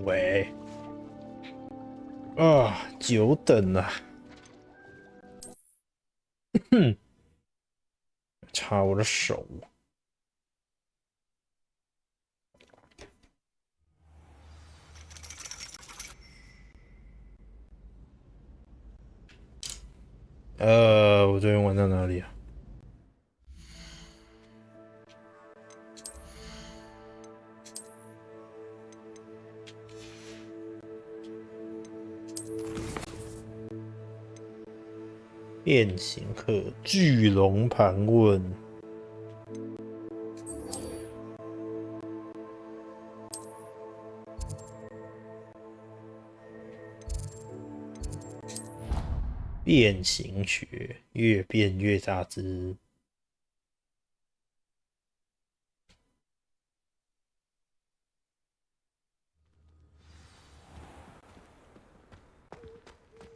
喂，啊，久等了，哼，擦我的手。我昨天玩到哪里啊？变形课巨龙盘问，变形学越变越大只。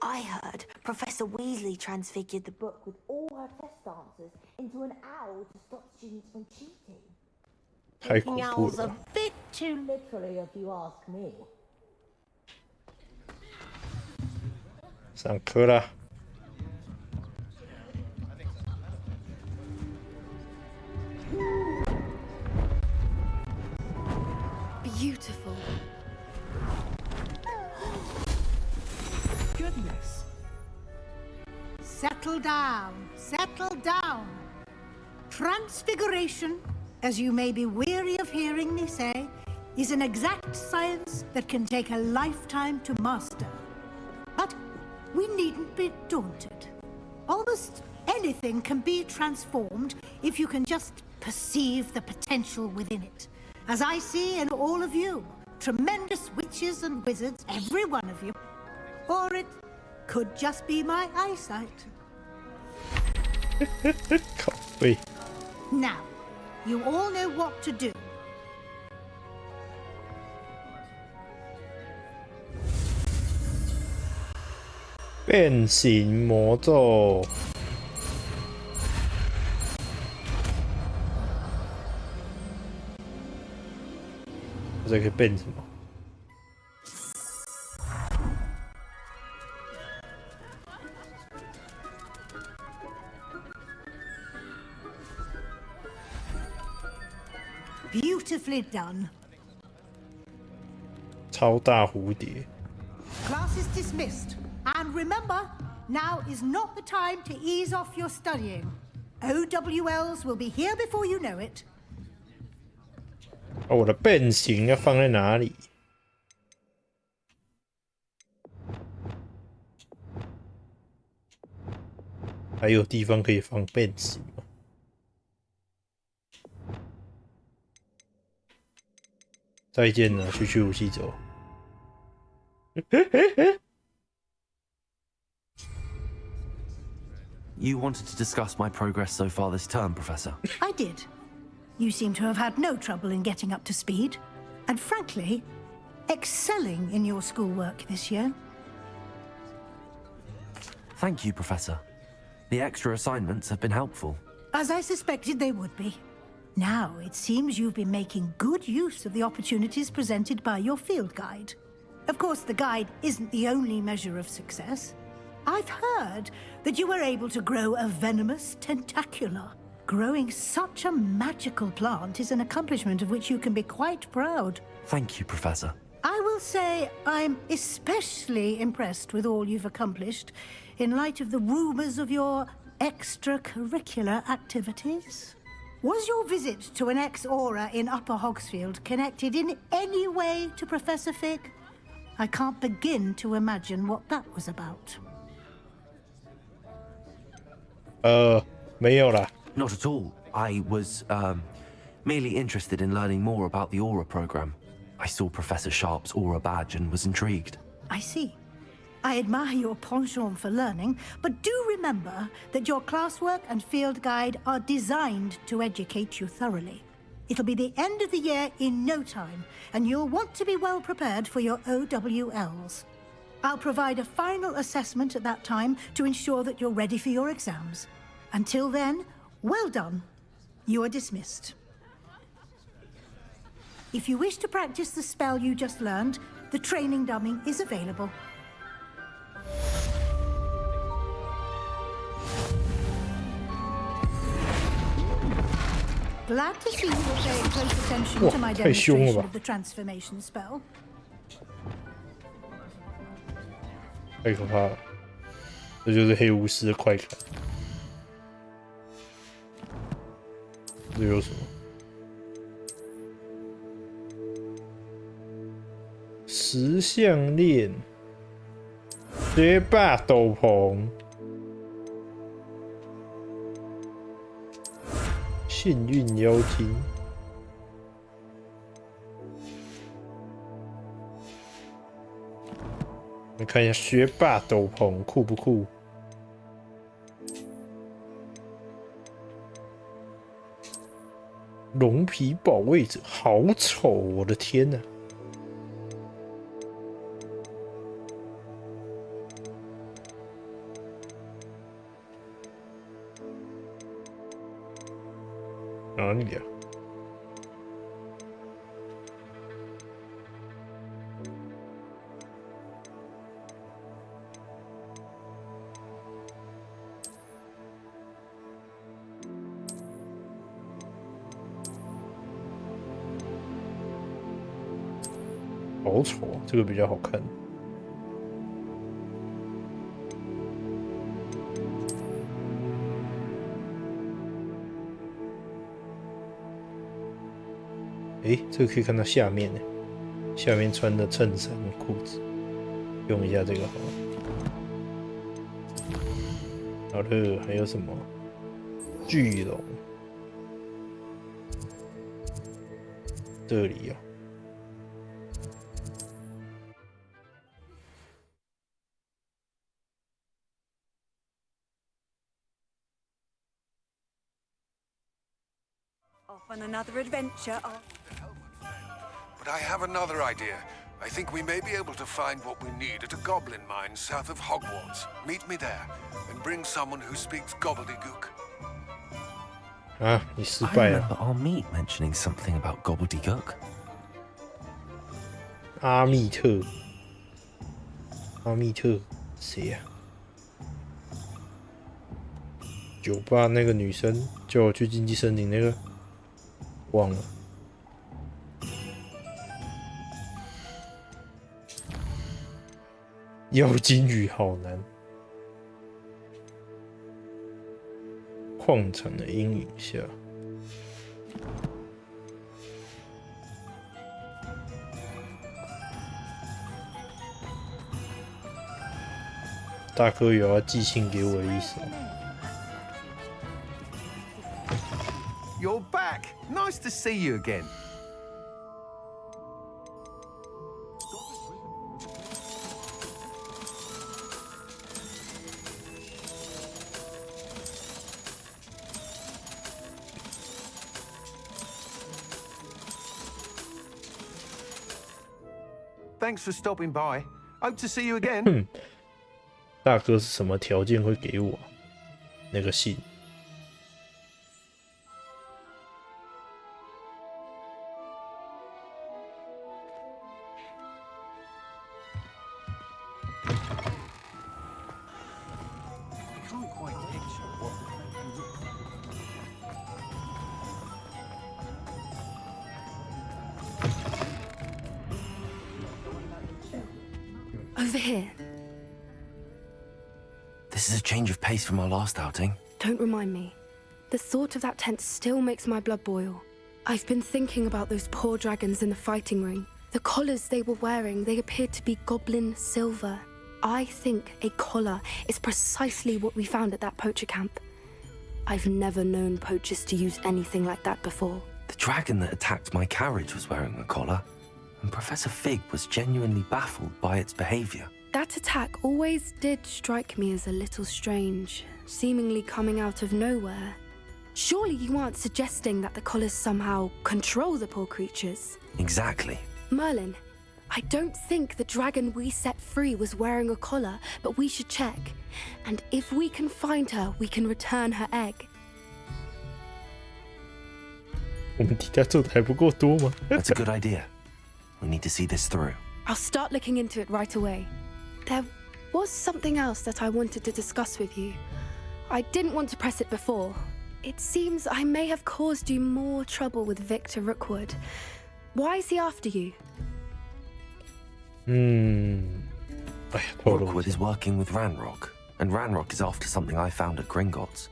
I heard Professor Weasley transfigured the book with all her test answers into an owl to stop students from cheating. 太恐怖 Owls a 了！ bit too literally, if you ask me. 上课啦！ Beautiful. Goodness. Settle down, settle down. Transfiguration, as you may be weary of hearing me say, is an exact science that can take a lifetime to master. But we needn't be daunted. Almost anything can be transformed if you can just perceive the potential within it. As I see in all of you, tremendous witches and wizards, every one of you. Or it could just be my eyesight. 靠背。 Now, you all know what to do. 变形魔咒。这可以变什么？ Beautifully done. 超大蝴蝶。 Class is dismissed. And remember, now is not the time to ease off your studying. OWLs will be here before you know it. 我的变形要放在哪里？还有地方可以放变形吗？再见了，去武器走。You wanted to discuss my progress so far this term, Professor. I did. You seem to have had no trouble in getting up to speed. And frankly, excelling in your schoolwork this year. Thank you, Professor. The extra assignments have been helpful. As I suspected they would be. Now, it seems you've been making good use of the opportunities presented by your field guide. Of course, the guide isn't the only measure of success. I've heard that you were able to grow a venomous tentacula. Growing such a magical plant is an accomplishment of which you can be quite proud. Thank you, Professor. I will say I'm especially impressed with all you've accomplished in light of the rumors of your extracurricular activities. Was your visit to an ex-aura in Upper Hogsfield connected in any way to Professor Fig? I can't begin to imagine what that was about. 没有啦。 Not at all. I was, merely interested in learning more about the Aura program. I saw Professor Sharp's Aura badge and was intrigued. I see. I admire your penchant for learning, but do remember that your classwork and field guide are designed to educate you thoroughly. It'll be the end of the year in no time, and you'll want to be well prepared for your OWLs. I'll provide a final assessment at that time to ensure that you're ready for your exams. Until then, well done. You are dismissed. If you wish to practice the spell you just learned, the training dummy is available. Glad to see you were paying close attention to my demonstration of the transformation spell. 太可怕了，这就是黑巫师的快感。这有什么？石项链、学霸斗篷、幸运妖精。来看一下学霸斗篷酷不酷？龙皮保卫者，好丑！我的天哪！哪里啊？好丑，这个比较好看。这个可以看到下面呢，下面穿的衬衫、裤子，用一下这个好了。好的，还有什么？巨龙，这里啊。Off on another adventure. But I have another idea. I think we may be able to find what we need at a goblin mine south of Hogwarts. Meet me there, and bring someone who speaks gobbledygook. 啊，你失 I 败了。 remember our meet mentioning something about gobbledygook. 阿密特，阿密特谁呀、酒吧那个女生叫我去禁忌森林那个，忘了。妖精雨好难。矿场的阴影下。大哥有要寄信给我的意思。 You're back. Nice to see you again. Thanks for stopping by. Hope to see you again. 大哥是什么条件会给我那个信？ Over here. This is a change of pace from our last outing. Don't remind me. The thought of that tent still makes my blood boil. I've been thinking about those poor dragons in the fighting ring. The collars they were wearing, they appeared to be goblin silver. I think a collar is precisely what we found at that poacher camp. I've never known poachers to use anything like that before. The dragon that attacked my carriage was wearing a collar, and Professor Fig was genuinely baffled by its behavior. That attack always did strike me as a little strange, seemingly coming out of nowhere. Surely you aren't suggesting that the collars somehow control the poor creatures? Exactly. Merlin, I don't think the dragon we set free was wearing a collar, but we should check. And if we can find her, we can return her egg. 我们替他做的还不够多吗？ That's a good idea. We need to see this through. I'll start looking into it right away. There was something else that I wanted to discuss with you. I didn't want to press it before. It seems I may have caused you more trouble with Victor Rookwood. Why is he after you? Rookwood is working with Ranrock, and Ranrock is after something I found at Gringotts.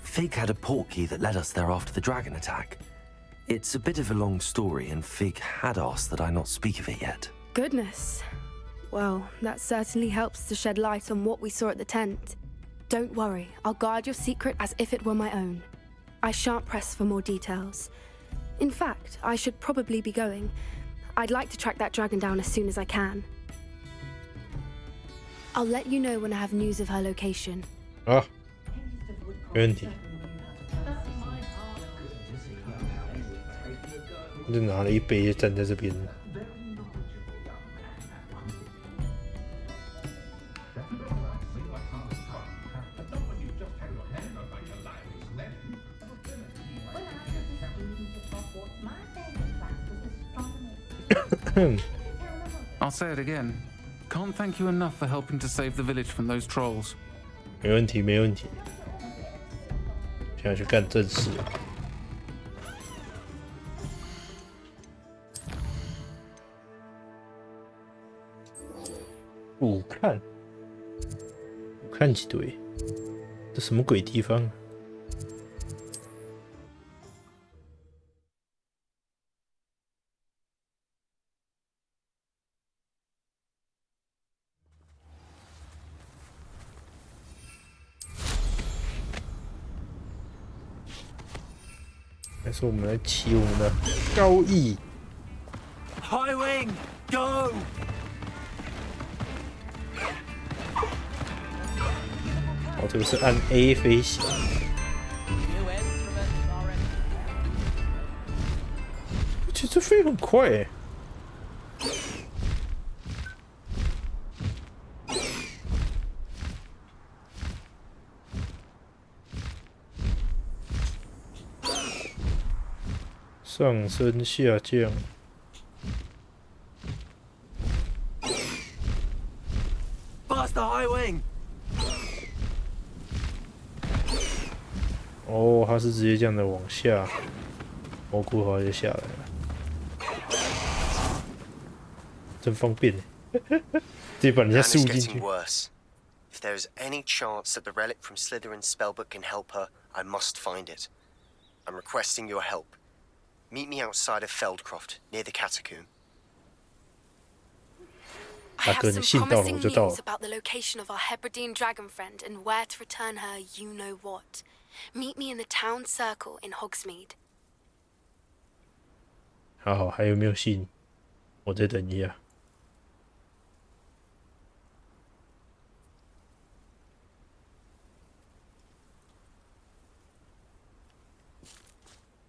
Fig had a portkey that led us there after the dragon attack. It's a bit of a long story, and Fig had asked that I not speak of it yet. Goodness. Well, that certainly helps to shed light on what we saw at the tent. Don't worry, I'll guard your secret as if it were my own. I shan't press for more details. In fact, I should probably be going. I'd like to track that dragon down as soon as I can. I'll let you know when I have news of her location. 啊，没问题。就拿了一杯站在这边。I'll say it again. Can't thank you enough for helping to save the village from those trolls. 没问题，没问题。现在去干正事。五看几堆，这什么鬼地方？还是我们来骑我们的高翼 High wing, go! 哦，这个是按 A 飞行。其实飞很快诶。上升下降。Faster, high wing! 哦，它是直接这样的往下，蘑菇花就下来了，真方便直接把人家输进去。 If there is any chance that the relic from Slytherin's spellbook can help her, I must find it. I'm requesting your help. Meet me outside of Feldcroft, near the catacomb. I have some promising news about the location of our Hebridean dragon friend and where to return her you-know-what. Meet me in the town circle in Hogsmeade. 好，还有没有信？我再等一下。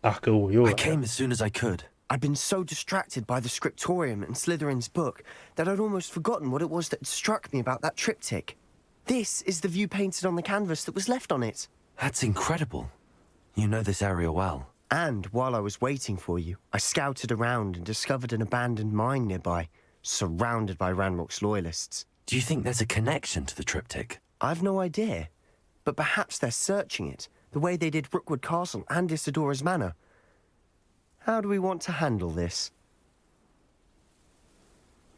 大哥，我又来了。 I came as soon as I could. I'd been so distracted by the scriptorium and Slytherin's book that I'd almost forgotten what it was that struck me about that triptych. This is the view painted on the canvas that was left on it. That's incredible. You know this area well. And while I was waiting for you, I scouted around and discovered an abandoned mine nearby, surrounded by Ranrock's loyalists. Do you think there's a connection to the triptych? I've no idea, but perhaps they're searching it, the way they did Rookwood Castle and Isidora's Manor. How do we want to handle this?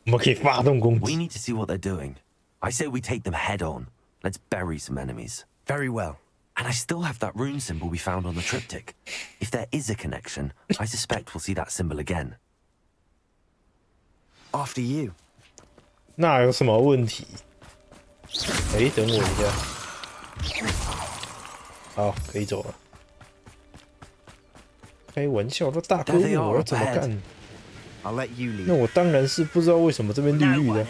我们可以发动攻击。 We need to see what they're doing. I say we take them head on. Let's bury some enemies. Very well. And I still have that rune symbol we found on the triptych. If there is a connection, I suspect we'll see that symbol again. After you. 那有什么问题？哎，等我一下。好，可以走了。开玩笑，这大哥问我要怎么干？ I'll let you lead. 那我当然是不知道为什么这边绿绿的。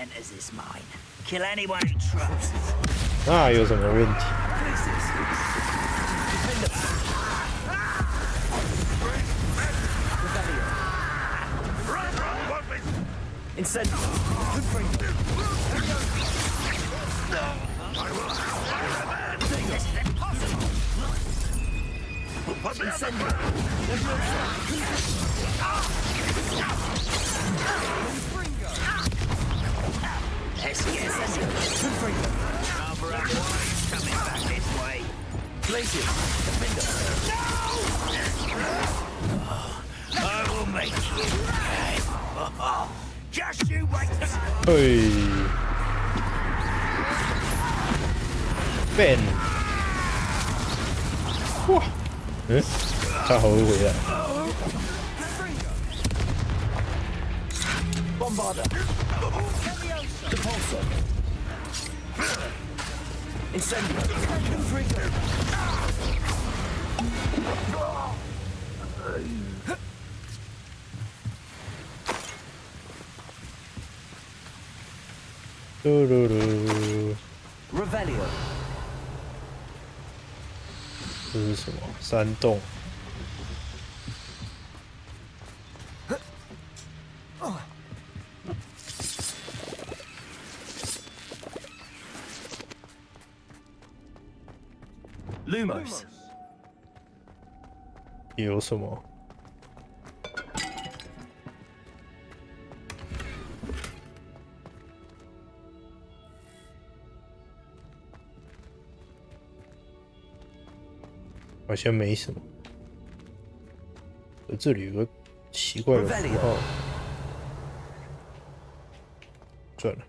那有什么问题？ Incendio! 嘿 ，Ben， 哇，他好会回来。Revelio. 这是什么？山洞。Lumos. 有什么？好像没什么。这里有个奇怪的符号，算了。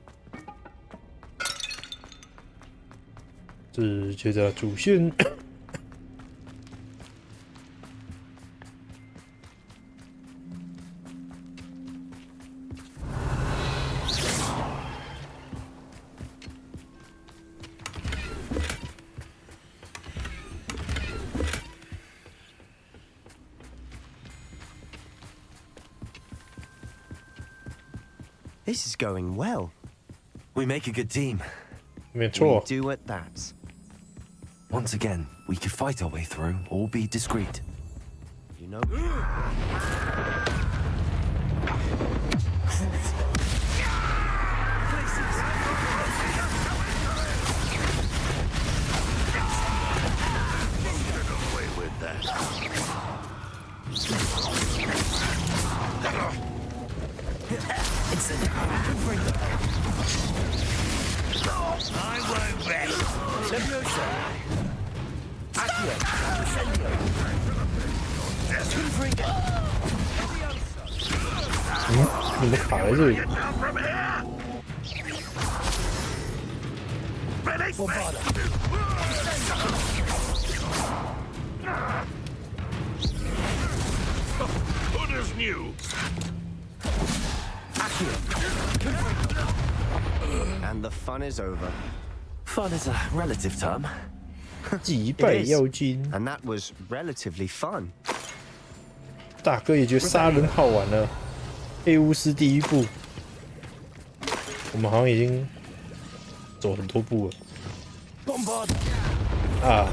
直接在主线。This is going well. We make a good team. 没错。 We do at that. Once again, we could fight our way through or be discreet. You know. I won't rest. Leviosa. Accio. Incendio. Confringo. 你们卡在这里。 Bombarda. Who is new? And the fun is over. Fun is a relative term. 击败妖精， And that was relatively fun. 大哥也觉得杀人好玩了。黑巫师第一步，我们好像已经走很多步了。啊！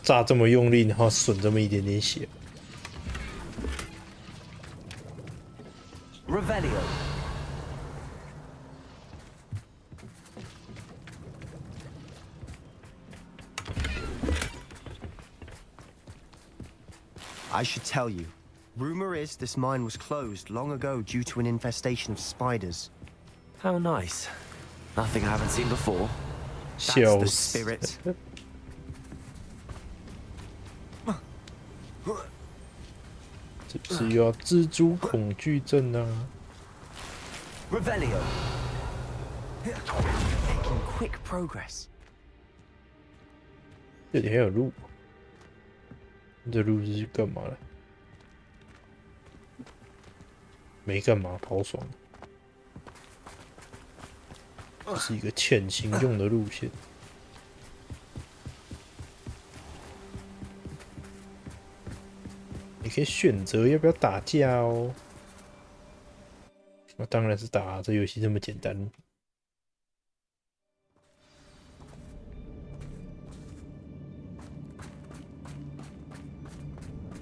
炸这么用力，然后损这么一点点血。 Revelio. I should tell you. Rumor is this mine was closed long ago due to an infestation of spiders. How nice. Nothing I haven't seen before. That's the 笑死！ spirit. 这不是又要蜘蛛恐惧症啊？ Revelio. Making quick progress. 这里还有路，这路是去干嘛的？没干嘛，跑爽。这是一个潜行用的路线。你可以选择要不要打架哦。那当然是打啊，这游戏这么简单。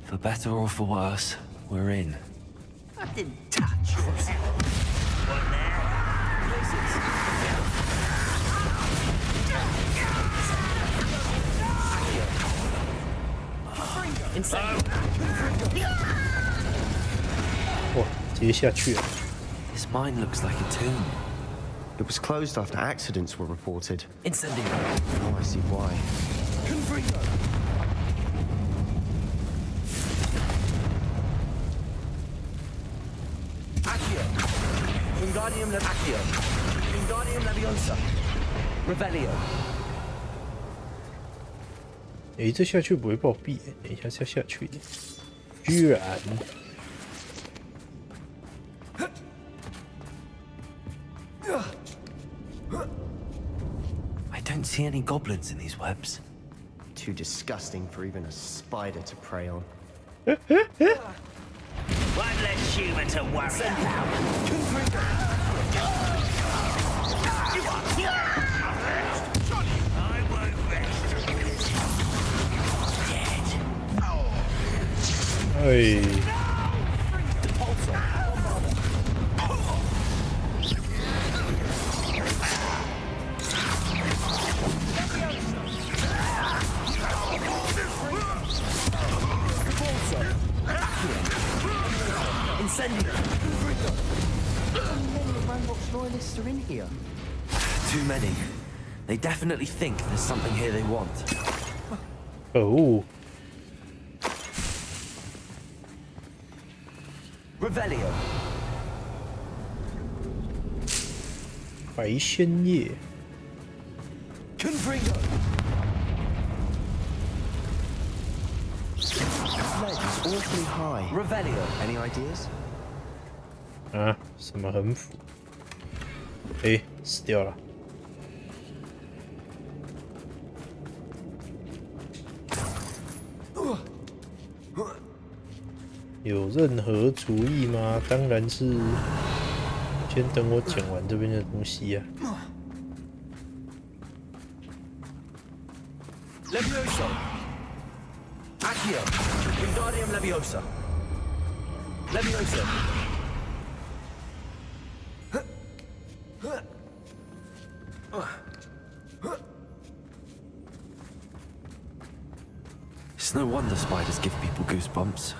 For better or for worse, we're in. I didn't touch yours. One there. Inside. 哇，直接下去了。 This mine looks like a tomb. It was closed after accidents were reported. Incendio. Now I see why. Confringo. Wingardium Leviosa. Wingardium Leviosa. Revelio. 诶，这下去不会暴毙，等一下是要下去的，居然。I don't see any goblins in these webs. Too disgusting for even a spider to prey on. One less human to worry about. I won't rest. Dead. 哎。 Loyalists are in here. Too many. They definitely think there's something here they want. Oh. Revelio. 白仙叶。 Confringo. Ledge is awfully high. Revelio. Any ideas? 啊，什么横幅？哎，死掉了。有任何主意吗？当然是，先等我捡完这边的东西呀、啊。 Leviosa. Accio. Wingardium Leviosa. Leviosa. It's no wonder spiders give people goosebumps.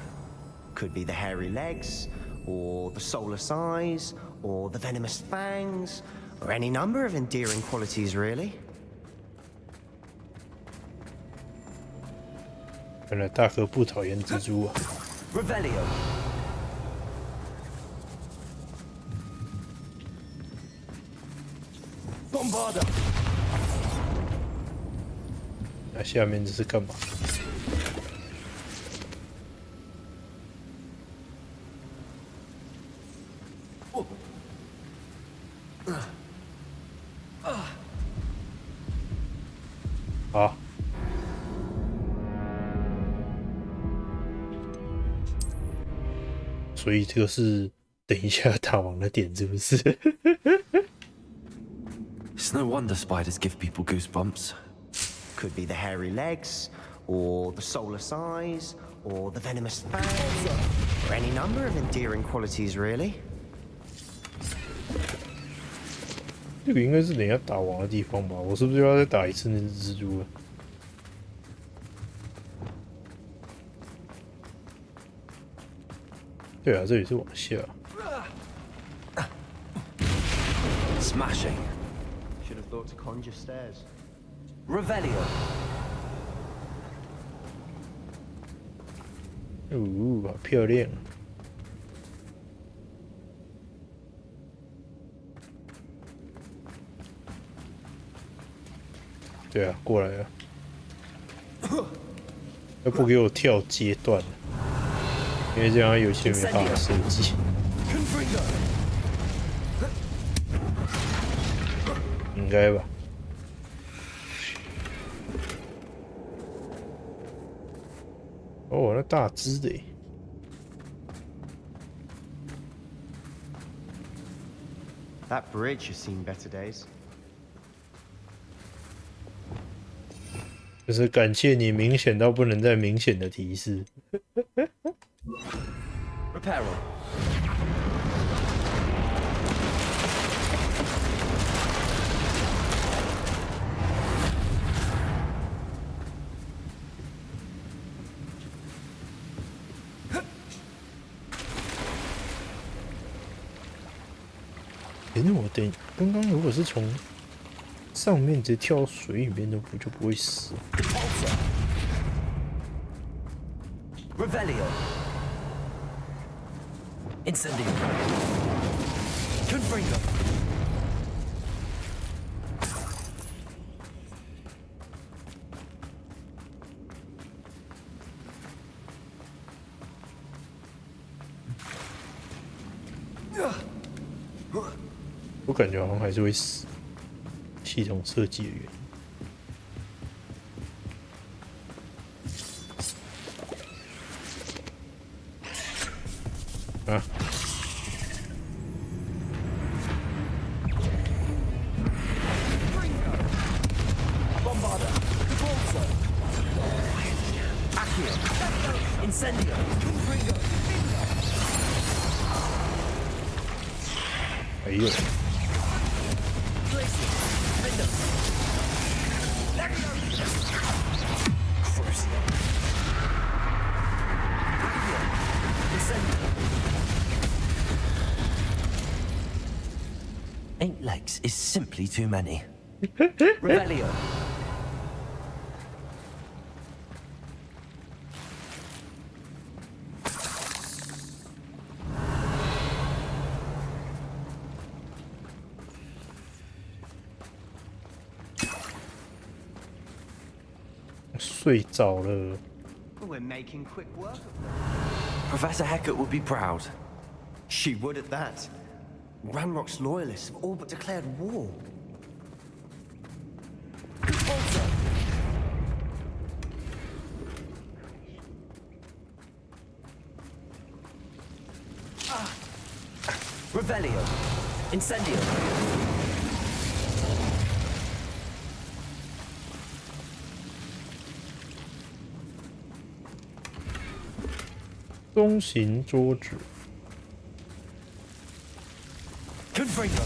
Could be the hairy legs, or the soulless eyes, or the venomous fangs, or any number of endearing qualities, really. 原来大哥不讨厌蜘蛛啊。 Revelio. 那下面这是干嘛？好。所以这个是等一下打王的点，是不是？ It's no wonder spiders give people goosebumps. Could be the hairy legs, or the soulless eyes, or the venomous fangs, or any number of endearing qualities, really. 这个应该是等一下打王的地方吧？我是不是要再打一次那只蜘蛛了？对啊，这里是往下。Smashing. Should have thought to conjure stairs. Revelio. 好漂亮。对啊，过来了。要不给我跳阶段了，因为这样有些没办法设计。应该吧。哦，那大只的耶。 That bridge has seen better days. 就是感谢你明显到不能再明显的提示。Reparo. 那我等刚刚如果是从上面直接跳到水里面的，不就不会死？ Revelio. Incendio. Confringo. Yeah. 我感觉好像还是会死，系统设计的原因。啊！哎呦！8 legs is simply too many. Revelio. 睡着了。We're making quick work of Professor Hecat would be proud. She would at that. Ranrock's loyalists have all but declared war. Revelio. Incendio. 中型桌子。Confringo.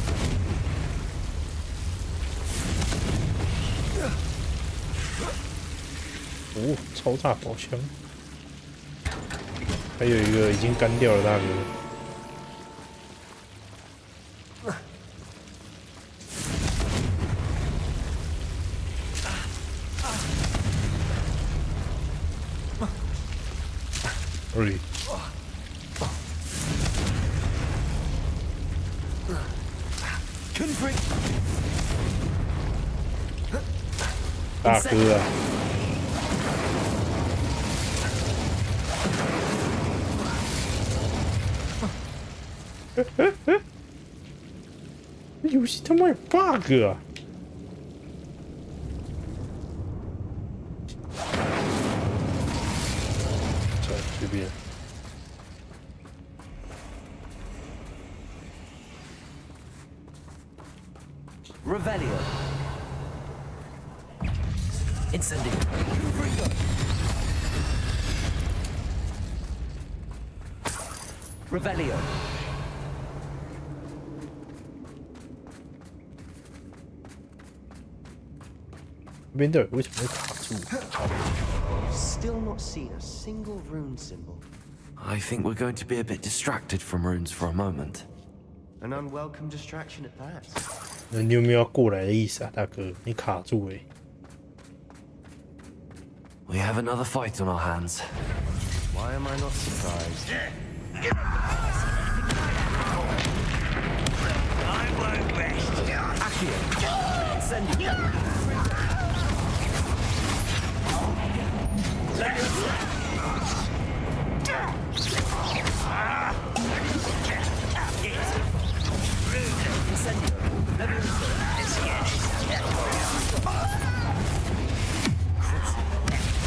哦，超大宝箱。还有一个已经干掉了大哥。哎。大哥啊！游戏他妈有 bug 啊！随便。Revelio. Incendio. Revelio. 这边的为什么会卡住 Still not seen a single rune symbol. I think we're going to be a bit distracted from runes for a moment. An unwelcome distraction at that. 那你有没有要过来的意思啊，大哥？你卡住欸。We have another fight on our hands. Why am I not surprised? I won't rest. Accio. Incendio. Incendio.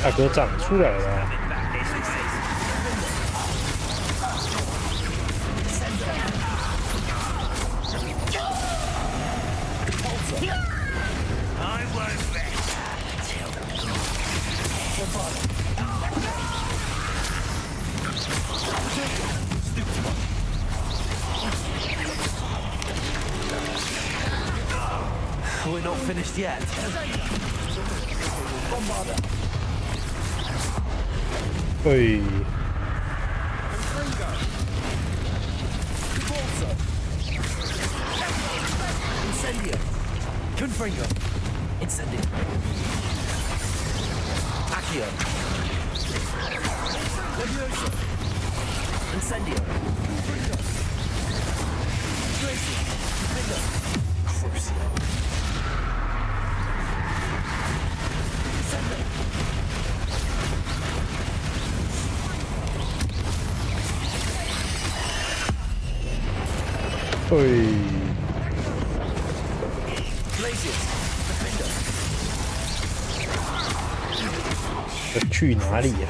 大哥长出来了、啊。We're not finished yet. Hey. Incendio. Confringo. Incendio. Accio. Levioso. Incendio. Tracy. 对，要去哪里呀、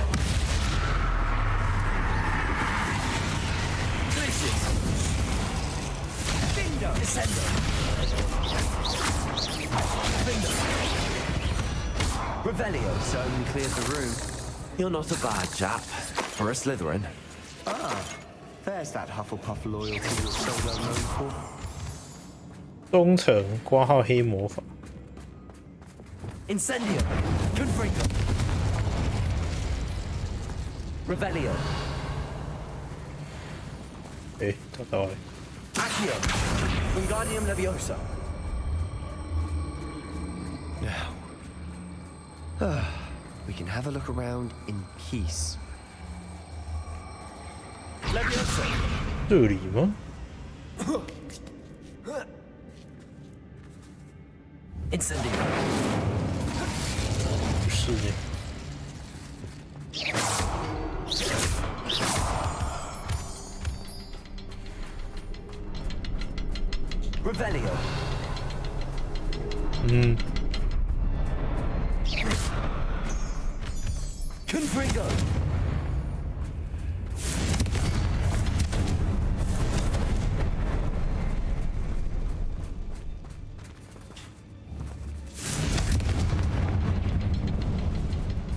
Revelio certainly cleared the room. You're not a bad chap for a Slytherin. Ah, there's that Hufflepuff loyalty you're so well known for. 忠诚挂号黑魔法， Incendio. Confringo. Revelio. 哎，找到了， Accio. Wingardium Leviosa. Now, we can have a look around in peace. Leviosa. 这里吗？ Incendio. 不是呢。 Revelio. 嗯， Confringo.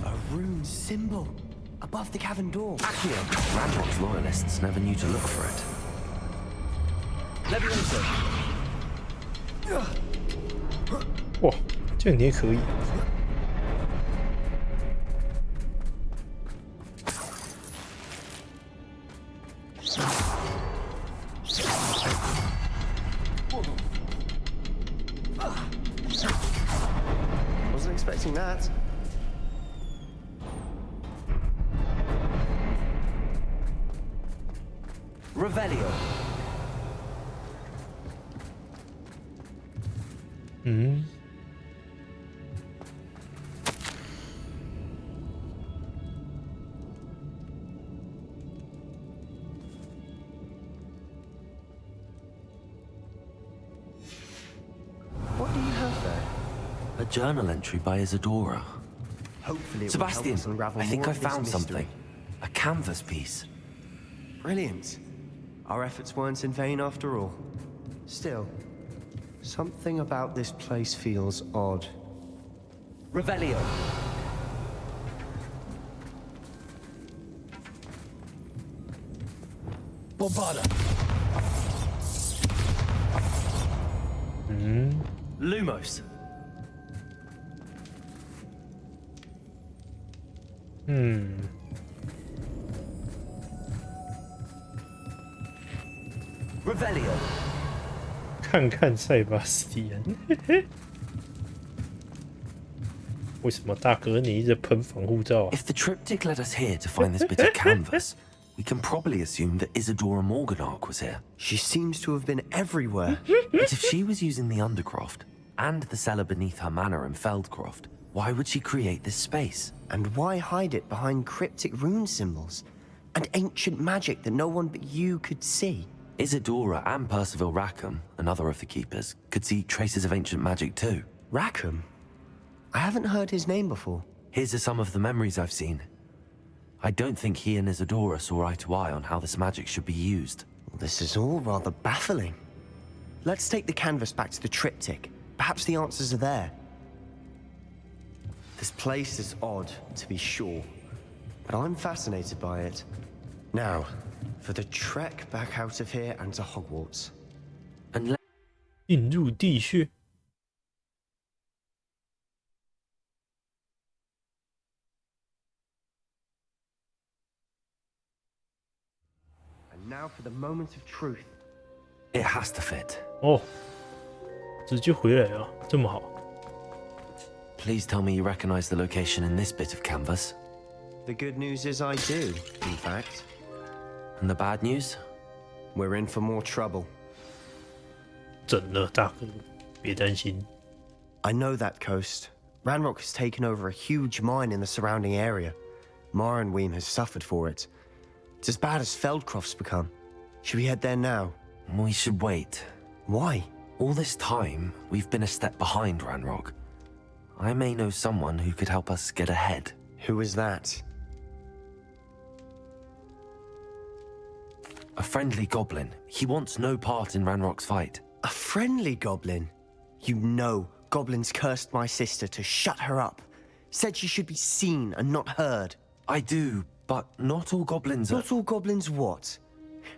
A rune symbol above the cavern door. Accio. Ranrock's loyalists never knew to look for it. Leviosa. 哇，这样你也可以。 Wasn't expecting that. Revelio. 嗯， What do you have there? A journal entry by Isadora. Hopefully it will help Sebastian, us unravel I think more I of this found mystery. something. A canvas piece. Brilliant. Our efforts weren't in vain after all. Still, something about this place feels odd. Revelio. Bombarda. 嗯， Lumos. 嗯， Revelio. 看看塞巴斯蒂安，嘿嘿。为什么大哥你一直喷防护罩啊？ If the triptych led us here to find this bit of canvas, we can probably assume that Isadora Morganach was here. She seems to have been everywhere. But if she was using the Undercroft and the cellar beneath her manor in Feldcroft, why would she create this space? And why hide it behind cryptic rune symbols? And ancient magic that no one but you could see? Isadora and Percival Rackham, another of the keepers, could see traces of ancient magic too. Rackham? I haven't heard his name before. Here's some of the memories I've seen. I don't think he and Isadora saw eye to eye on how this magic should be used. This is all rather baffling. Let's take the canvas back to the triptych. Perhaps the answers are there. This place is odd, to be sure, but I'm fascinated by it. Now, for the trek back out of here and to Hogwarts. And 进入地穴。 And now for the moment of truth. it has to fit. 哦，直接回来啊，这么好。 Please tell me you recognize the location in this bit of canvas. The good news is I do, in fact. And the bad news? We're in for more trouble. 整了，大哥，别担心。 I know that coast. Ranrock has taken over a huge mine in the surrounding area. Mornweem has suffered for it. It's as bad as Feldcroft's become. Should we head there now? We should wait. Why? All this time, we've been a step behind Ranrock. I may know someone who could help us get ahead. Who is that? A friendly goblin. He wants no part in Ranrock's fight. A friendly goblin? You know, goblins cursed my sister to shut her up. Said she should be seen and not heard. I do, but not all goblins are... Not all goblins what?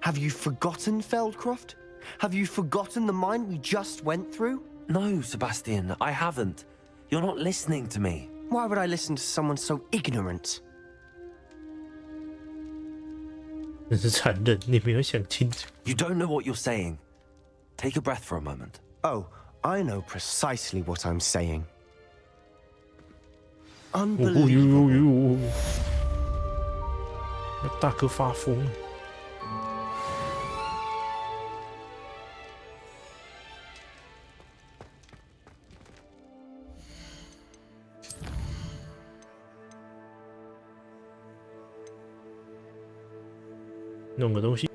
Have you forgotten Feldcroft? Have you forgotten the mine we just went through? No, Sebastian, I haven't. You're not listening to me. Why would I listen to someone so ignorant? 真是残忍，你没有想清楚。 You don't know what you're saying. Take a breath for a moment. Oh, I know precisely what I'm saying. Unbelievable. 大哥发疯了。弄个东西。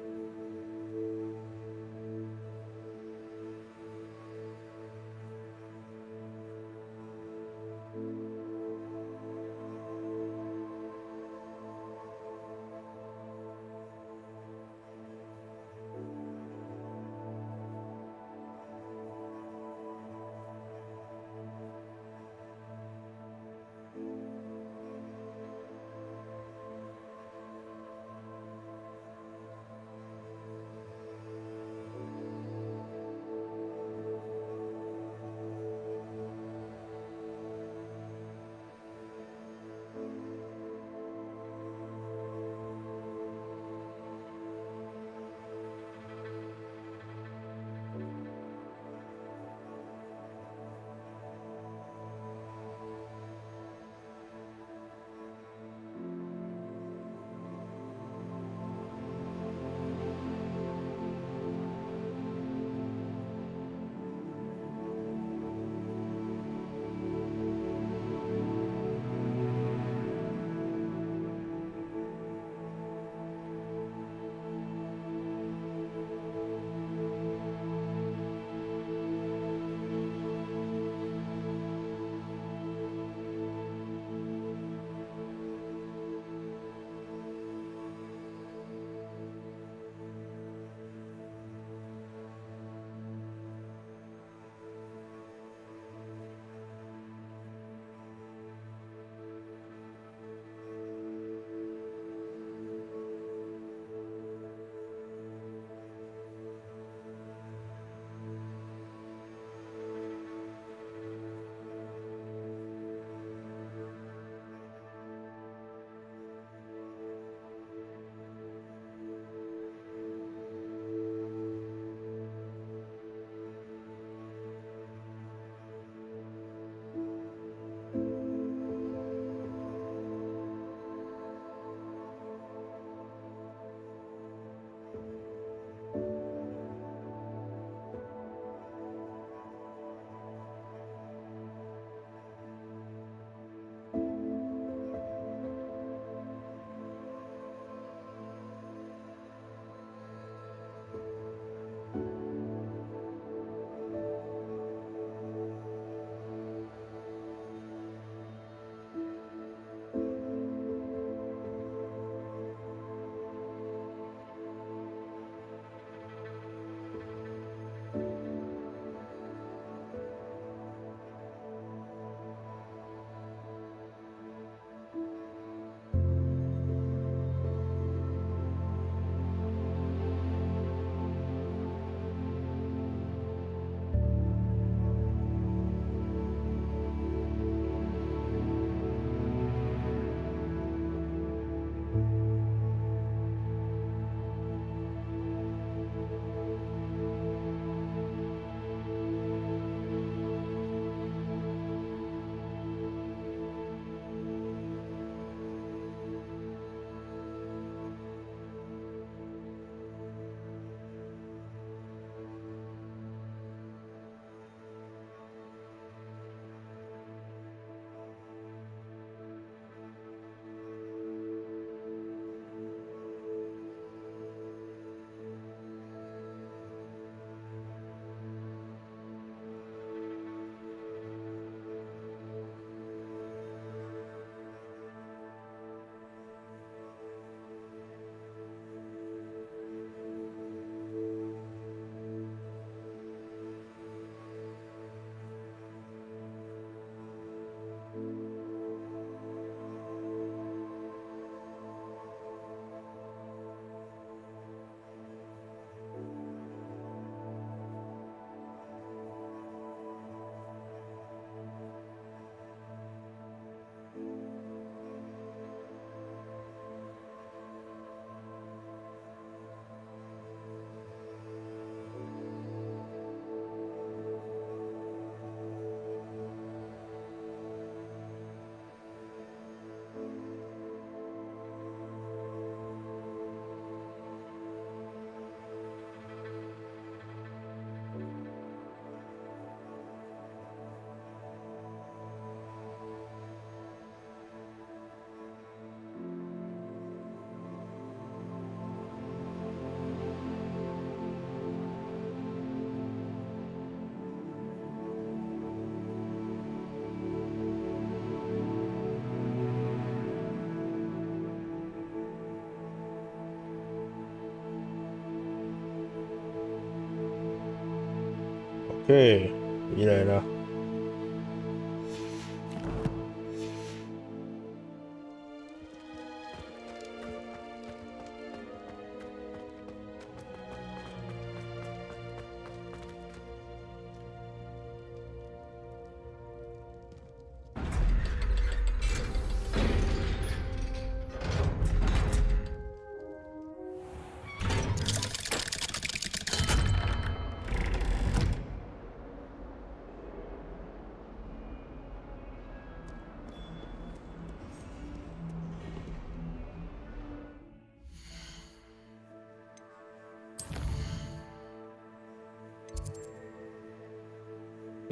对，回来了。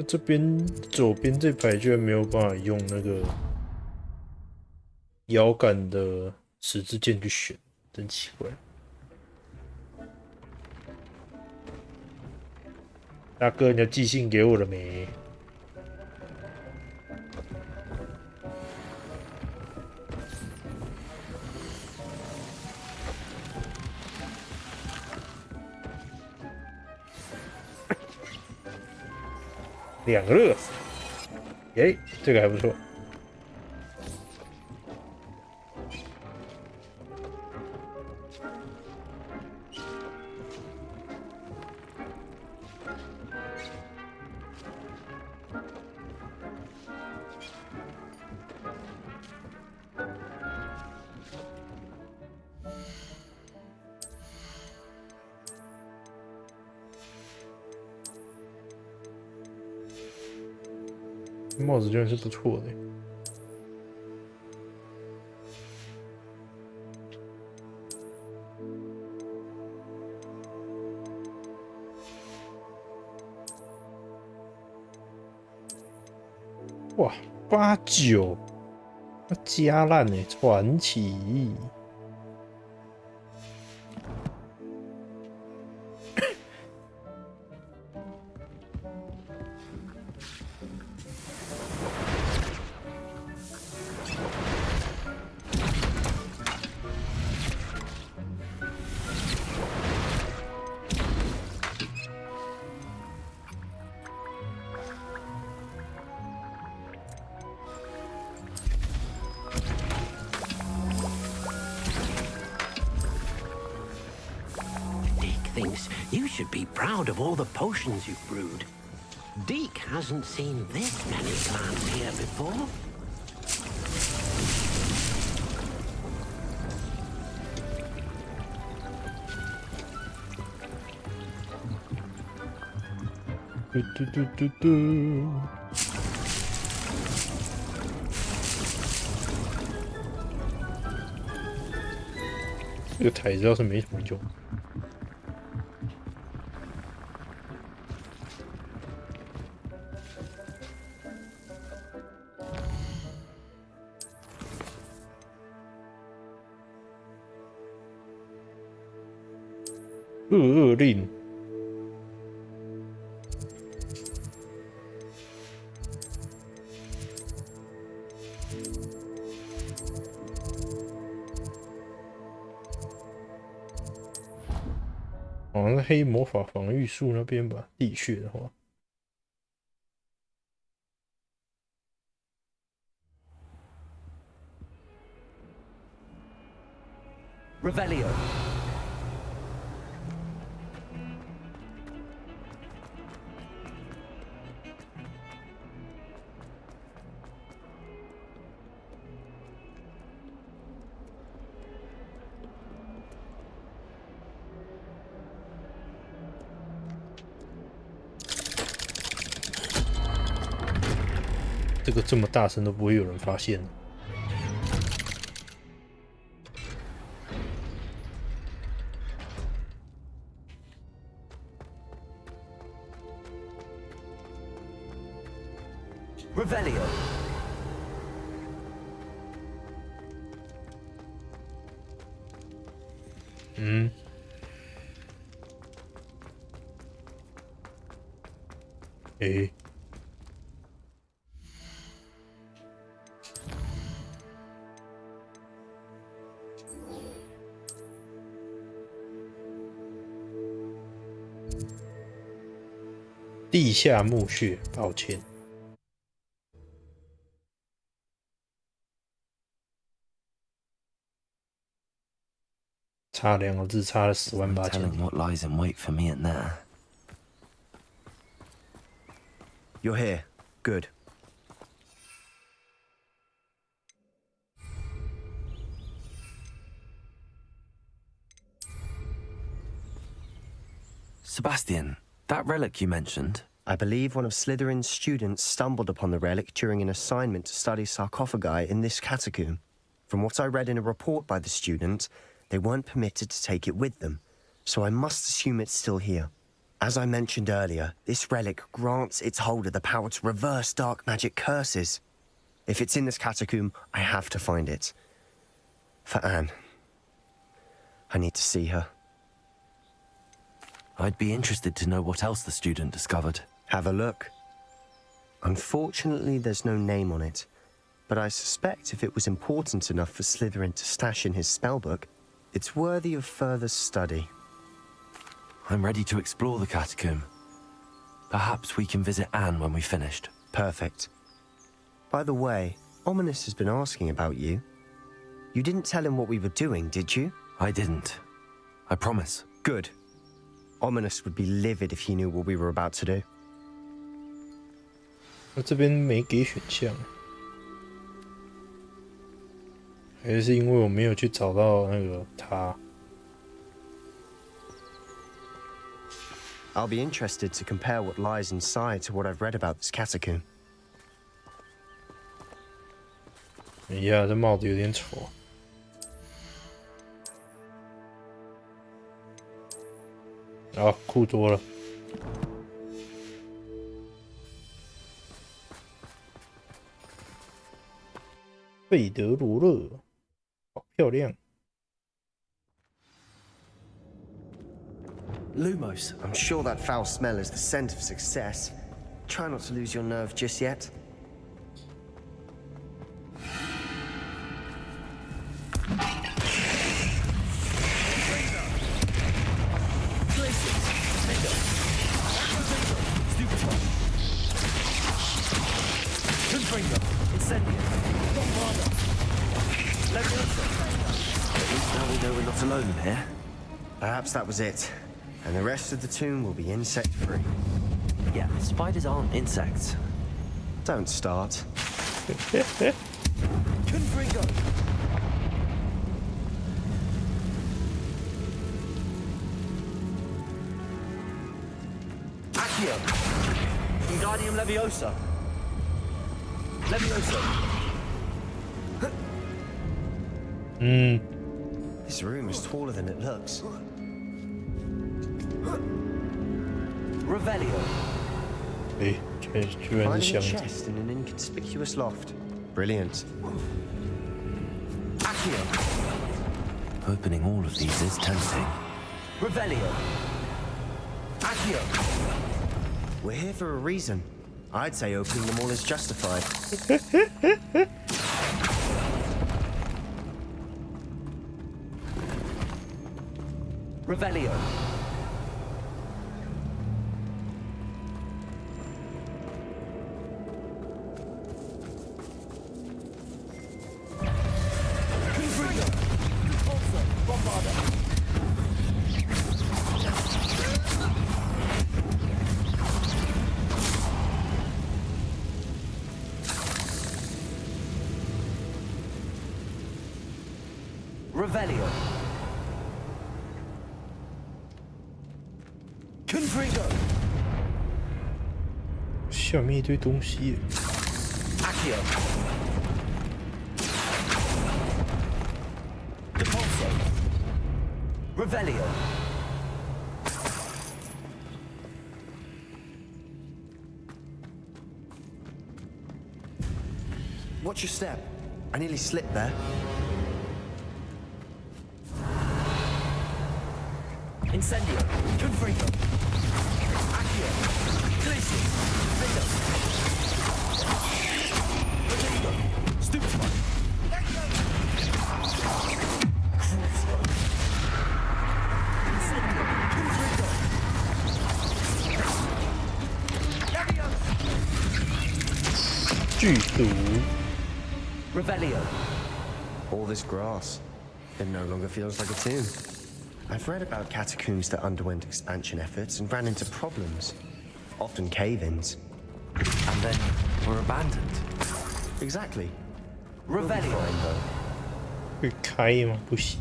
这边左边这排居然没有办法用那个摇杆的十字键去选，真奇怪。大哥，你的寄信给我了没？2个乐死，哎，这个还不错。帽子居然是不错的。哇，89，加烂哎，传奇。Thinks you should be proud of all the potions you've brewed. Deke hasn't seen this many plants here before.这个台子倒是没什么用。恶令，好像是黑魔法防御术那边吧？地穴的话。Revelio. 这个这么大声都不会有人发现。Revelio. 嗯。诶。地下墓穴，抱歉。差2个字，差了108000。Telling what lies in wait for me in there. You're here. Good. Sebastian, that relic you mentioned. I believe one of Slytherin's students stumbled upon the relic during an assignment to study sarcophagi in this catacomb. From what I read in a report by the student, they weren't permitted to take it with them, so I must assume it's still here. As I mentioned earlier, this relic grants its holder the power to reverse dark magic curses. If it's in this catacomb, I have to find it. For Anne. I need to see her. I'd be interested to know what else the student discovered. Have a look. Unfortunately, there's no name on it, but I suspect if it was important enough for Slytherin to stash in his spellbook, it's worthy of further study. I'm ready to explore the catacomb. Perhaps we can visit Anne when we've finished. Perfect. By the way, Ominous has been asking about you. You didn't tell him what we were doing, did you? I didn't. I promise. Good. Ominous would be livid if he knew what we were about to do. 我这边没给选项，还是因为我没有去找到那个他。I'll be interested to compare what lies inside to what I've read about this catacomb. 哎呀，这帽子有点丑。啊，酷多了。费德罗勒，好漂亮。Lumos, I'm sure that foul smell is the scent of success. Try not to lose your nerve just yet. Now we know we're not alone in here. Perhaps that was it. And the rest of the tomb will be insect-free. Yeah, spiders aren't insects. Don't start. Confringo! Accio! Wingardium Leviosa! Leviosa! This room is taller than it looks. Revelio. 哎，居然 Finding 是 a 箱子。 chest in an inconspicuous loft. Brilliant. Accio! Opening all of these is tempting. Revelio! Accio! We're here for a reason. I'd say opening them all is justified. Revelio. Revelio. Confringo. 下面一堆东西。 Accio. Depulso. Revelio. Watch your step. I nearly slipped there. Incendio. Confringo. Accio. Glacius. Vegas. Rodrigo. Stupefy. Crucio. Incendio. Confringo. 剧毒。Revelio. All this grass, it no longer feels like a tomb. I've read about catacombs that underwent expansion efforts and ran into problems, often cave-ins. And then were abandoned. Exactly. Revelio. Fine, though. 会开吗？不行。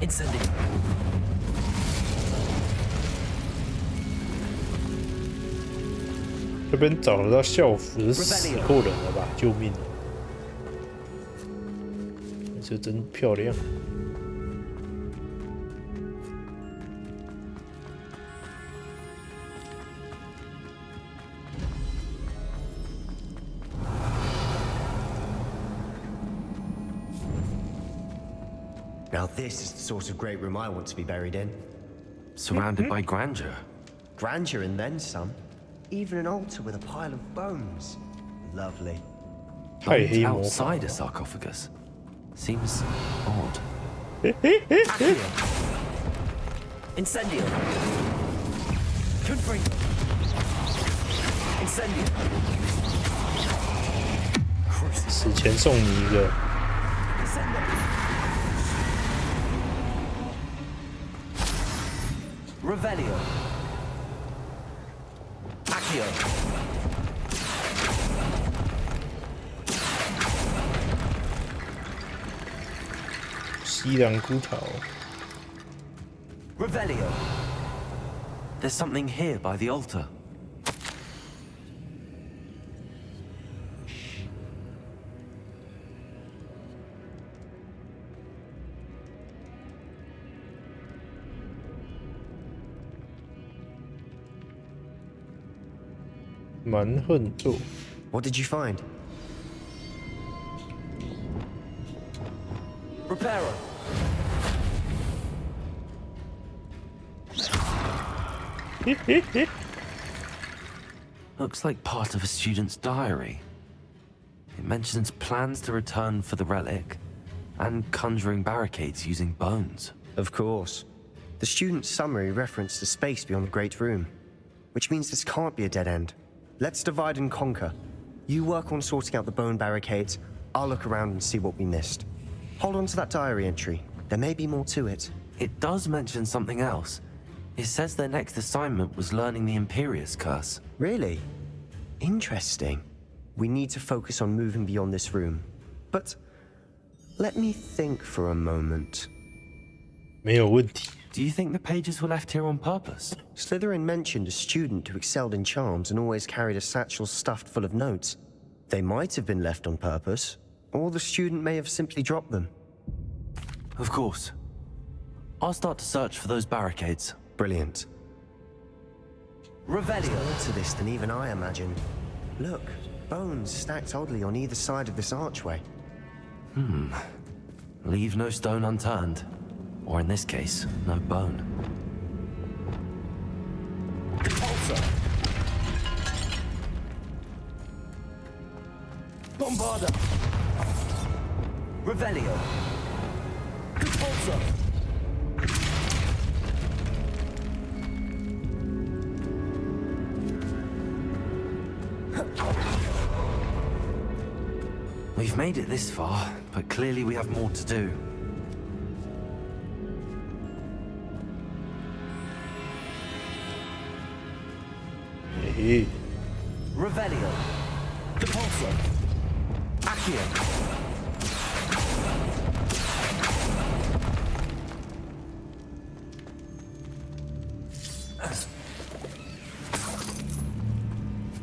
Incendio. 这边找得到校服是死过人了吧？救命！这真漂亮。 Now this is the sort of great room I want to be buried in. Surrounded by grandeur. Grandeur and then some. Even an altar with a pile of bones. Lovely. Bones outside a sarcophagus. Seems odd. Incendio. Confringo. Incendio. 死前送你一个。 Revelio. Accio. 西凉枯桃。 Revelio. There's something here by the altar. What did you find? Reparo. Looks like part of a student's diary. It mentions plans to return for the relic and conjuring barricades using bones. Of course. The student's summary referenced the space beyond the Great Room, which means this can't be a dead end. Let's divide and conquer. You work on sorting out the bone barricades, I'll look around and see what we missed. Hold on to that diary entry. There may be more to it. It does mention something else. It says their next assignment was learning the Imperius Curse. Really? Interesting. We need to focus on moving beyond this room. But let me think for a moment. 没有问题。 Do you think the pages were left here on purpose? Slytherin mentioned a student who excelled in charms and always carried a satchel stuffed full of notes. They might have been left on purpose, or the student may have simply dropped them. Of course. I'll start to search for those barricades. Brilliant. Revelio. There's more to this than even I imagined. Look, bones stacked oddly on either side of this archway. Leave no stone unturned. Or in this case, no bone. Repulsor. Bombarda. Revelio. Repulsor. We've made it this far, but clearly we have more to do. Revelio. Repulsor. Accio.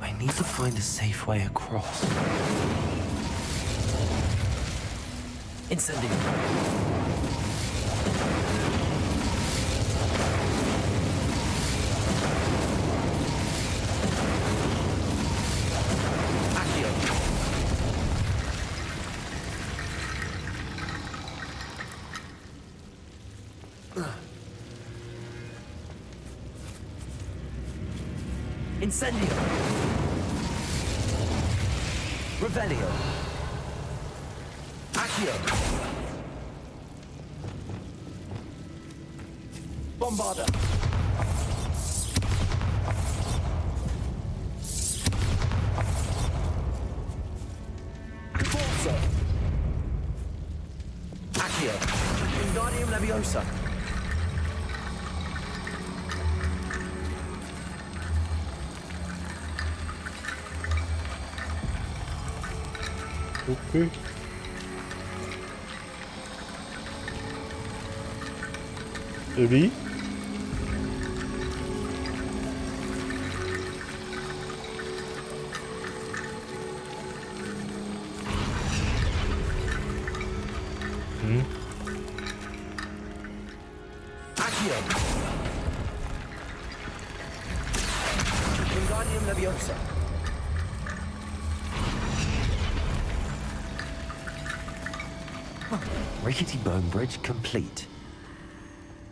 I need to find a safe way across. Incendio. Incendio. Revelio. Accio. Bombarda. OK。这里。Rickety bone bridge complete.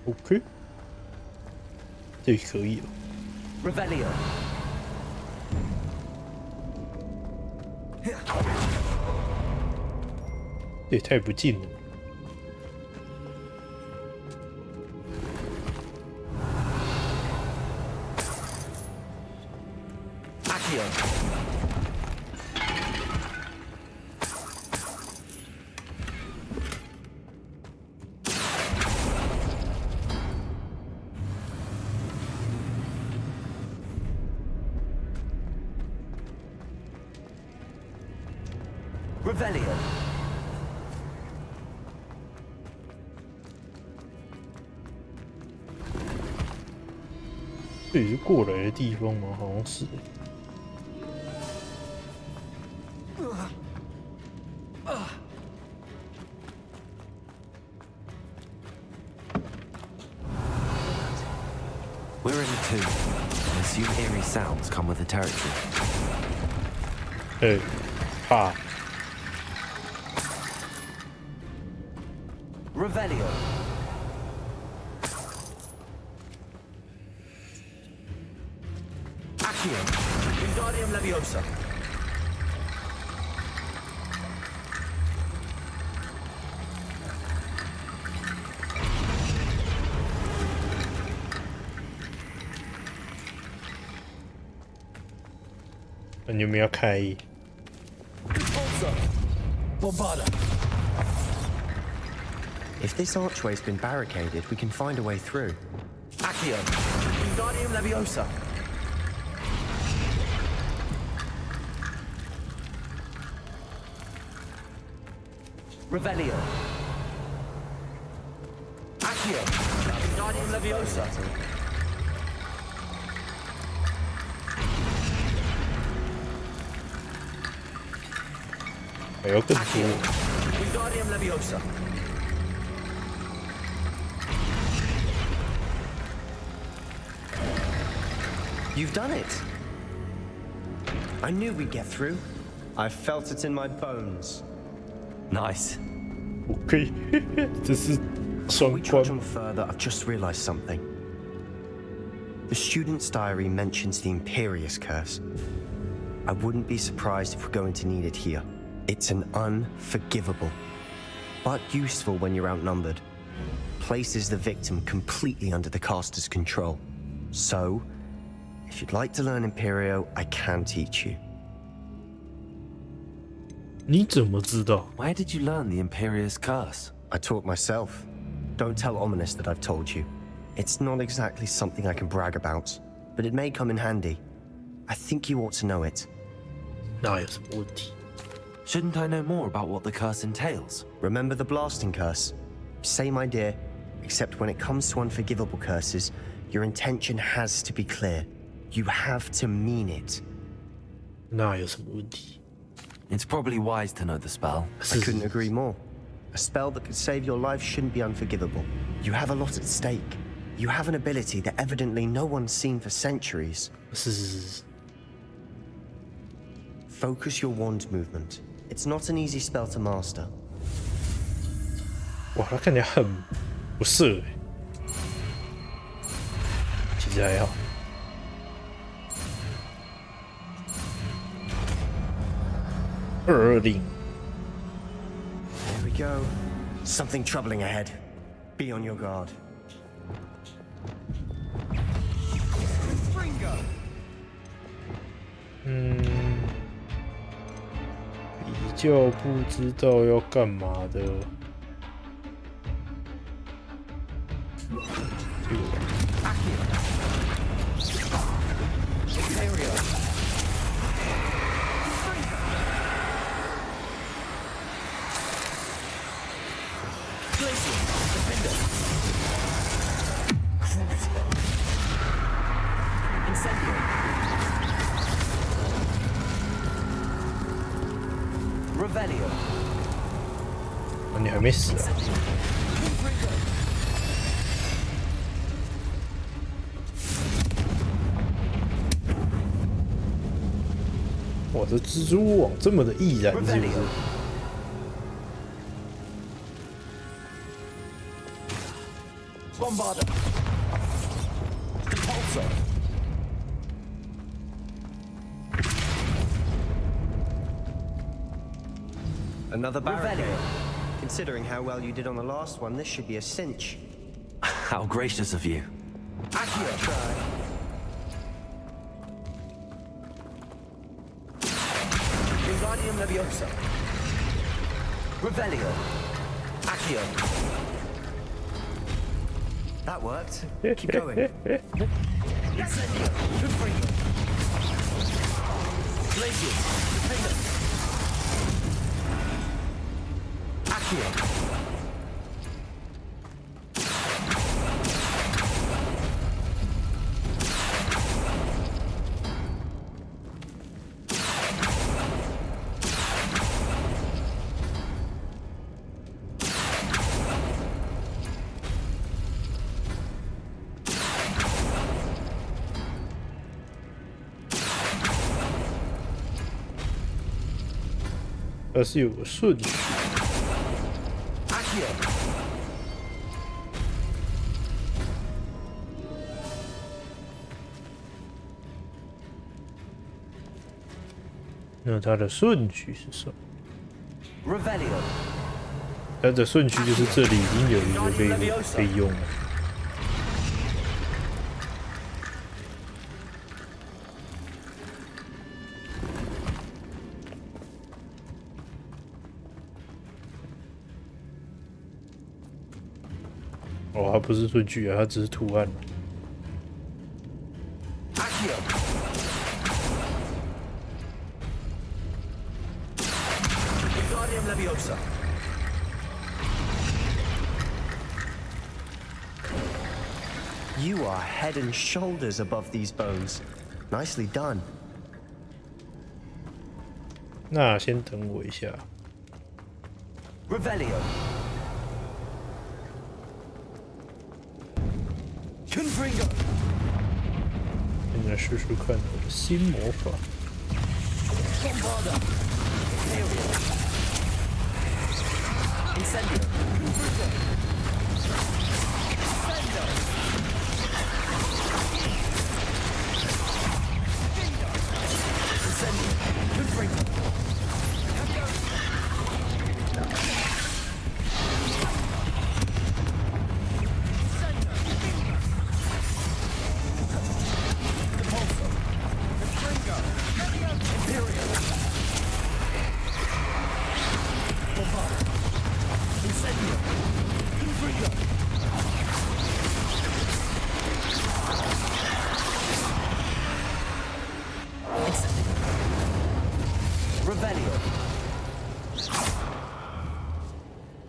OK， 这可以了。Revelio. 这也太不近了。Revelio. 这里是过来的地方吗？好像是。We're in a tomb. I assume eerie sounds come with the territory. 怕。Revelio. Accio. Wingardium Leviosa. 你有没有要开？If this archway's been barricaded, we can find a way through. Accio. Wingardium Leviosa. Revelio. Accio. Wingardium Leviosa. Accio. Wingardium Leviosa. You've done it! I knew we'd get through. I felt it in my bones. Nice. OK， 这是 Before 双 we 关 trudge on further, I've just realized something. The student's diary mentions the Imperious Curse. I wouldn't be surprised if we're going to need it here. It's an unforgivable, but useful when you're outnumbered. Places the victim completely under the caster's control. So, if you'd like to learn Imperio, I can teach you. 你怎么知道？ Where did you learn the Imperious Curse? I taught myself. Don't tell Ominous that I've told you. It's not exactly something I can brag about, but it may come in handy. I think you ought to know it. 那有什么问题？ Shouldn't I know more about what the curse entails? Remember the blasting curse? Same idea, except when it comes to unforgivable curses, your intention has to be clear. You have to mean it. 那有什么问题？ It's probably wise to know the spell. I couldn't agree more. A spell that could save your life shouldn't be unforgivable. You have a lot at stake. You have an ability that evidently no one's seen for centuries. 是 Focus your wand movement. It's not an easy spell to master. 哇，他看起来很不适哎。其实还好。220。There we go. Something troubling ahead. Be on your guard.比较不知道要干嘛的。还没死啊！哇，这蜘蛛网这么的易燃，是不是？Another barricade. Considering how well you did on the last one, this should be a cinch. How gracious of you. Wingardium Leviosa. Revelio. Accio. That worked. Keep going. Incendio. Confringo. Glacius. Defender. Accio.而是有个顺序。那它的顺序是什么？它的顺序就是这里已经有一个可以用了。哦，它不是顺序啊，它只是图案。You are head and shoulders above these bones. Nicely done. 那先等我一下。Revelio. Confringo. 现在试试看我的新魔法。Bombarda. Incendio. Confringo. Incendio.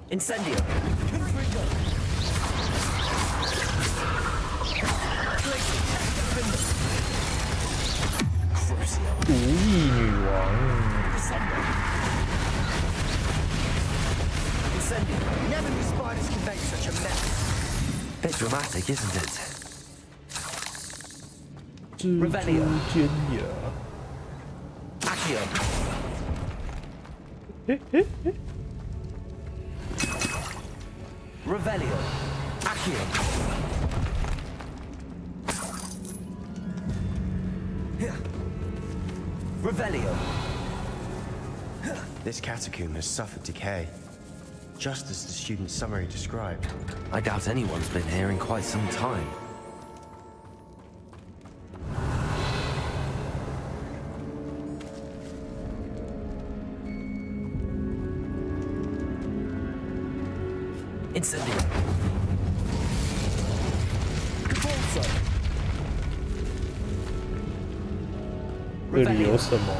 Incendio. Confringo. Incendio. Confringo. 无意女王。Incendio. Never knew spiders could make such a mess. Bit dramatic, isn't it? 蜘蛛尖牙。Accio. 嘿嘿嘿。 Revelio. Accio. Revelio. This catacomb has suffered decay, just as the student's summary described. I doubt anyone's been here in quite some time. Incendio. Convulso. 这里有什么？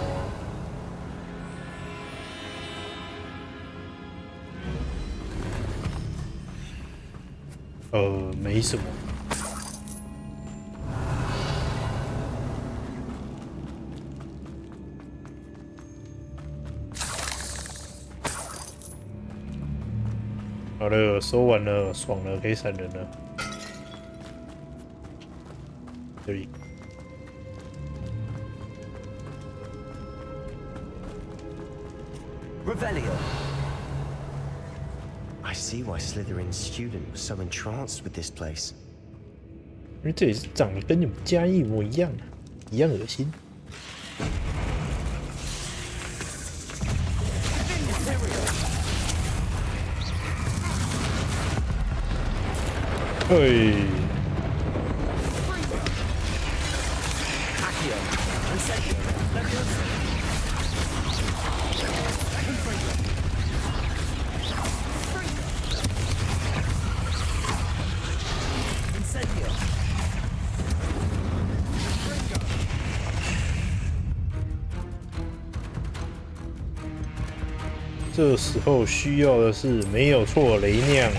没什么。好了，收完了，爽了，可以闪人了。这里。Revelio. I see why Slytherin's student was so entranced with this place. 因为这里是长得跟你们家一模一样，一样恶心。哎。这时候需要的是没有错，雷酿。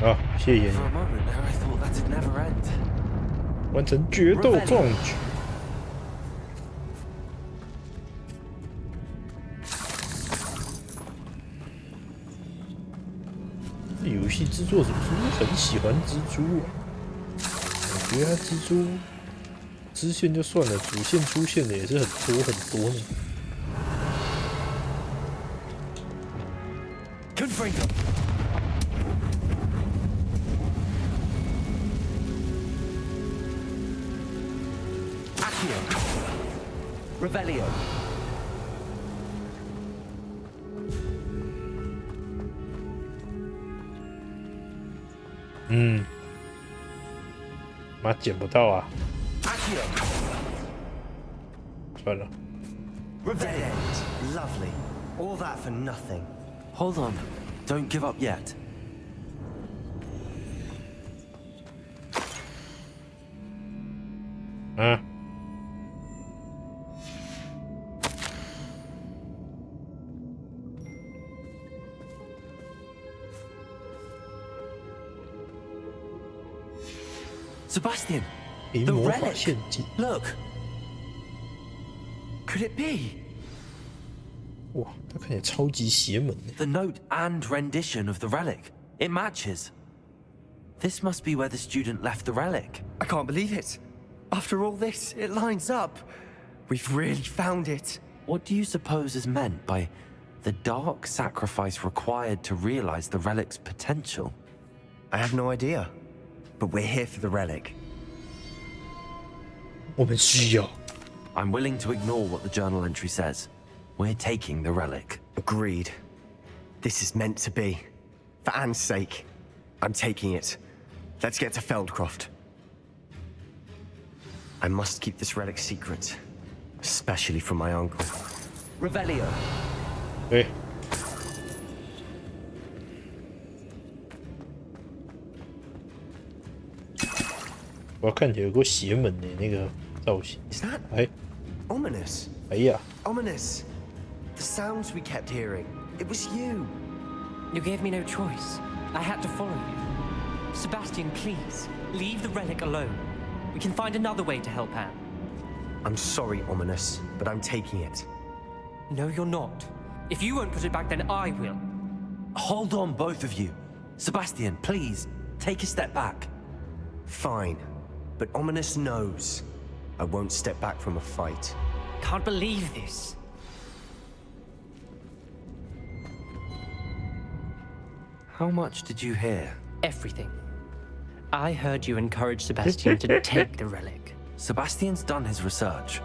好，谢谢你。完成决斗壮举。游戏制作者是不是很喜欢蜘蛛啊？我觉得他蜘蛛支线就算了，主线出现的也是很多很多呢。Revelio. 妈捡不到啊！算了。Dead end. Lovely. All that for nothing. Hold on. Don't give up yet. Sebastian, the relic. Look. Could it be? 哇，它看起来超级邪门的。 The note and rendition of the relic. It matches. This must be where the student left the relic. I can't believe it. After all this, it lines up. We've really found it. What do you suppose is meant by the dark sacrifice required to realize the relic's potential? I have no idea. But we're here for the relic. 我们需要。 I'm willing to ignore what the journal entry says. We're taking the relic. Agreed. This is meant to be. For Anne's sake, I'm taking it. Let's get to Feldcroft. I must keep this relic secret, especially from my uncle. Revelio. 对。我看起来有个邪门的那个造型。 Is that 哎， ominous? 哎呀， Ominous. The sounds we kept hearing. It was you. You gave me no choice. I had to follow you. Sebastian, please, leave the relic alone. We can find another way to help Anne. I'm sorry, Ominous, but I'm taking it. No, you're not. If you won't put it back, then I will. Hold on, both of you. Sebastian, please, take a step back. Fine. But Ominous knows I won't step back from a fight. Can't believe this. How much did you hear? Everything. I heard you encourage Sebastian to take the relic. Sebastian's done his research.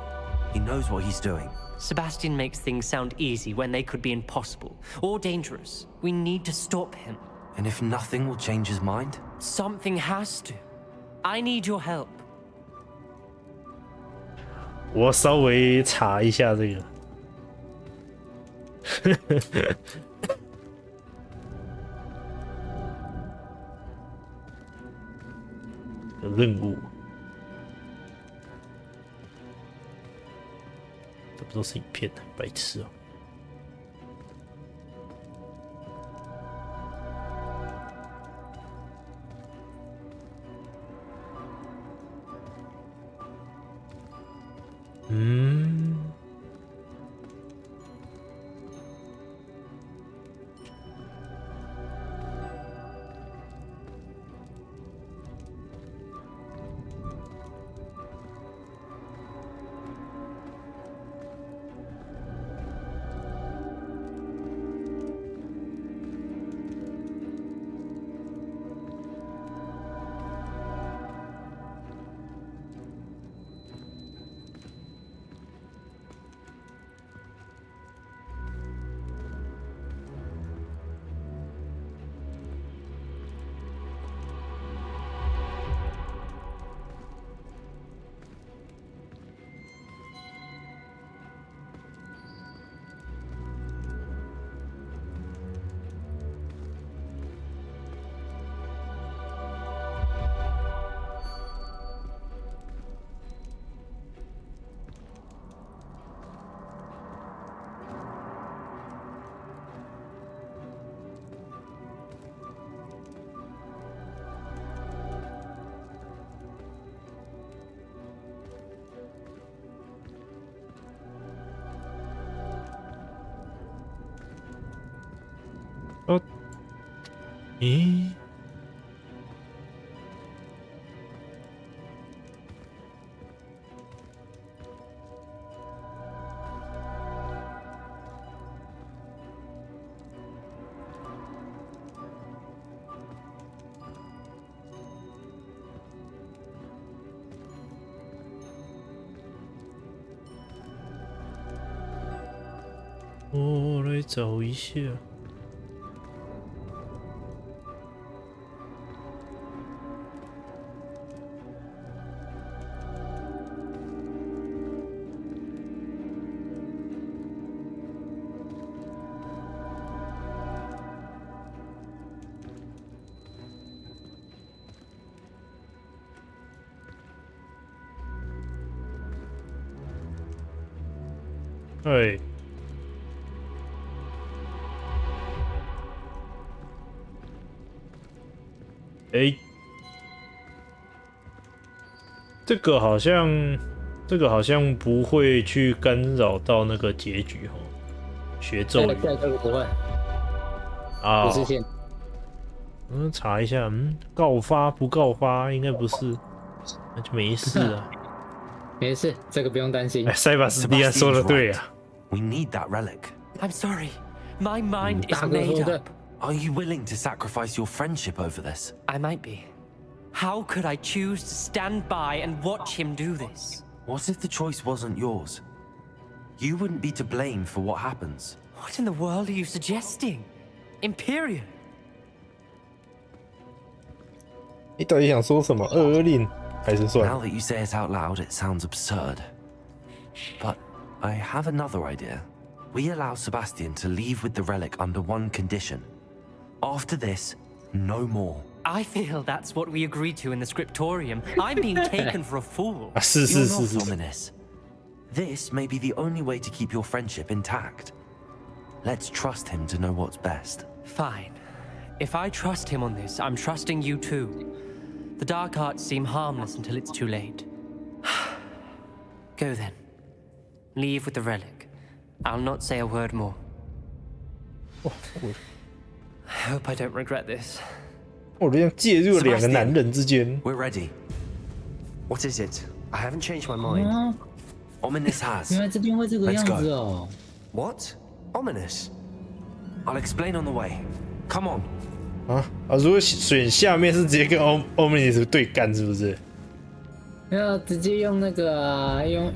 He knows what he's doing. Sebastian makes things sound easy when they could be impossible or dangerous. We need to stop him. And if nothing will change his mind? Something has to. I need your help. 我稍微查一下这个。的任务。这不都是影片的，白痴哦、哦，咦？我来找一下。哎，哎，这个好像不会去干扰到那个结局哦。学咒语，这个不会啊，不是线。查一下，告发不告发应该不是，那就没事了。没事，这个不用担心。哎，塞巴斯蒂安说的对啊。We need that relic. I'm sorry. My mind is made up. Are you willing to sacrifice your friendship over this? I might be. How could I choose to stand by and watch him do this? What if the choice wasn't yours? You wouldn't be to blame for what happens. What in the world are you suggesting? Imperial? 你到底想说什么？2令还是算了。 Now that you say it out loud, it sounds absurd. But I have another idea. We allow Sebastian to leave with the relic under one condition. After this, no more. I feel that's what we agreed to in the scriptorium. I'm being taken for a fool. You're not ominous. This may be the only way to keep your friendship intact. Let's trust him to know what's best. Fine. If I trust him on this, I'm trusting you too. The dark arts seem harmless until it's too late. Go then. Leave with the relic. I'll not say a word more. I hope I don't regret this. 我这样介入两个男人之间。 We're ready. What is it? I haven't changed my mind. Ominous has. 原来这边会这个样子哦。What? Ominous? I'll explain on the way. Come on. 如果选下面是直接跟 Ominous 对干，是不是？要直接用那个啊，用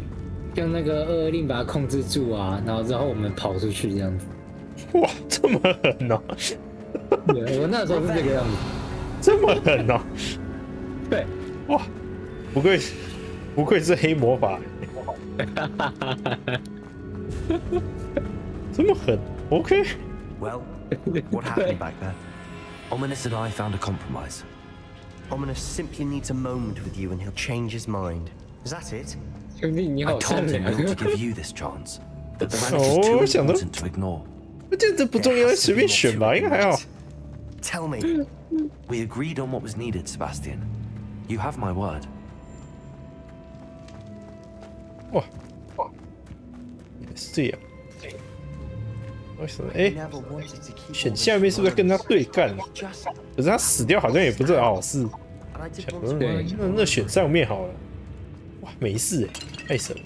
那个2令把它控制住啊，然后之后我们跑出去这样子。哇，这么狠哦！对，我那时候是这个样子。这么狠哦！对，哇，不愧是黑魔法，这么狠 ，OK。 Well, what happened back there? Ominous and I found a compromise. Ominous simply needs a moment with you and he'll change his mind. Is that it? 兄弟，你 I 好善 told him 良。 not to give you this chance, but the relic is too important to ignore. 这不重要，随便选吧，应该还好。 Tell me. We agreed on what was needed, Sebastian. You have my word. 哇，也是这样。为什么？哎，选下面是不是要跟他对干？可是他死掉好像也不是好事。那选上面好了。哇，没事哎，太神了，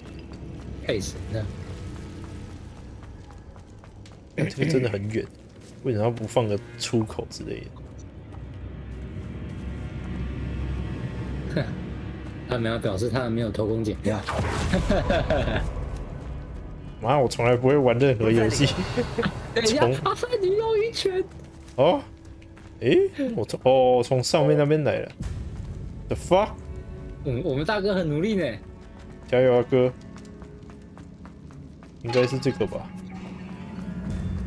太神了。这个真的很远，为什么不放个出口之类的？哼，他们要表示他们没有偷工减料。妈，我从来不会玩任何游戏。等一下，你绕一圈。哦，诶，我从上面那边来了。The fuck？ 我们大哥很努力呢。加油啊，哥！应该是这个吧？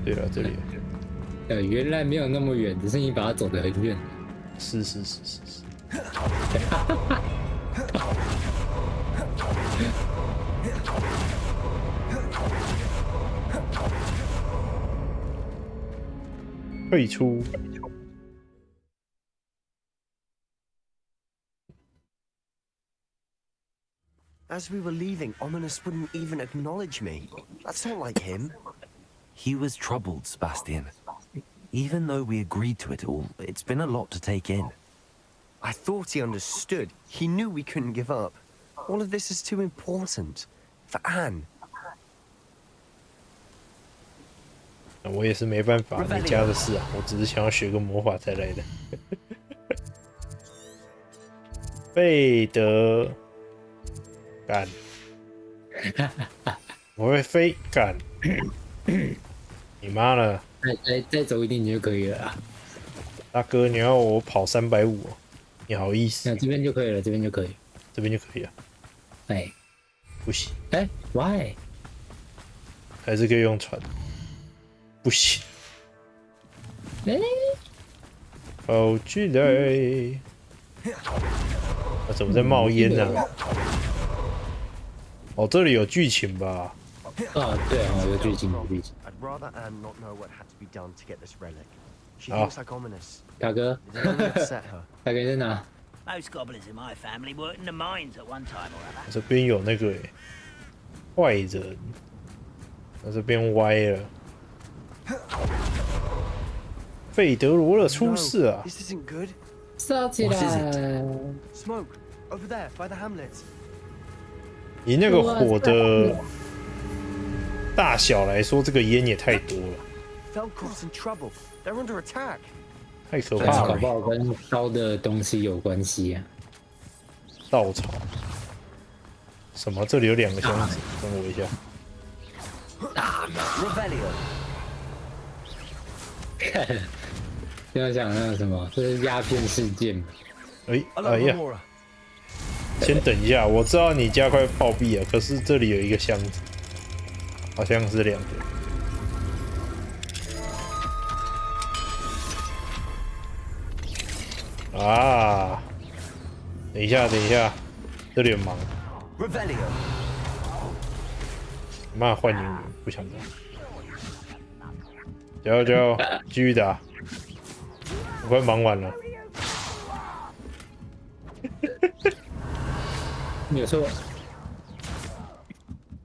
对了，这里。原来没有那么远，只是你把它走得很远。是。退出。As we were leaving, Ominous wouldn't even acknowledge me. That's not like him. He was troubled, Sebastian. Even though we agreed to it all, it's been a lot to take in. I thought he understood. He knew we couldn't give up. All of this is too important. For Anne. 我也是没办法，你家的事啊，我只是想要学个魔法才来的。贝德，干，我会飞，干，你妈了！再走一点你就可以了啊。大哥，你要我跑350，你好意思？那这边就可以了，这边就可以，这边就可以了。哎，不行。哎 ，Why？ 还是可以用船。不行。哎，跑起来！啊，怎么在冒烟呢？哦，这里有剧情吧？啊，对哦，有剧情，有剧情。 I'd rather Anne not know what had to be done to get this relic. She thinks like Ominous. 大哥， It only upset her. 大哥在哪？ Most goblins in my family worked in the mines at one time or other. 这边有那个坏人，那这边歪了。费德罗勒出事啊！ This isn't good. 烧起来 Smoke over there by the hamlet. 以那个火的大小来说，这个烟也太多了。 Velkov's in trouble. They're under attack. 太可怕了！搞不好跟烧的东西有关系啊。稻草？什么？这里有2个箱子，等我一下。Revelio. 看，就要讲那个什么，这是鸦片事件。哎呀！先等一下，我知道你家快暴毙了，可是这里有一个箱子，好像是2个。啊！等一下，这里很忙。妈换英文，不想打。加油，继续打。我快忙完了。没有错。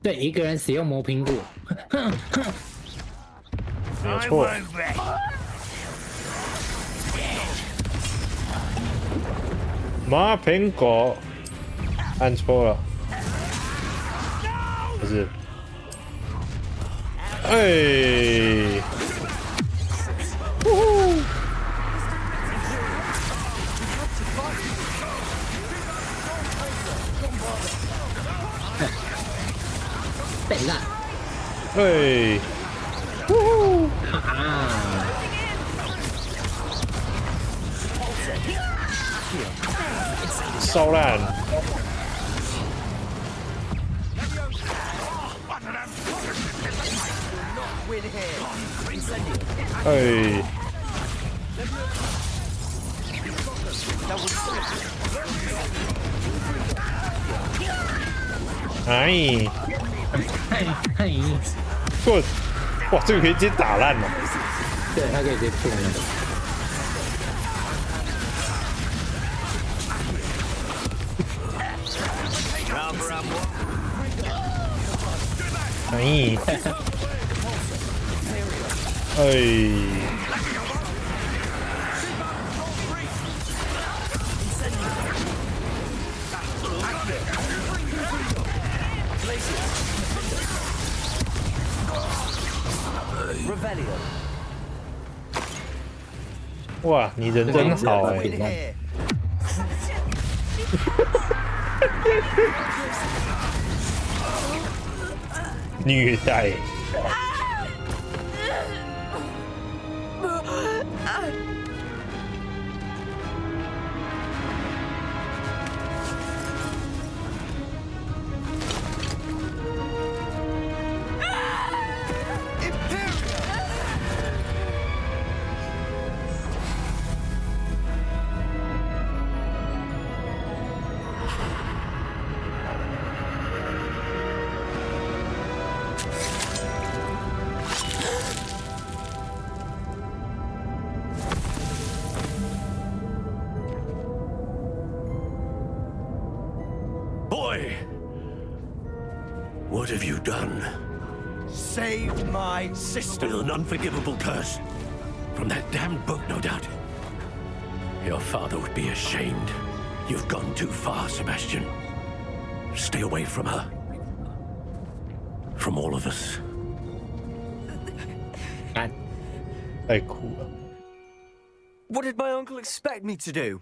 对，一个人使用磨苹果。没有错。磨苹果，按错了。不是。哎。笨蛋！哎，啊！烧烂！哎！哎，嘿，过，哇，这个可以直接打烂了。对，它可以直接破了。哎，哎。 哇，你人真好哎！虐待。What have you done? Saved my sister. With an unforgivable curse. From that damned book, no doubt. Your father would be ashamed. You've gone too far, Sebastian. Stay away from her. From all of us. 太酷了。 What did my uncle expect me to do?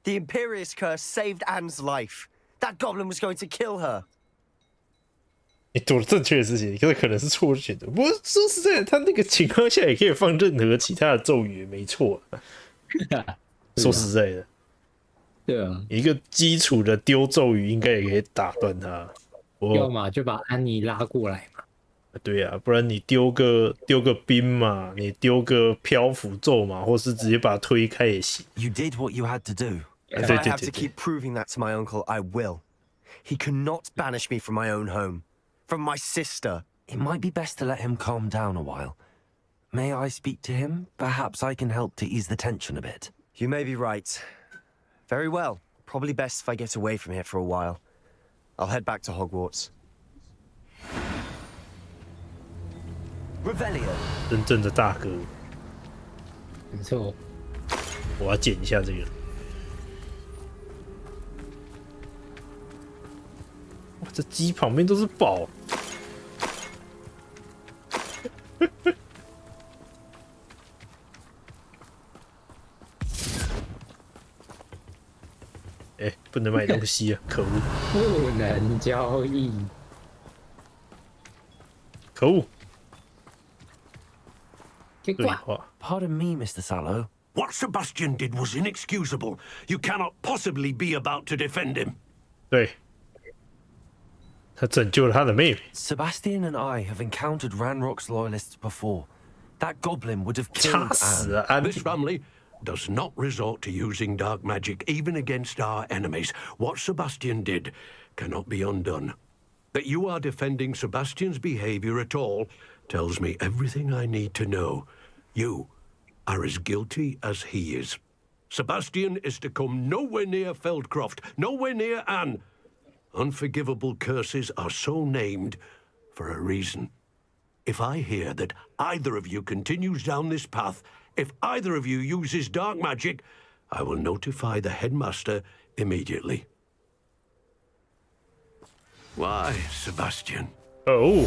The Imperious curse saved Anne's life. That goblin was going to kill her. 你做了正确的事情，可能是错的选择。不过说实在的，他那个情况下也可以放任何其他的咒语，没错。说实在的，对啊，一个基础的丢咒语应该也可以打断他。要么就把安妮拉过来嘛。对啊，不然你丢个冰嘛，你丢个漂浮咒嘛，或是直接把它推开也行。You did what you had to do. If I have to keep proving that to my uncle, I will. He cannot banish me from my own home. From my sister. It might be best to let him calm down a while. May I speak to him? Perhaps I can help to ease the tension a bit. You may be right. Very well. Probably best if I get away from here for a while. I'll head back to Hogwarts. Revelio. 真正的大哥。没错。我要剪一下这个。哇，这鸡旁边都是宝。哎，不能买东西啊！可恶！不能交易。可恶！ Pardon me, Mr. Sallow. What Sebastian did was inexcusable. You cannot possibly be about to defend him. 对，他拯救了他的妹妹。 Sebastian and I have encountered Ranrock's loyalists before. That goblin would have killed Anne. This family does not resort to using dark magic even against our enemies. What Sebastian did cannot be undone. That you are defending Sebastian's behavior at all tells me everything I need to know. You are as guilty as he is. Sebastian is to come nowhere near Feldcroft, nowhere near Anne. Unforgivable curses are so named for a reason. If I hear that either of you continues down this path, if either of you uses dark magic, I will notify the headmaster immediately. Why, Sebastian? Oh.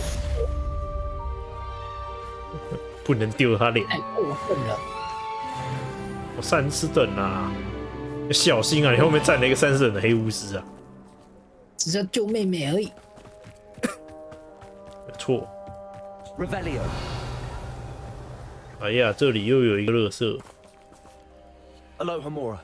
不能丢他脸！太过分了！我30等啊，要小心啊！你后面站了一个30等的黑巫师啊！只是要救妹妹而已。没错。Revelio。哎呀，这里又有一个垃圾。Aloha Mora.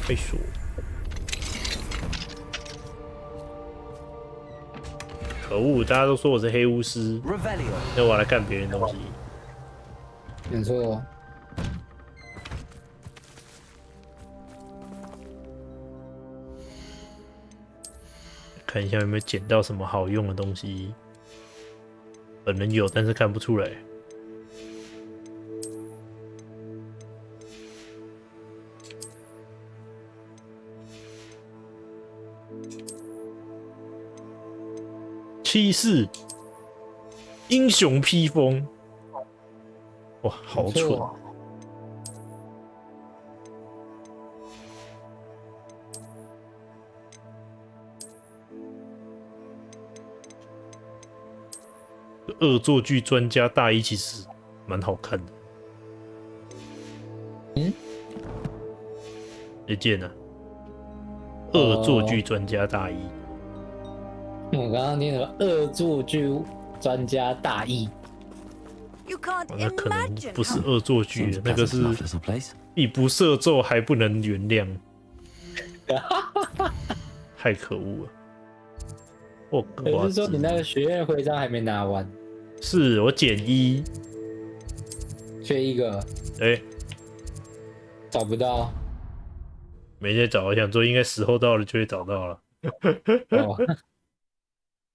被锁。可恶！大家都说我是黑巫师，那我来干别人东西。没错。看一下有没有捡到什么好用的东西。本人有，但是看不出来。气势，英雄披风，哇，好蠢！恶作剧专家大衣其实蛮好看的。一件呢？恶作剧专家大衣。我刚刚听了恶作剧专家大意，那可能不是恶作剧的，那个是你不射咒还不能原谅，太可恶了！霍格华兹，我是说你那个学院徽章还没拿完，是我减1，缺一个，找不到，没在找，我想说应该时候到了就会找到了。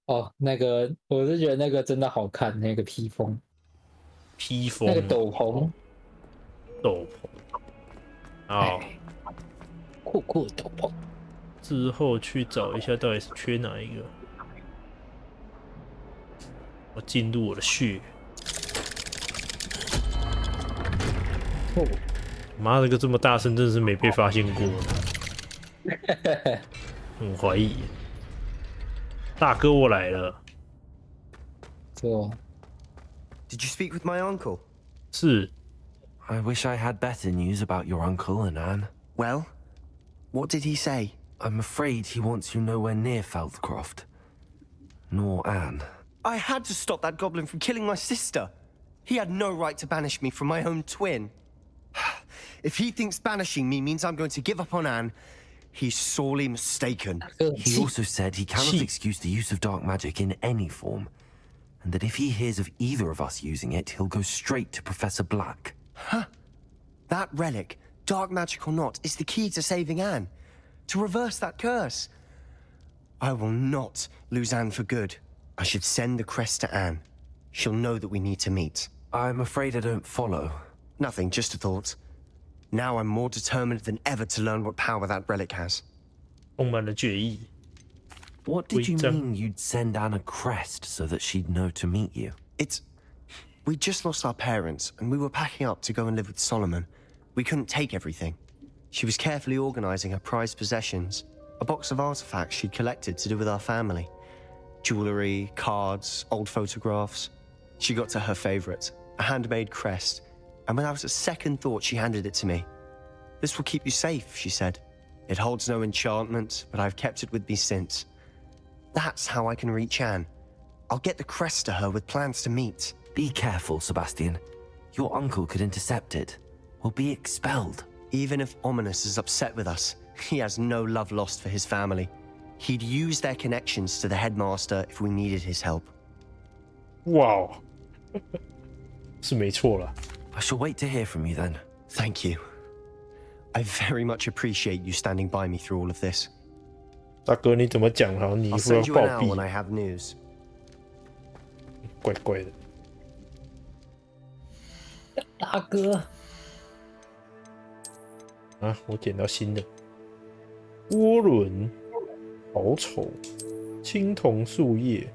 哦，那个我是觉得那个真的好看，那个披风，那个斗篷，好，酷酷的斗篷。之后去找一下到底是缺哪一个。我进入我的血。妈的，个这么大声，真是没被发现过。很怀疑。大哥，我来了。Did you speak with my uncle? 是。I wish I had better news about your uncle and Anne. Well, what did he say? I'm afraid he wants you nowhere near Feldcroft. Nor Anne. I had to stop that goblin from killing my sister. He had no right to banish me from my own twin. If he thinks banishing me means I'm going to give up on Anne, he's sorely mistaken. He also said he cannot excuse the use of dark magic in any form, and that if he hears of either of us using it, he'll go straight to Professor Black. Huh? That relic, dark magic or not, is the key to saving Anne. To reverse that curse. I will not lose Anne for good. I should send the crest to Anne. She'll know that we need to meet. I'm afraid I don't follow. Nothing, just a thought. Now I'm more determined than ever to learn what power that relic has. 充满了决意。 What did you mean you'd send Anne a crest so that she'd know to meet you? We just lost our parents, and we were packing up to go and live with Solomon. We couldn't take everything. She was carefully organizing her prized possessions, a box of artifacts she'd collected to do with our family. Jewelry, cards, old photographs. She got to her favorite, a handmade crest, and when I was at second thought, she handed it to me. This will keep you safe, she said. It holds no enchantment, but I've kept it with me since. That's how I can reach Anne. I'll get the crest to her with plans to meet. Be careful, Sebastian. Your uncle could intercept it. We'll be expelled. Even if Ominous is upset with us, he has no love lost for his family. He'd use their connections to the headmaster if we needed his help. Wow. 是没错啦。 I shall wait to hear from you then. Thank you. I very much appreciate you standing by me through all of this. 大哥，你怎么讲？好像你一副要 I'll send you an 暴 hour 毙 when I have news. 怪怪的。大哥，啊，我捡到新的涡轮，好丑，青铜树叶，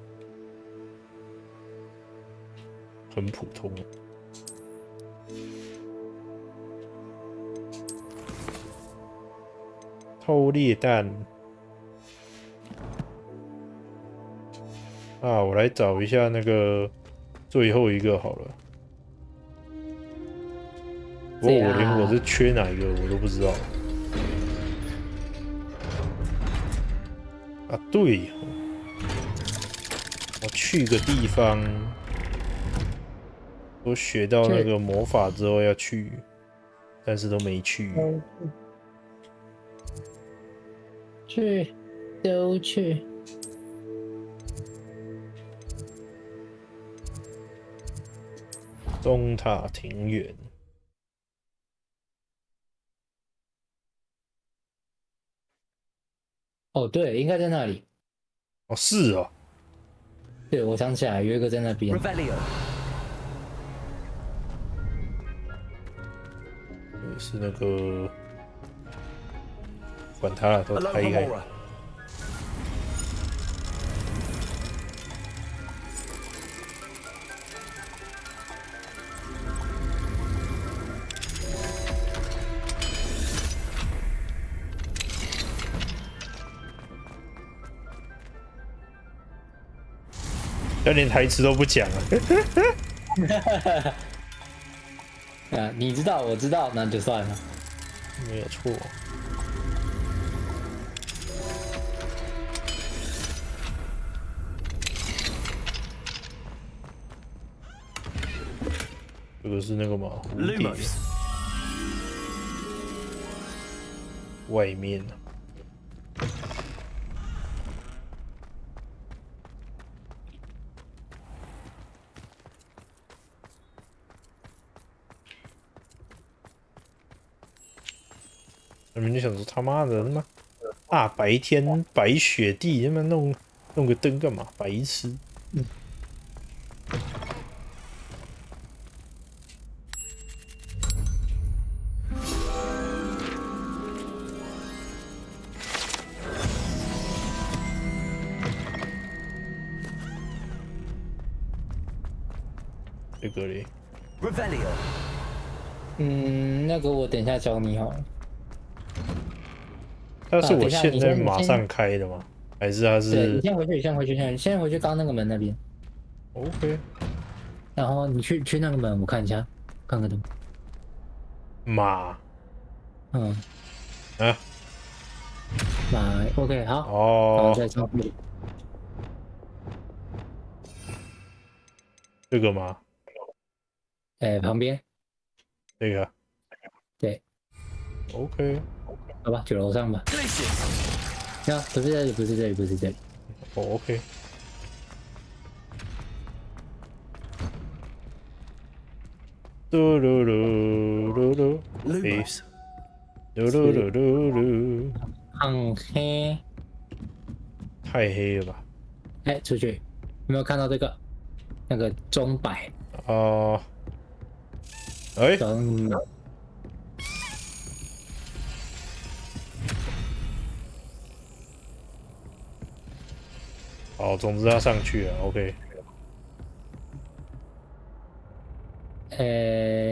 很普通。偷猎弹啊，我来找一下那个最后一个好了。不过我连我是缺哪一个我都不知道。啊，对，我去个地方，我学到那个魔法之后要去，但是都没去。去，都去。中塔庭园。哦，对，应该在那里。哦，是哦。对，我想起来有一个在那边。是那个，管他了，都开开。他连台词都不讲啊！啊，你知道，我知道，那就算了。没有错。这个是那个吗？蝴蝶。外面。他们就想说他妈的他妈大白天白雪地，他妈弄个灯干嘛？白痴！这个嘞。那个我等一下教你好了。但是我现在马上开的吗？还是他是？对，你先回去，先回去刚那个门那边。OK。然后你去那个门，我看一下，看个灯。马。嗯。啊。马 OK 好。哦。然后再上去。这个吗？旁边。这个。对。OK。好吧，9楼上吧。呀，不是这里，不是这里，不是这里。哦 ，OK。嘟噜噜噜噜 ，Please。嘟噜噜噜噜。很黑。太黑了吧？哎，出去，有没有看到这个？那个钟摆。哦。哎。好，总之要上去了 ，OK。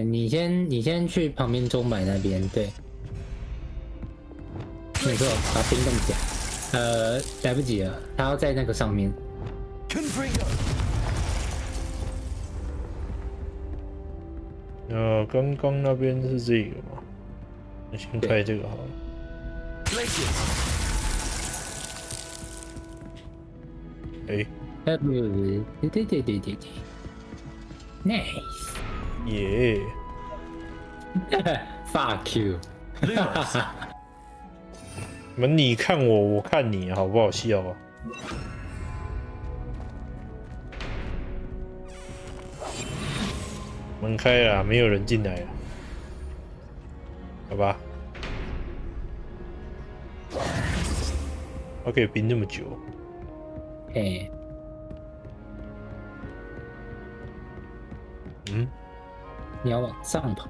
你先去旁边钟摆那边，对。没错，把冰冻起来。来不及了，他要在那个上面。刚刚那边是这个嘛？那先开这个好了。哎，对 ，nice， 耶，fuck you， 你看我，我看你，好不好笑啊？门开了，没有人进来了，好吧？我可以冰那么久。哎，你要往上跑，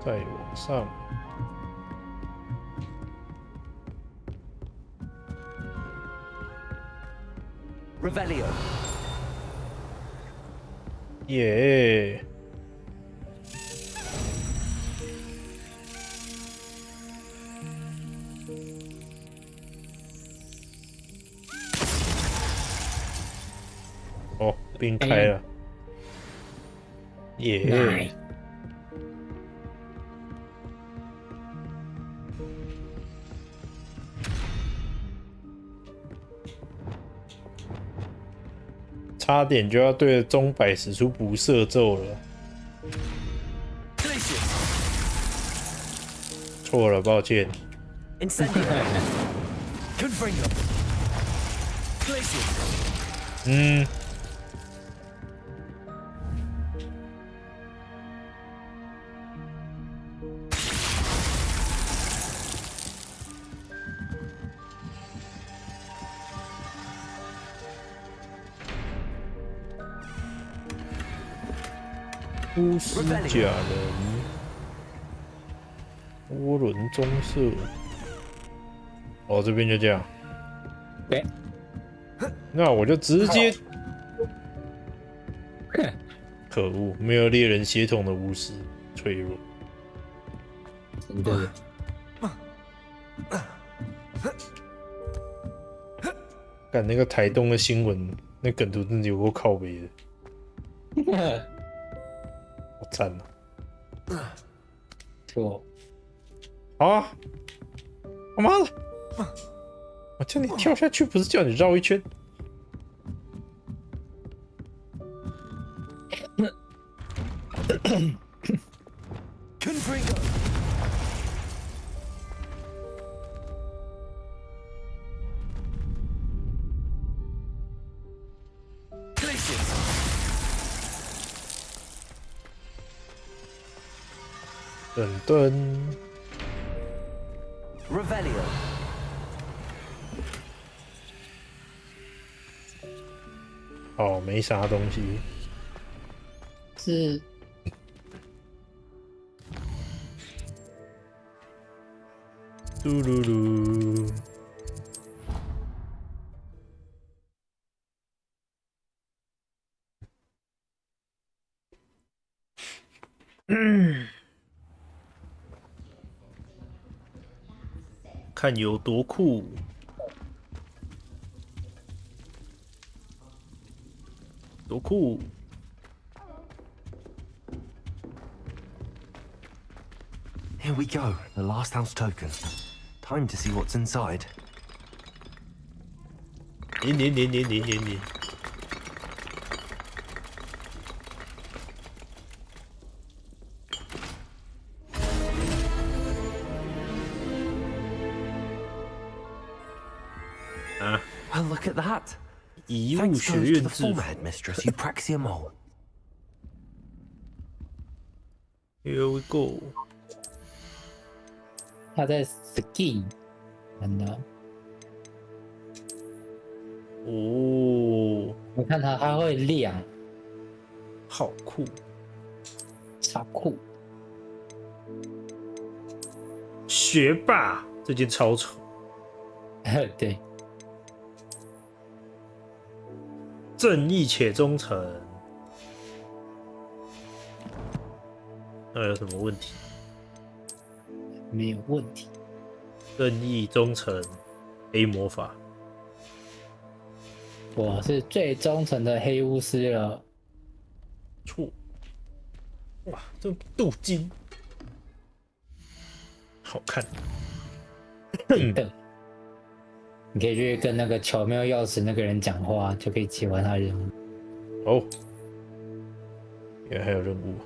再往上。Revelio。耶！哦，冰开了。耶！差点就要对着钟摆使出不赦咒了。错了，抱歉。巫师假人，涡轮棕色。哦，这边就这样。对。那我就直接。可恶，没有猎人血统的巫师，脆弱。真的。干那个台东的新闻，那梗图真的有够靠北的。好赞啊！错。好啊！他妈的！我叫你跳下去，不是叫你绕一圈。噔噔 Revelio。哦，没啥东西。是。嘟噜噜。看有多酷！多酷！ Here we go, the last house token. Time to see what's inside. 你。Well, look at that. 遗物学院 the 制 former 服。 headmistress, Eupraxia Mole. Here we go. 他在 ski， 真的。哦，你看他会亮，好酷，超酷。学霸这件超丑。对。正义且忠诚，那有什么问题？没有问题。正义、忠诚、黑魔法。我是最忠诚的黑巫师了。错。哇，这镀金，好看。你可以去跟那个巧妙钥匙那个人讲话，就可以解完他的任务。哦，原来还有任务。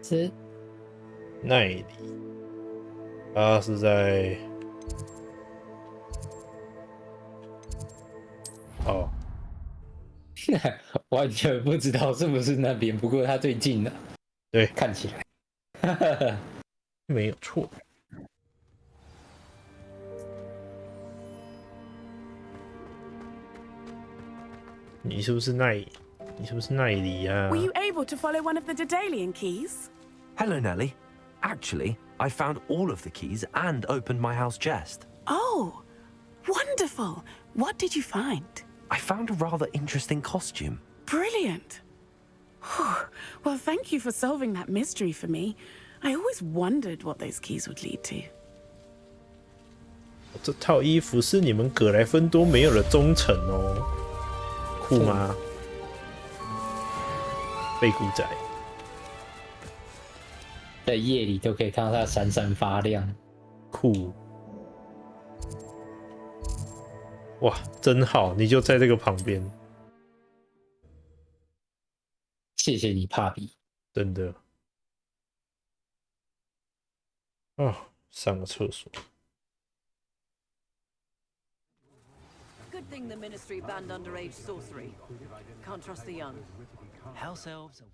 是奈里，他是在哦，完全不知道是不是那边，不过他最近了。对，看起来没有错。你是不是奈里呀？ Were you able to follow one of the Daedalian keys? Hello, Nellie. Actually, I found all of the keys and opened my house chest. Oh, wonderful. What did you find? I found a rather interesting costume. Brilliant. Well, thank you for solving that mystery for me. I always wondered what those keys would lead to. 这套衣服是你们葛莱芬多没有的忠诚哦，酷吗？背骨仔，在夜里都可以看到它闪闪发亮，酷！哇，真好，你就在这个旁边。谢谢你，帕比。真的。啊，上个厕所。 Good thing the Ministry banned underage sorcery. Can't trust the young. House elves are...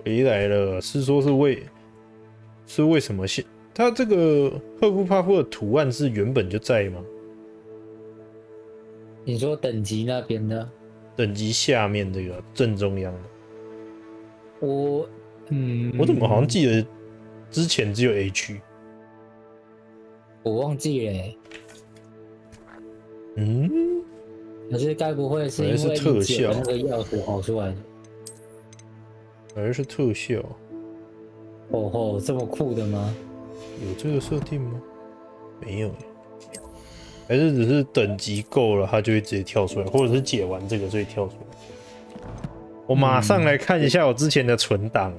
回来了，是说是为什么现他这个赫夫帕夫的图案是原本就在吗？你说等级那边的？等级下面这个正中央的。我怎么好像记得之前只有 A 区？我忘记了欸。可是该不会是因为特效那个钥匙跑出来的？反而是特效。哦吼，这么酷的吗？有这个设定吗？没有耶，还是只是等级够了，它就会直接跳出来，或者是解完这个就会跳出来。我马上来看一下我之前的存档。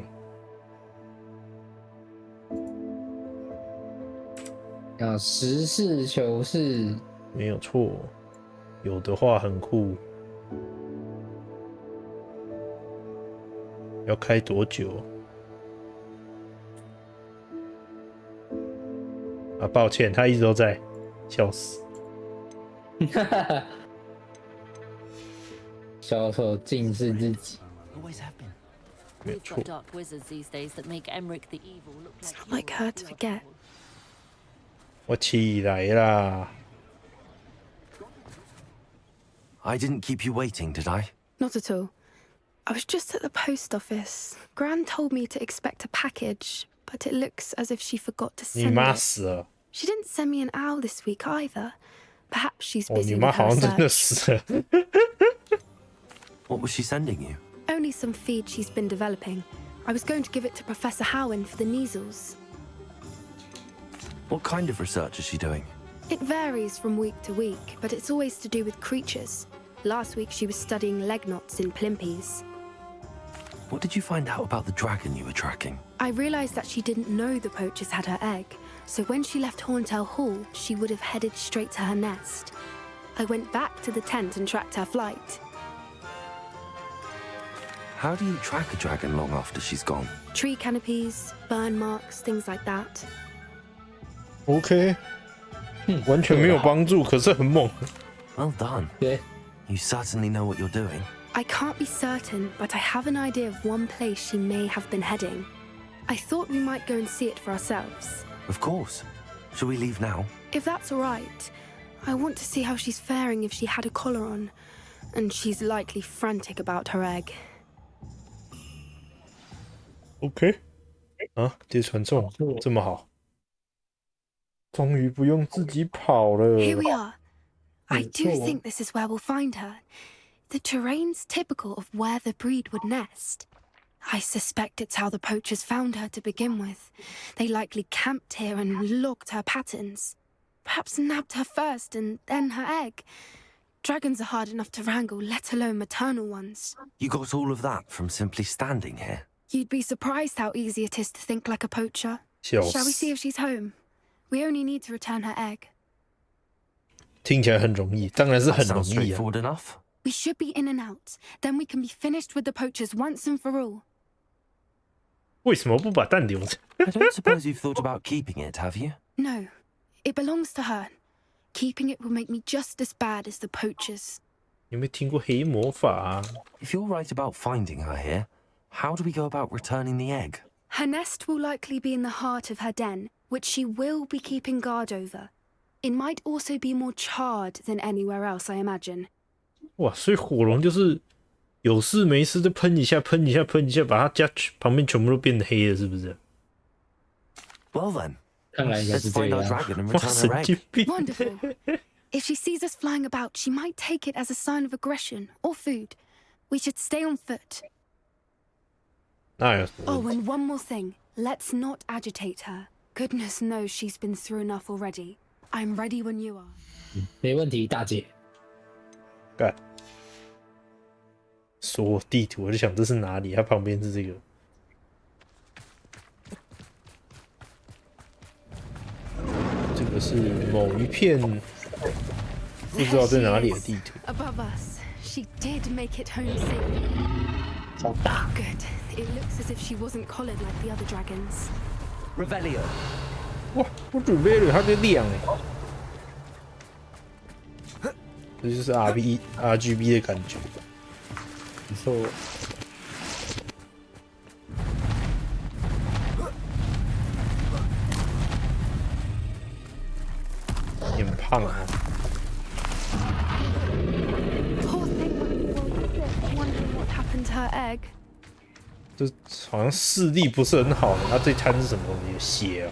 要实事求是，没有错，有的话很酷。要开多久？啊，抱歉，他一直都在，笑死。小丑尽是自己。没错。 It's not like her to forget. 我起来啦。 I didn't keep you waiting, did I? Not at all. I was just at the post office. Gran told me to expect a package, but it looks as if she forgot to 你 send 妈 it. 死了！ She didn't send me an owl this week either. Perhaps she's 哦，你 busy 妈 with 好 her 像真的 search. 死了。What was she sending you? Only some feed she's been developing. I was going to give it to Professor Howen for the measles. What kind of research is she doing? It varies from week to week, but it's always to do with creatures. Last week she was studying leg knots in plimpies. What did you find out about the dragon you were tracking? I realized that she didn't know the poachers had her egg, so when she left Horntail Hall, she would have headed straight to her nest. I went back to the tent and tracked her flight. How do you track a dragon long after she's gone? Tree canopies, burn marks, things like that. OK， 完全没有帮助，可是很猛。 Well done. Yeah. You certainly know what you're doing. I can't be certain, but I have an idea of one place she may have been heading. I thought we might go and see it for ourselves. Of course. Shall we leave now? If that's all right, I want to see how she's faring if she had a collar on, and she's likely frantic about her egg. OK， 啊，接传送这么好，终于不用自己跑了。 Here we are. I do think this is where we'll find her. The terrain's typical of where the breed would nest. I suspect it's how the poachers found her to begin with. They likely camped here and logged her patterns. Perhaps nabbed her first and then her egg. Dragons are hard enough to wrangle, let alone maternal ones. You got all of that from simply standing here? You'd be surprised how easy it is to think like a poacher. Shall Shall we see if she's home? We only need to return her egg. 听起来很容易，当然是很 That 容 sounds 易啊。 straightforward enough. We should be in and out. Then we can be finished with the poachers once and for all. 为什么不把蛋留着？ I don't suppose you've thought about keeping it, have you? No, it belongs to her. Keeping it will make me just as bad as the poachers. 有没有听过黑魔法啊？ If you're right about finding her here, how do we go about returning the egg? Her nest will likely be in the heart of her den, which she will be keeping guard over. It might also be more charred than anywhere else, I imagine. 哇，所以火龙就是有事没事就喷一下，喷一下，喷一下，把它家旁边全部都变黑了，是不是？ Well then, 看来应该 let's 是这 find our 样。 dragon and 哇， return 神 her 经 egg. 病！ Wonderful. If she sees us flying about, she might take it as a sign of aggression or food. We should stay on foot. 那有什么 Oh, 问题？ and one more thing. Let's not agitate her. Goodness knows she's been through enough already. I'm ready when you are. 没问题，大姐。干，说我地图，我就想这是哪里？它旁边是这个。这个是某一片不知道在哪里的地图。 Above us. She did make it home safely. 好大。 Good. It looks as if she wasn't collared like the other dragons. Revelio. 哇，我准备了，它就亮哎。这就是 RGB 的感觉。没错。胖啊！ Poor thing was sick, wondering what happened to her egg. 这好像视力不是很好的，他这滩是什么东西？血啊！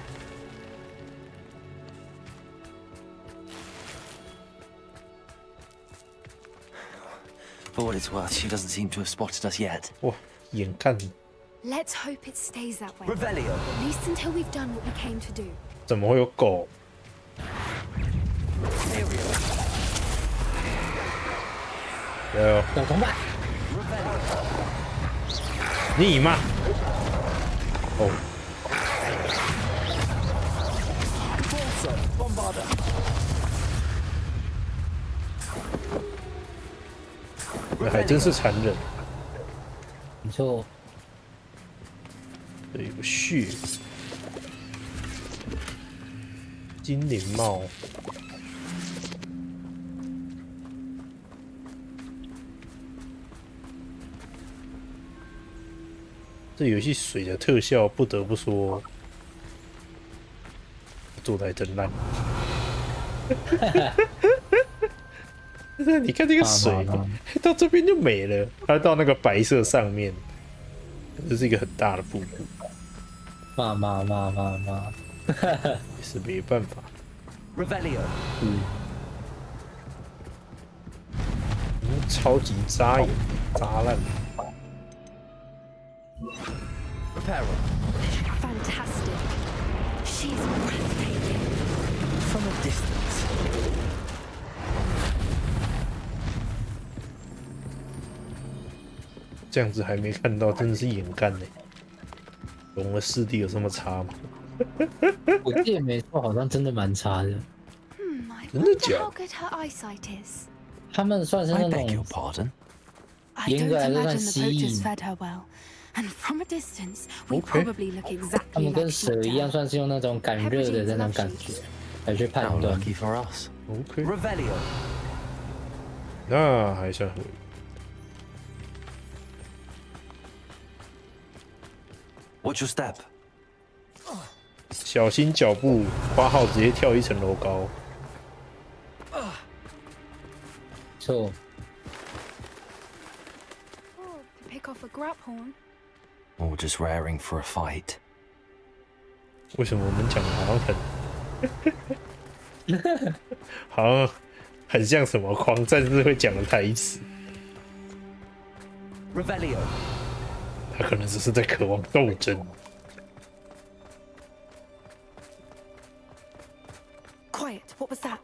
For what it's worth, she doesn't seem to have spotted us yet. 哇，眼看 Let's hope it stays that way. Revelio. At least until we've done what we came to do. 怎么会有狗？有小同伴，你妈！哦，那还真是残忍。没错。这有个血，精灵帽。 这游戏水的特效，不得不说，做的还真烂。你看这个水，到这边就没了，它到那个白色上面，这是一个很大的瀑布。骂，也是没办法。Revelio。超级扎眼，扎烂。 Fantastic. She's breathtaking. From a distance. 这样子还没看到，真的是眼干呢。龙的视力有这么差吗？我记得没错，好像真的蛮差的。真的假 How good her eyesight is. 他们算是那种，严格来说算蜥蜴。 And from a distance, we probably look exactly 他们跟蛇一样，算是用那种感热的那种感觉来去判断。OK。 Revelio。那还算合理。Watch your step。小心脚步，花号直接跳1层楼高。错。Pick off a grab horn. Or just raring for a fight. 为什么我们讲的好像很像什么狂战士会讲的台词 ？Revelio。他可能只是在渴望斗争。Quiet. What was that?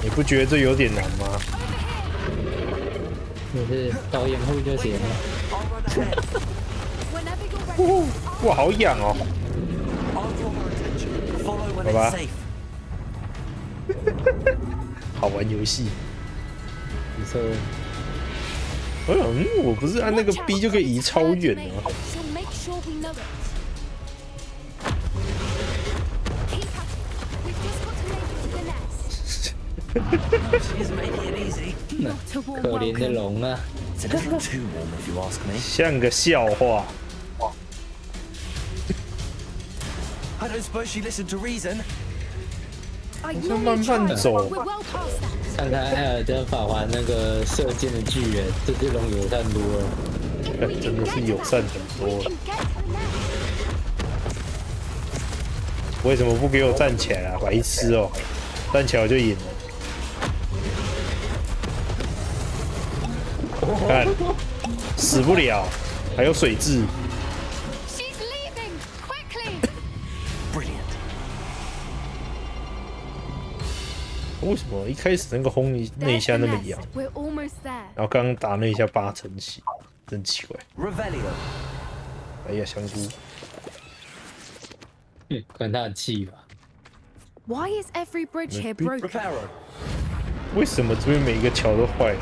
你不觉得这有点难吗？你是导演户就行了。哇，好痒哦！好吧，好玩游戏。你说，我不是按那个 B 就可以移超远啊。可怜的龙啊！像个笑话。 I don't suppose she listened to reason. 我说慢慢走。看看艾尔登法环那个射箭的巨人，这只龙友善多了。真的是友善很多了。为什么不给我站起来啊？白痴哦！站起来我就赢了。看，死不了，还有水蛭。 为什么一开始那个轰那一下那么痒，然后刚刚打那一下8成血，真奇怪。哎呀，香菇，可能他很气吧。Why is every bridge here broken? 为什么这边每一个桥都坏了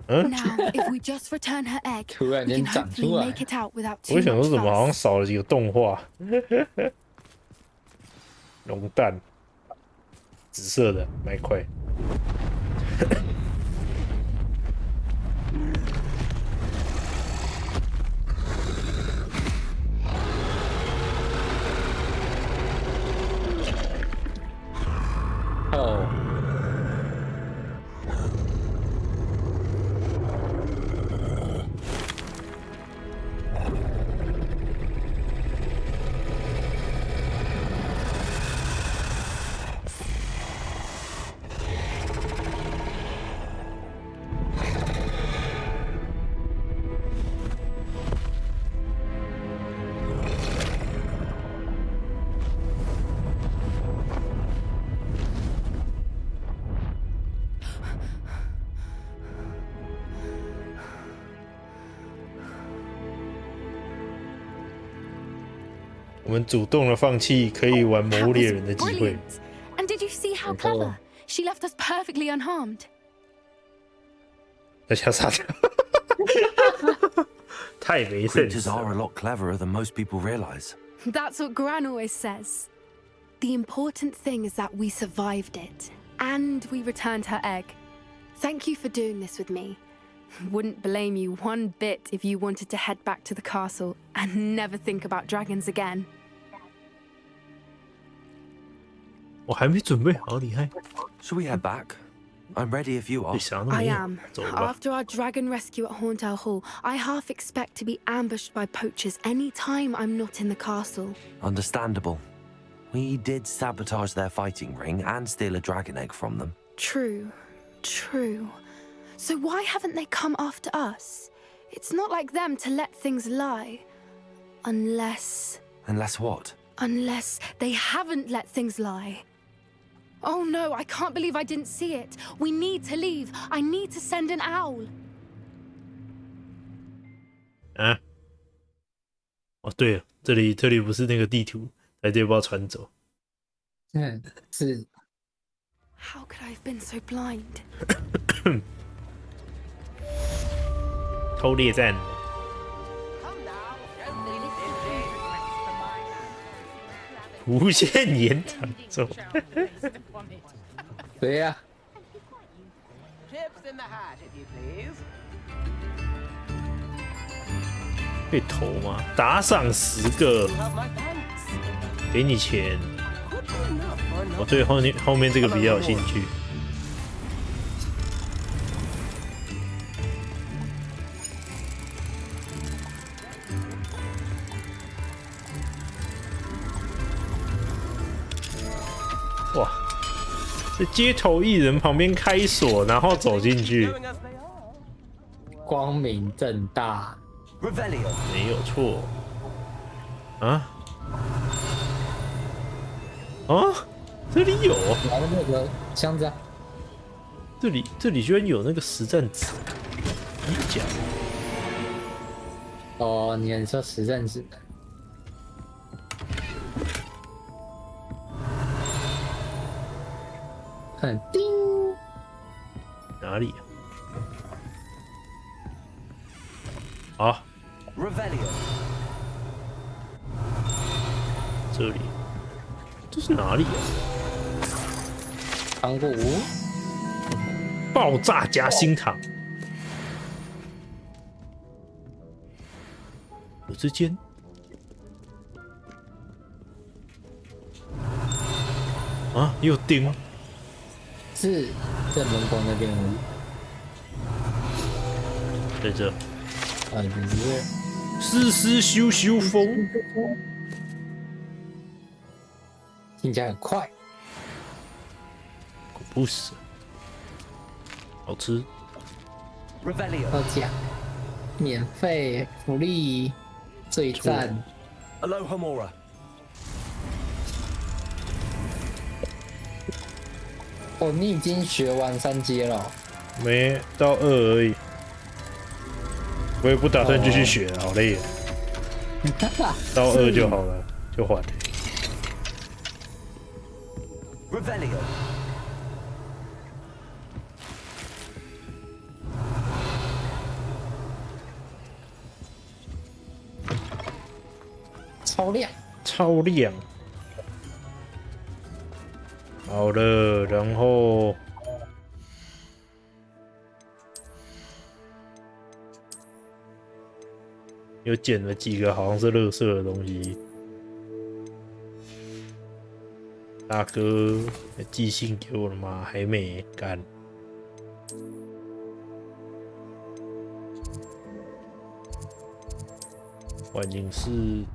？Now, if we just return her egg, we can hopefully make it out without too 我想说 much 怎么好像 fuss. 少了几个动画？龙蛋，紫色的，买块。哦。我们主动的放弃可以玩魔物猎人的机会。And did you see how clever? She left us perfectly unharmed. 那吓傻掉，太没 Creatures sense are a 了。 lot cleverer than most people realize. That's what Gran always says. The important thing is that we survived it, and we returned her egg. Thank you for doing this with me. Wouldn't blame you one bit if you wanted to head back to the castle and never think about dragons again. 我还没准备好，厉害。 Shall we head back? I'm ready if you are. 你想那么 I 远 am. 走吧。 After our dragon rescue at Hauntel Hall, I half expect to be ambushed by poachers any time I'm not in the castle. Understandable. We did sabotage their fighting ring and steal a dragon egg from them. True. So why haven't they come after us? It's not like them to let things lie. Unless what? Unless they haven't let things lie. Oh no, I can't believe I didn't see it. We need to leave. I need to send an owl. 啊？哦，对了，这里不是那个地图，来这把船走。是。 How could I have been so blind? 偷猎战。无限延长中。对呀。可以投吗？打赏10个，给你钱。我对后面这个比较有兴趣。哇，在街头艺人旁边开锁，然后走进去，光明正大，没有错。啊？啊？这里有？拿的那个箱子啊。这里居然有那个实战纸，衣甲。哦，你说实战纸。 叮，哪里啊？啊，这里，这是哪里啊？糖果屋，爆炸夹心糖，有这间。 啊，又钉。 是在门口那边而已，在这。啊，就是丝丝咻咻风，听起来很快。不是，好吃。好奖，免费福利，最赞。Aloha Mora。 哦，你已经学完3阶了，没到2而已。我也不打算继续学了，好累。到2就好了，就还。Revelio. 超亮，超亮。好了，然后又捡了几个好像是垃圾的东西。大哥寄信给我了吗？还没干。环境室。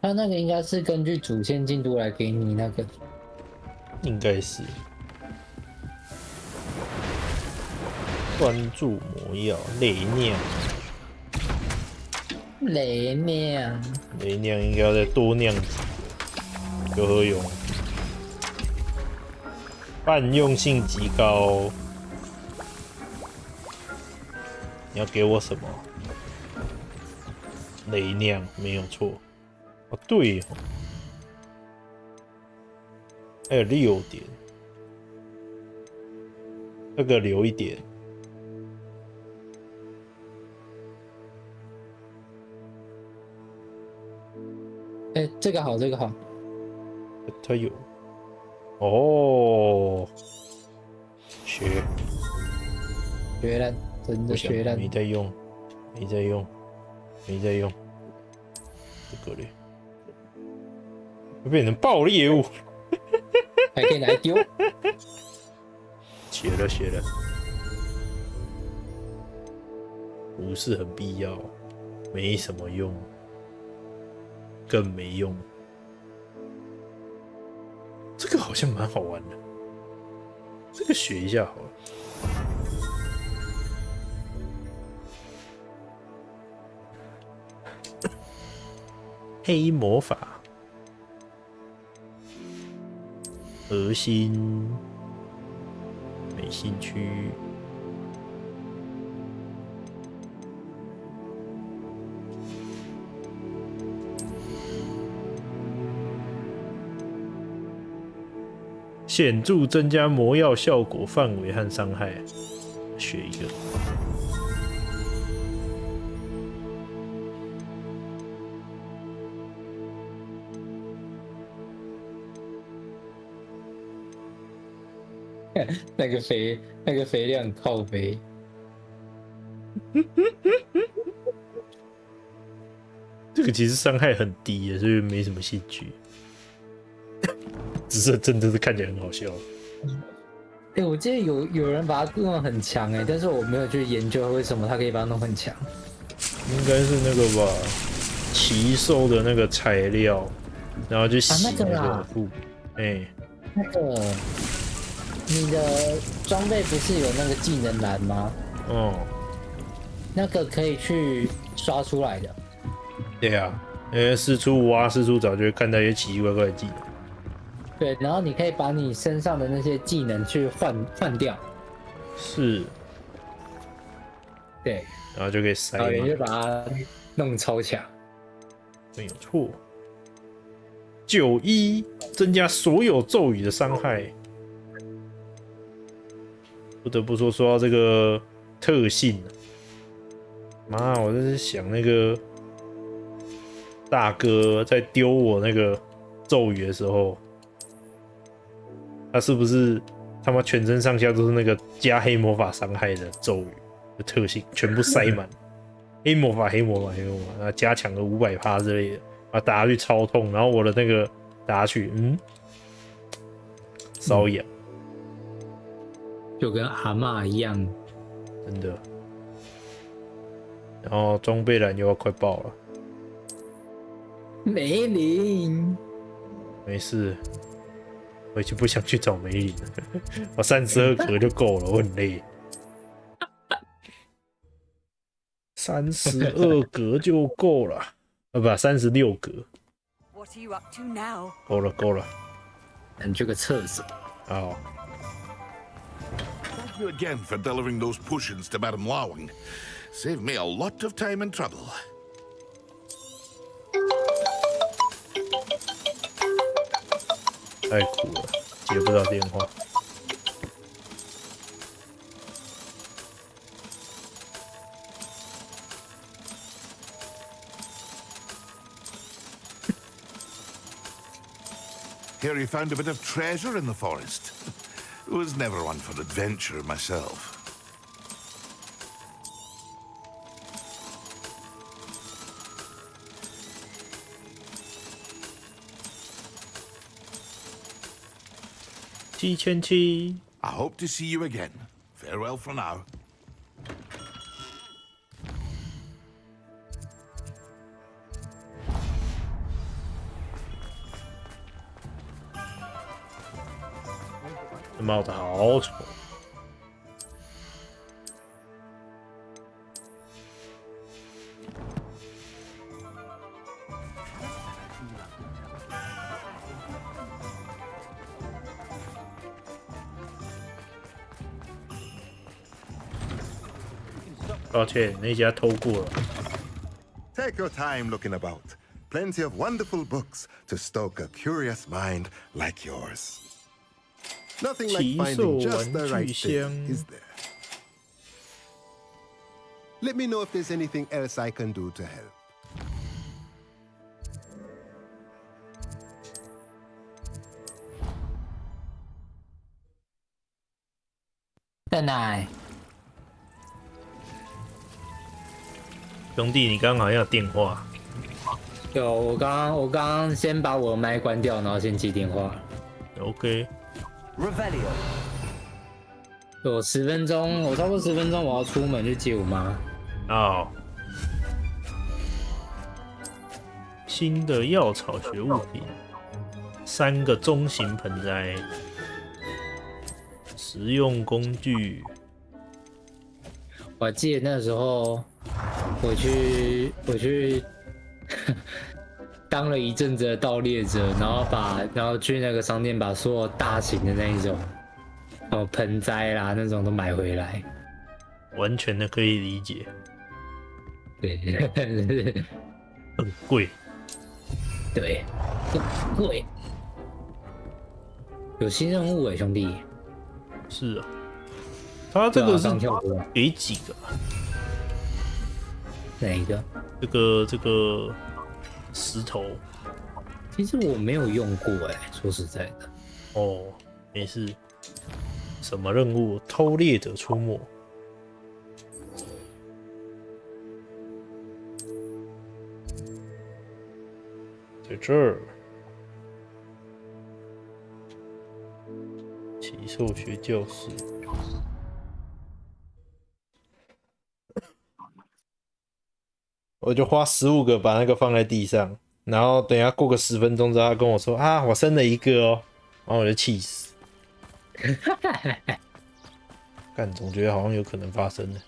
他那个应该是根据主线进度来给你那个，应该是关注魔药雷酿，雷酿应该要再多酿几个，有何用？泛用性极高，你要给我什么？雷酿没有错。哦，对哦，还有6点，这个留一点。哎，这个好，这个好。它有哦，学烂，真的学烂。没在用，没在用，没在用，这个嘞。会变成爆猎物，还可以拿来丢。学了，不是很必要，没什么用，更没用。这个好像蛮好玩的，这个学一下好了。黑魔法。核心没兴趣，显著增加魔药效果范围和伤害，学一个。那个肥量靠肥，这个其实伤害很低的，所以没什么兴趣。只是真的是看起来很好笑。哎，我记得有人把它弄得很强哎，但是我没有去研究为什么他可以把它弄很强。应该是那个吧，奇兽的那个材料，然后就洗那个布。哎，那个。你的装备不是有那个技能栏吗？哦，那个可以去刷出来的。对啊，因为四处挖四处找，就会看到一些奇奇怪怪的技能。对，然后你可以把你身上的那些技能去换掉。是。对，然后就可以塞。然后你就把它弄超强。没有错。91增加所有咒语的伤害。不得不说到这个特性，妈，我在想那个大哥在丢我那个咒语的时候，他是不是他妈全身上下都是那个加黑魔法伤害的咒语的特性，全部塞满，黑魔法，然后加强个500%之类的，啊打下去超痛，然后我的那个打下去，瘙痒。就跟阿嬷一样，真的。然后装备栏又要快爆了，梅林，没事，我已经不想去找梅林了，我32格就够了，我很累。32格就够了，不，36格。够了。你去个厕所。好。you again for delivering those potions to Madame Lawing. Saved me a lot of time and trouble. 太苦了，接不到电话。Hear you found a bit of treasure in the forest. Was never one for adventure myself. I hope to see you again. Farewell for now. 这帽子好丑。抱歉，那家偷过了。Take your time looking about. Plenty of wonderful books to stoke a curious mind like yours. Nothing like finding just the right thing, is there? Let me know if there's anything else I can do to help. 蛋奶，兄弟，你刚刚好像有电话。有，我刚刚先把我的麦关掉，然后先接电话。OK。有10分钟，我差不多10分钟，我要出门去接我妈。哦。新的药草学物品，3个中型盆栽，实用工具。我还记得那时候，我去当了一阵子的盗猎者，然后去那个商店把所有大型的那一种，盆栽啦那种都买回来，完全的可以理解。对，很贵。对，很贵。有新任务哎，兄弟。是啊。他这个是给几个？哪一个？这个石头，其实我没有用过哎，说实在的。哦，没事。什么任务？偷猎者出没。在这儿。奇兽学教室。我就花15个把那个放在地上，然后等一下过个10分钟之后，他跟我说啊，我生了1个哦，然后我就气死。干，总觉得好像有可能发生的。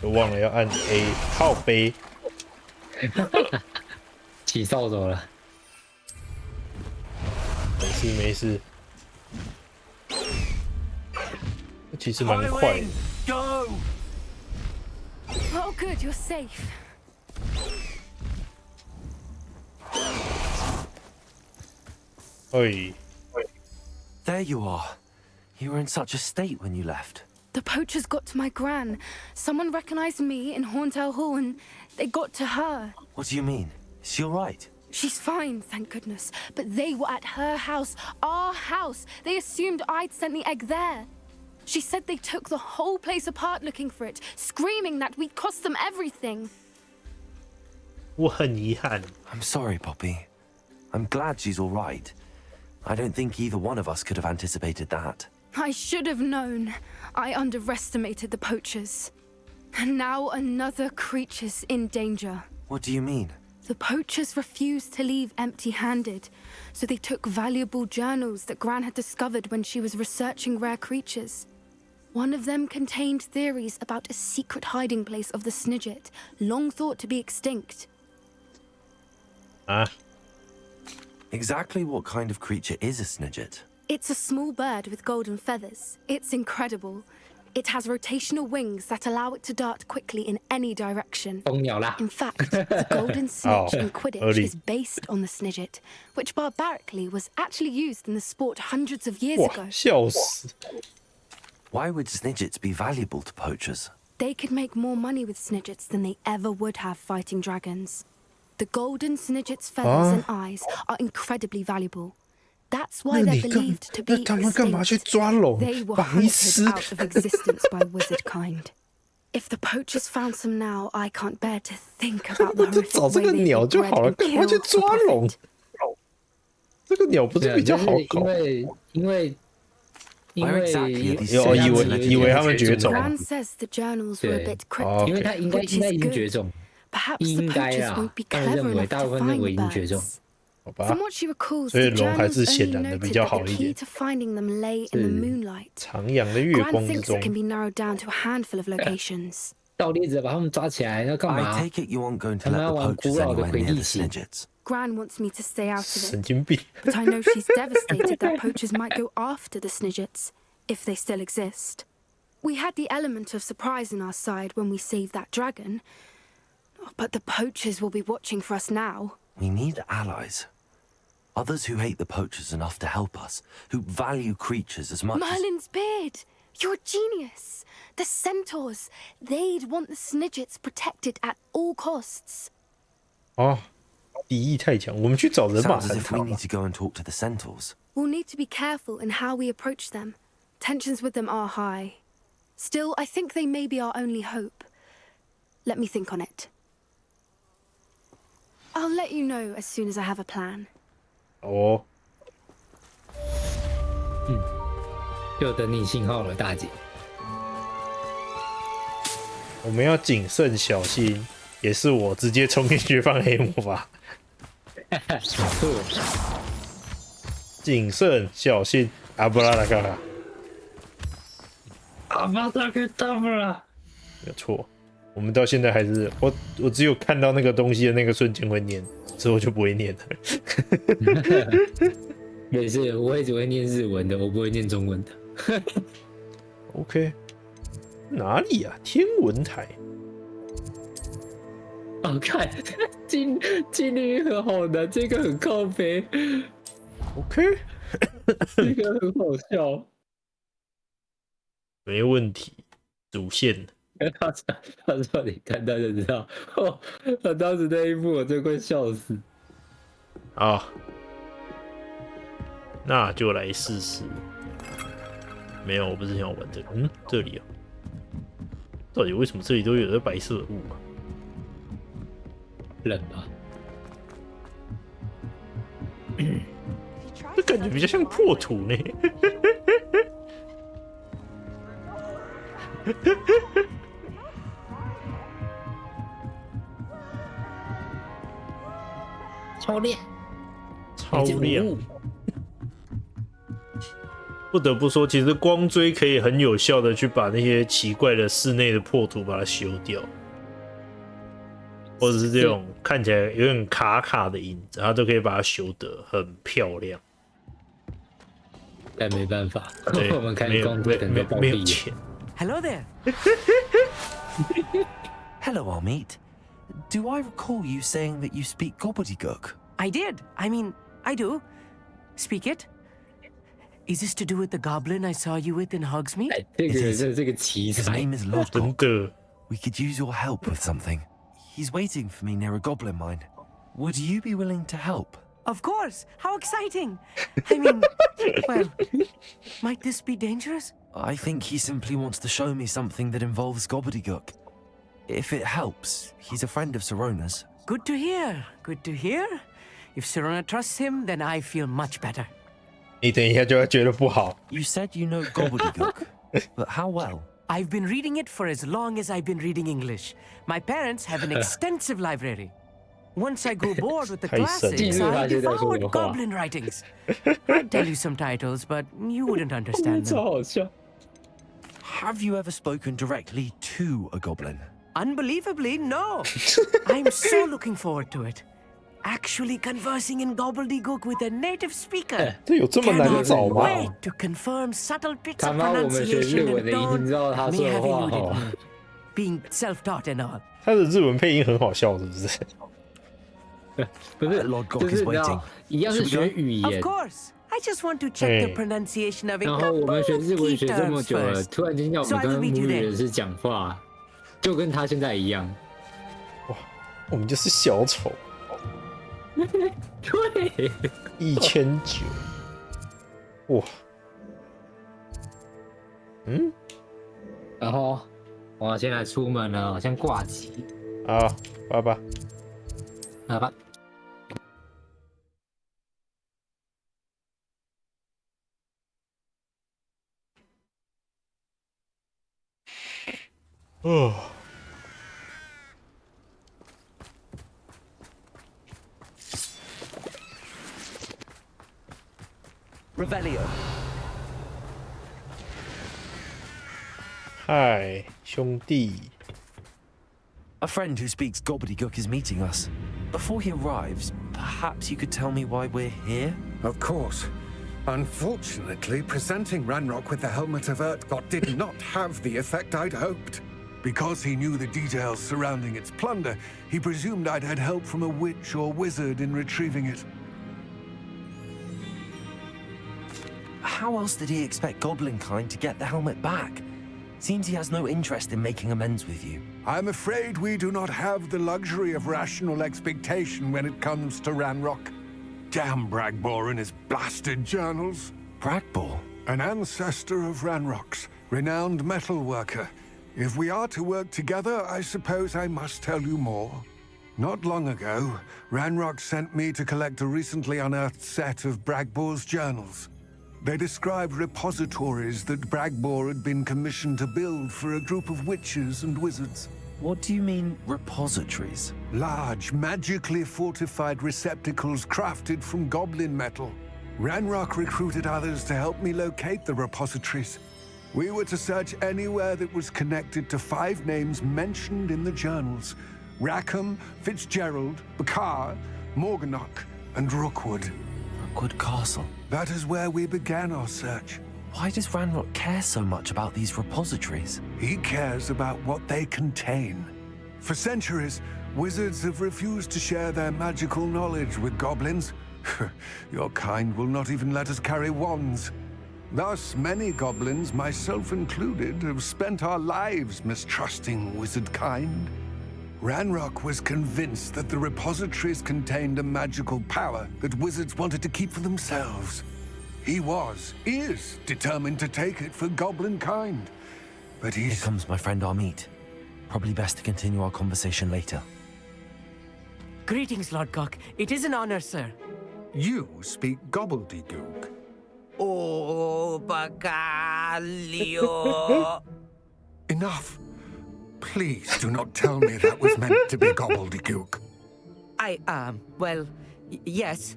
我忘了要按 A 靠背。起扫帚了。没事，其实蛮快的。Oh, good, you're safe. Hey. There you are. You were in such a state when you left. The poachers got to my gran. Someone recognized me in Horntail Hall and they got to her. What do you mean? Is she all right? She's fine, thank goodness. But they were at her house, our house. They assumed I'd sent the egg there. She said they took the whole place apart looking for it, screaming that we'd cost them everything. 我很遗憾。I'm sorry, Poppy. I'm glad she's all right. I don't think either one of us could have anticipated that. I should have known. I underestimated the poachers. And now another creature's in danger. What do you mean? The poachers refused to leave empty-handed, so they took valuable journals that Gran had discovered when she was researching rare creatures. One of them contained theories about a secret hiding place of the Snidget, long thought to be extinct. Exactly what kind of creature is a Snidget? It's a small bird with golden feathers. It's incredible. It has rotational wings that allow it to dart quickly in any direction. In fact, the golden snitch in Quidditch is based on the Snidget, which barbarically was actually used in the sport hundreds of years ago. Why would Snidgets be valuable to poachers? They could make more money with Snidgets than they ever would have fighting dragons. The golden Snidget's feathers and eyes are incredibly valuable. That's why they're believed to be extinct. They were hunted out of existence by wizard kind. If the poachers found some now, I can't bear to think about the horrific way they were bred and killed for profit. 这个鸟不是比较好搞？因为以为他们绝种。Gran says the journals were a bit cryptic, 因为他应该已经绝种， Perhaps the poachers won't be clever enough to find the birds. From what she recalls, the journals only noted that the key to finding them lay in the moonlight. Gran thinks it can be narrowed down to a handful of locations. 盗猎者把他们抓起来，要干嘛？ I take it you aren't going to let the poachers anywhere near the Snidgets. Gran wants me to stay out of it, but I know she's devastated that poachers might go after the Snidgets, if they still exist. We had the element of surprise on our side when we saved that dragon, but the poachers will be watching for us now. We need allies. Others who hate the poachers enough to help us, who value creatures as much Merlin's beard! You're a genius! The centaurs! They'd want the Snidgets protected at all costs. 敌意太强，我们去找人马 Sounds as 谈 if we 谈 need to go and talk to the centaurs. We'll need to be careful in how we approach them. Tensions with them are high. Still, I think they may be our only hope. Let me think on it. I'll let you know as soon as I have a plan. 就等你信号了，大姐。我们要谨慎小心，也是我直接冲进去放黑魔法。谨慎小心，阿布拉达嘎拉。阿巴达克达布拉。没有错，我们到现在还是我只有看到那个东西的那个瞬间会念，之后就不会念了。没事，我也只会念日文的，我不会念中文的。OK， 哪里啊？天文台。看金鱼很好难，这个很靠北。OK， 这个很好笑。没问题，主线。他说你看到就知道，他当时那一幕我真快笑死。好，那就来试试。没有，我不是想要玩这个。这里啊，到底为什么这里都有白色的雾啊？冷吧？这感觉比较像破土呢。超亮，超亮。不得不说，其实光锥可以很有效的去把那些奇怪的室内的破土把它修掉，或者是这种看起来有点卡卡的影子，它都可以把它修得很漂亮。但没办法，我们看光锥等着暴毙。钱。Hello there. Hello, Armeet. Do I recall you saying that you speak gobbledygook? I did. I mean, I do. Speak it. Is this to do with the goblin I saw you with in Hogsmeade? His name is Lodgok. We could use your help with something. He's waiting for me near a goblin mine. Would you be willing to help? Of course. How exciting. I mean, well, might this be dangerous? I think he simply wants to show me something that involves gobbledygook. If it helps, he's a friend of Sirona's. Good to hear. Good to hear. If Sirona trusts him, then I feel much better. 你等一下就会觉得不好。You said you know gobbledygook, but how well? I've been reading it for as long as I've been reading English. My parents have an extensive library. Once I grew bored with the classics, I devoured goblin writings. I'd tell you some titles, but you wouldn't understand them. Have you ever spoken directly to a goblin? Unbelievably, no. I'm so looking forward to it. Actually conversing in gobbledygook with a native speaker. 这有这么难找吗？ Wait to confirm subtle bits 他 of 妈，我们学日 pronunciation 文 and 的一定知道 tone 他 may 说的 have 话 eluded 哦。 me. Being self-taught and all. 他的日文配音很好笑，是不是？不是， Lord 就 Gok 是 is 你知道 waiting. 一样是学语言 Of，course. I just want to check the pronunciation of a 然后我 couple 们学 of 日文 key 学这么 terms 久了， first. 突然间要我 So 们 I 跟 will meet 母 you 语 there. 人士讲话，就跟他现在一样。我们就是小丑。对，1900，哇，嗯，然后我现在出门了，好像挂机。好，拜拜，拜拜。哦。 Revelio. 嗨，兄弟。 A friend who speaks gobbledygook is meeting us. Before he arrives, perhaps you could tell me why we're here? Of course. Unfortunately, presenting Ranrock with the Helmet of Urtkot did not have the effect I'd hoped. Because he knew the details surrounding its plunder, he presumed I'd had help from a witch or wizard in retrieving it. How else did he expect Goblinkind to get the helmet back? Seems he has no interest in making amends with you. I'm afraid we do not have the luxury of rational expectation when it comes to Ranrock. Damn Bragbor and his blasted journals. Bragbor? An ancestor of Ranrock's, renowned metal worker. If we are to work together, I suppose I must tell you more. Not long ago, Ranrock sent me to collect a recently unearthed set of Bragbor's journals. They described repositories that Bragbor had been commissioned to build for a group of witches and wizards. What do you mean, repositories? Large, magically fortified receptacles crafted from goblin metal. Ranrock recruited others to help me locate the repositories. We were to search anywhere that was connected to 5 names mentioned in the journals: Rackham, Fitzgerald, Bakar, Morganach, and Rookwood. Rookwood Castle? That is where we began our search. Why does Ranrock care so much about these repositories? He cares about what they contain. For centuries, wizards have refused to share their magical knowledge with goblins. Your kind will not even let us carry wands. Thus, many goblins, myself included, have spent our lives mistrusting wizard kind. Ranrock was convinced that the repositories contained a magical power that wizards wanted to keep for themselves. He is determined to take it for goblin kind. But Here comes my friend Amit. Probably best to continue our conversation later. Greetings, Lord Gok. It is an honor, sir. You speak gobbledygook. Oh, Bacalio. Enough. Please do not tell me that was meant to be gobbledygook. Well, yes.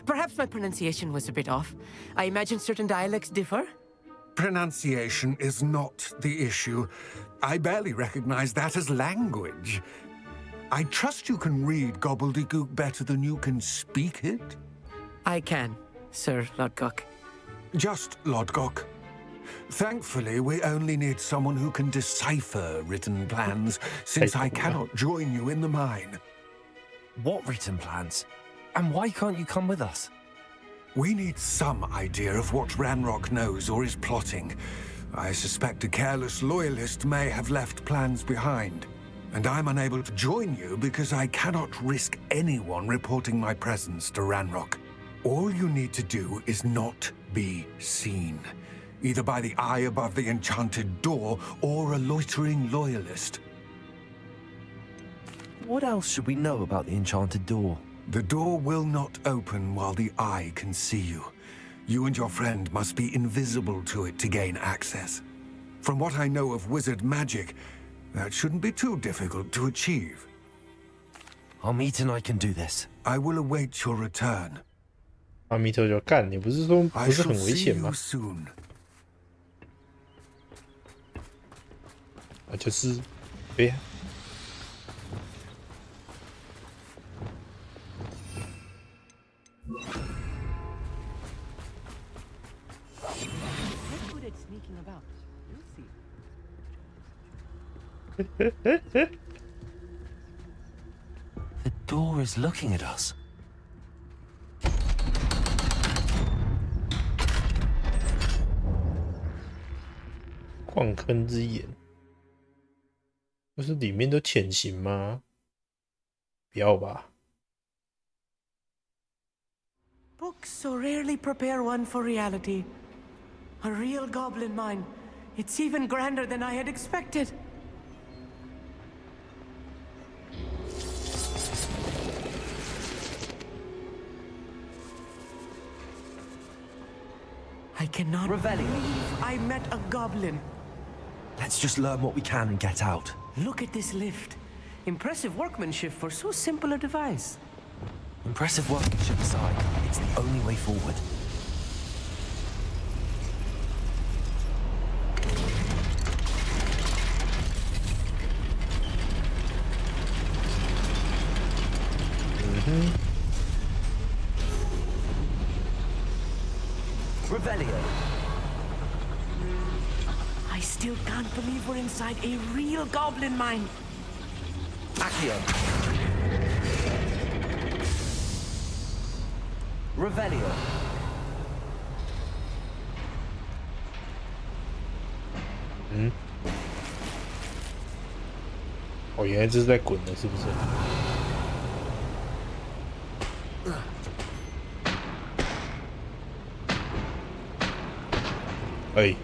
Perhaps my pronunciation was a bit off. I imagine certain dialects differ. Pronunciation is not the issue. I barely recognize that as language. I trust you can read gobbledygook better than you can speak it? I can, Sir Lord Gok. Just Lord Gok. Thankfully, we only need someone who can decipher written plans, since I cannot join you in the mine. What written plans? And why can't you come with us? We need some idea of what Ranrock knows or is plotting. I suspect a careless loyalist may have left plans behind. And I'm unable to join you because I cannot risk anyone reporting my presence to Ranrock. All you need to do is not be seen, either by the eye above the enchanted door or a loitering loyalist. What else should we know about the enchanted door? The door will not open while the eye can see you. You and your friend must be invisible to it to gain access. From what I know of wizard magic, that shouldn't be too difficult to achieve. Amit and I can do this. I will await your return. 阿弥陀就干，你不是说不 I 是 shall 很危 see 险 you 吗？ soon. 啊，就是对呀。The door is looking at us. 矿坑之眼，不是里面都潜行吗？不要吧。 Books so rarely prepare one for reality. A real goblin mine. It's even grander than I had expected. I cannot believe I met a goblin. Let's just learn what we can and get out. Look at this lift. Impressive workmanship for so simple a device. Impressive workmanship aside, it's the only way forward. Revelio. I still can't believe we're inside a real goblin mine. Accio. Revelio.嗯，哦，原来这是在滚的，是不是？哎，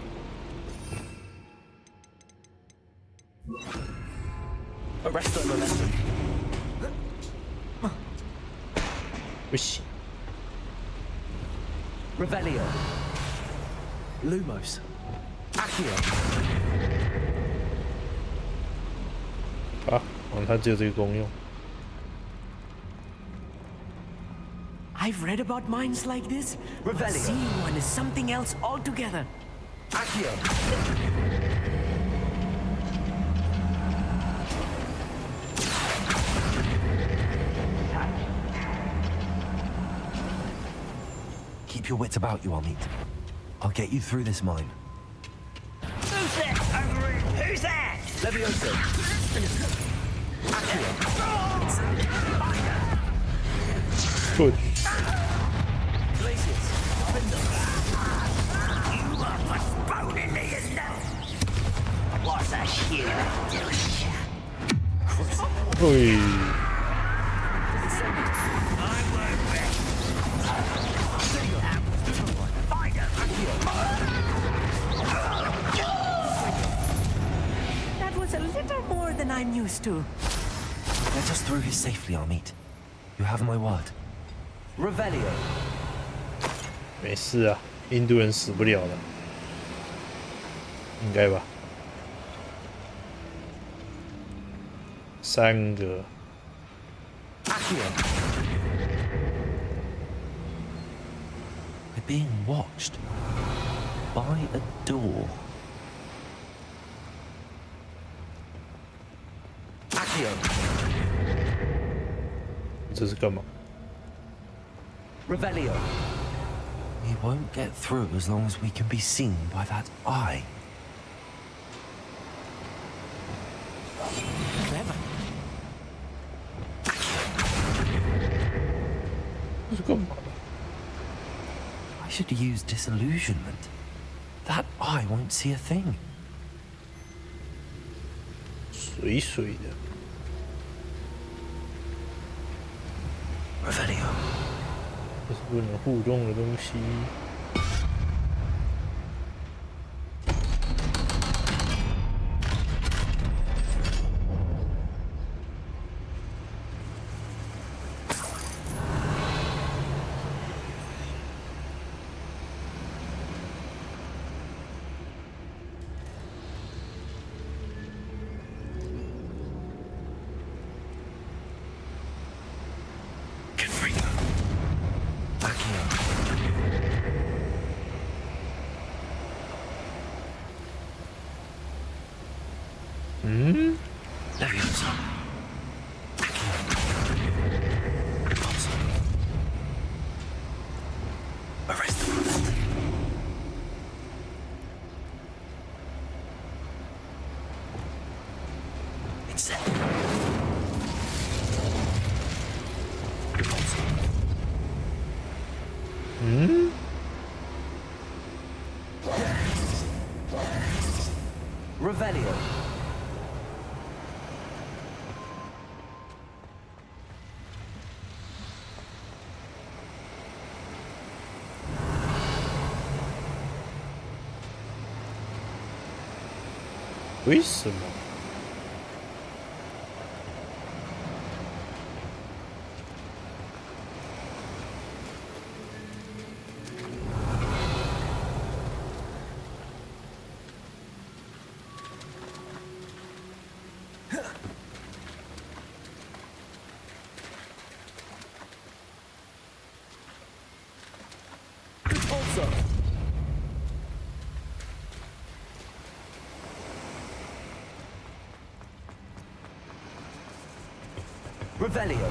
不行。 Revelio. Lumos. Accio. 啊，哦，它只有这个功用。 I've read about mines like this. Revelio. Seeing one is something else altogether. Accio. Keep your wits about you, Amit. I'll get you through this mine. Who's that over here? Who's that? Levioso. Accio. Good. Glacius. You are postponing me, you know. What's a sheer douche? Oi. That was a little more than I'm used to. Get us through this safely, Amit. You have my word. Revelio. 没事啊，印度人死不了了，应该吧？3个。 We're being watched by a door. Accio. 这是干嘛？ Revelio. We won't get through as long as we can be seen by that eye. Clever. 这是干嘛？ I should use disillusionment. That eye won't see a thing. 水水的。 Revelio. 这是不能互动的东西。嗯。Leviosa. Arrest the bullet. It's set. Hmm? Revelio. Ui, isso, mano. Revelio.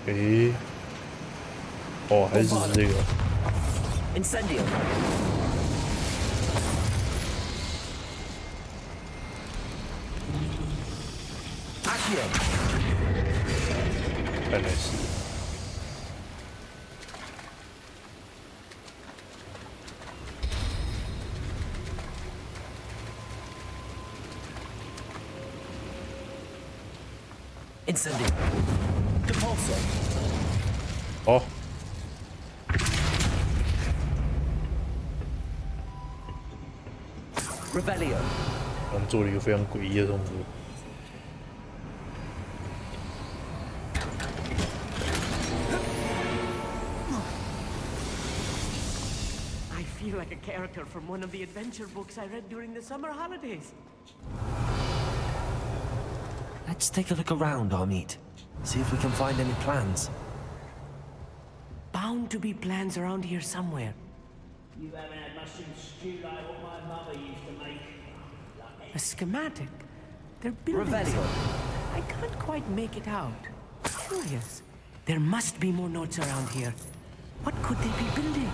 诶，哦，还是这个。Incendio. Accio. 看来是。Incendio. Depulso. 哦。Revelio. 刚做了一个非常诡异的动作。I feel like a character from one of the adventure books I read during the summer holidays. Let's take a look around, Armit. See if we can find any plans. Bound to be plans around here somewhere. You haven't had mushroom stew like what my mother used to make. A schematic? They're building something. I can't quite make it out. Curious. There must be more notes around here. What could they be building?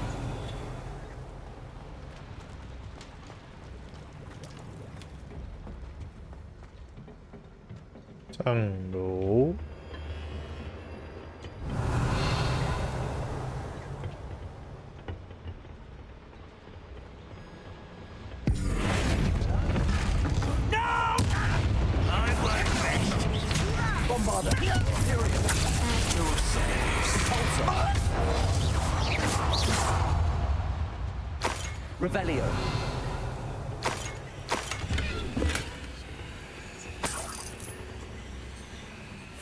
上楼。Revelio.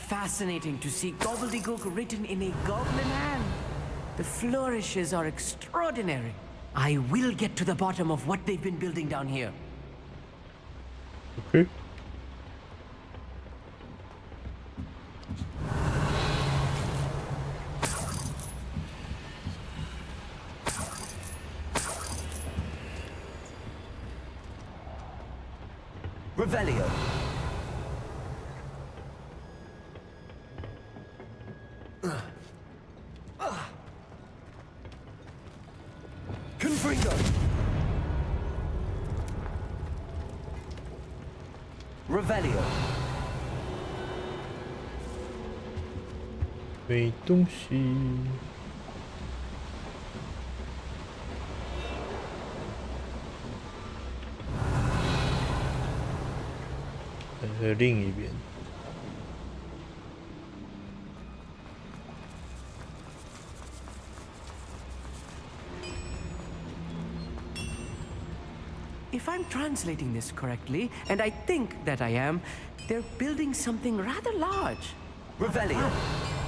Fascinating to see gobbledygook written in a goblin hand. The flourishes are extraordinary. I will get to the bottom of what they've been building down here. Okay. Revelio. Confringo. Revelio. 没东西。还有另一边。If I'm translating this correctly, and I think that I am, they're building something rather large. Revelio.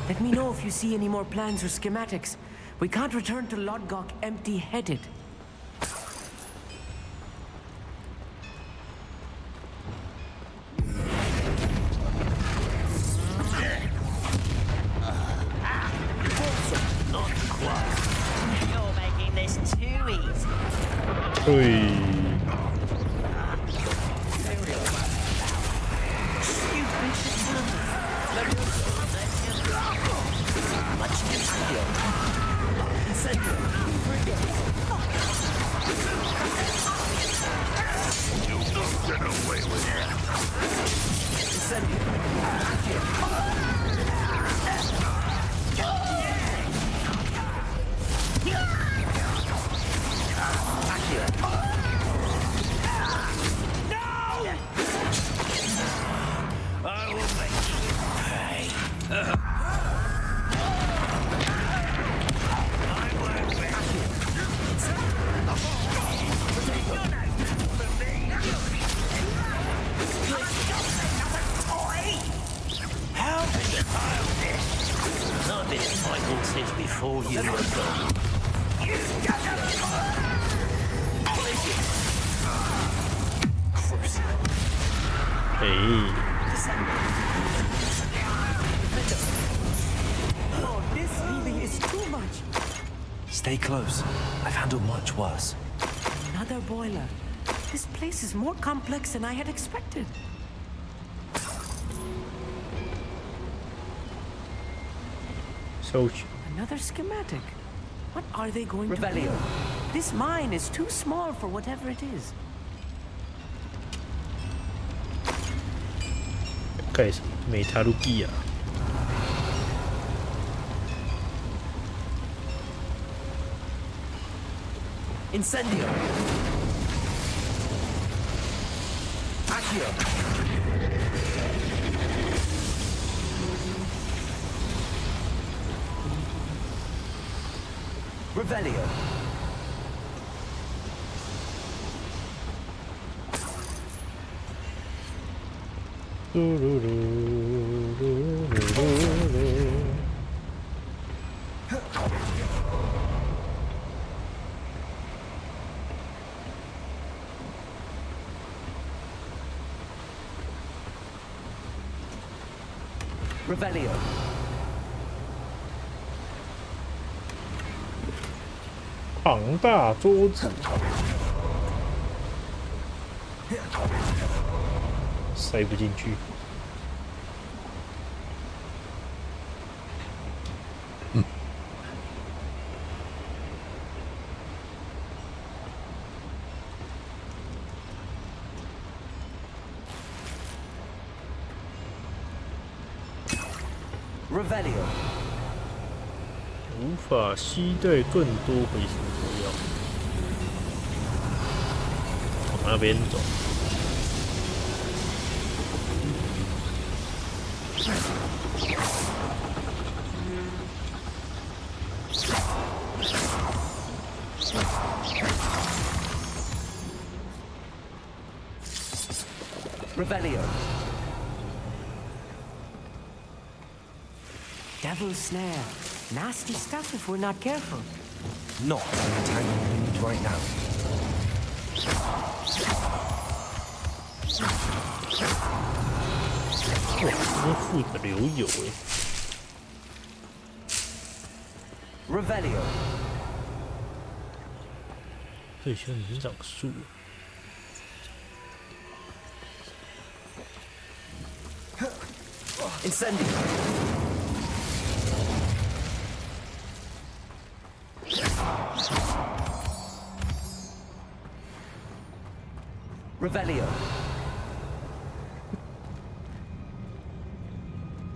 Let me know if you see any more plans or schematics. We can't return to Lodgok empty-headed. Not quite. You're making this too easy. 对。Stay close. I've handled much worse. Another boiler. This place is more complex than I had expected. Another schematic. What are they going to do? This mine is too small for whatever it is. 盖什么？美塔鲁基亚。Incendio. Accio. Revelio. Revelio. 庞大桌子，塞不进去。Revelio. 无法携带更多回形火药，往那边走。Revelio. Devil's snare. Nasty stuff if we're not careful. Not an entanglement we need right now. Revelio. 对，现在已经长树了。Incendio. Revelio.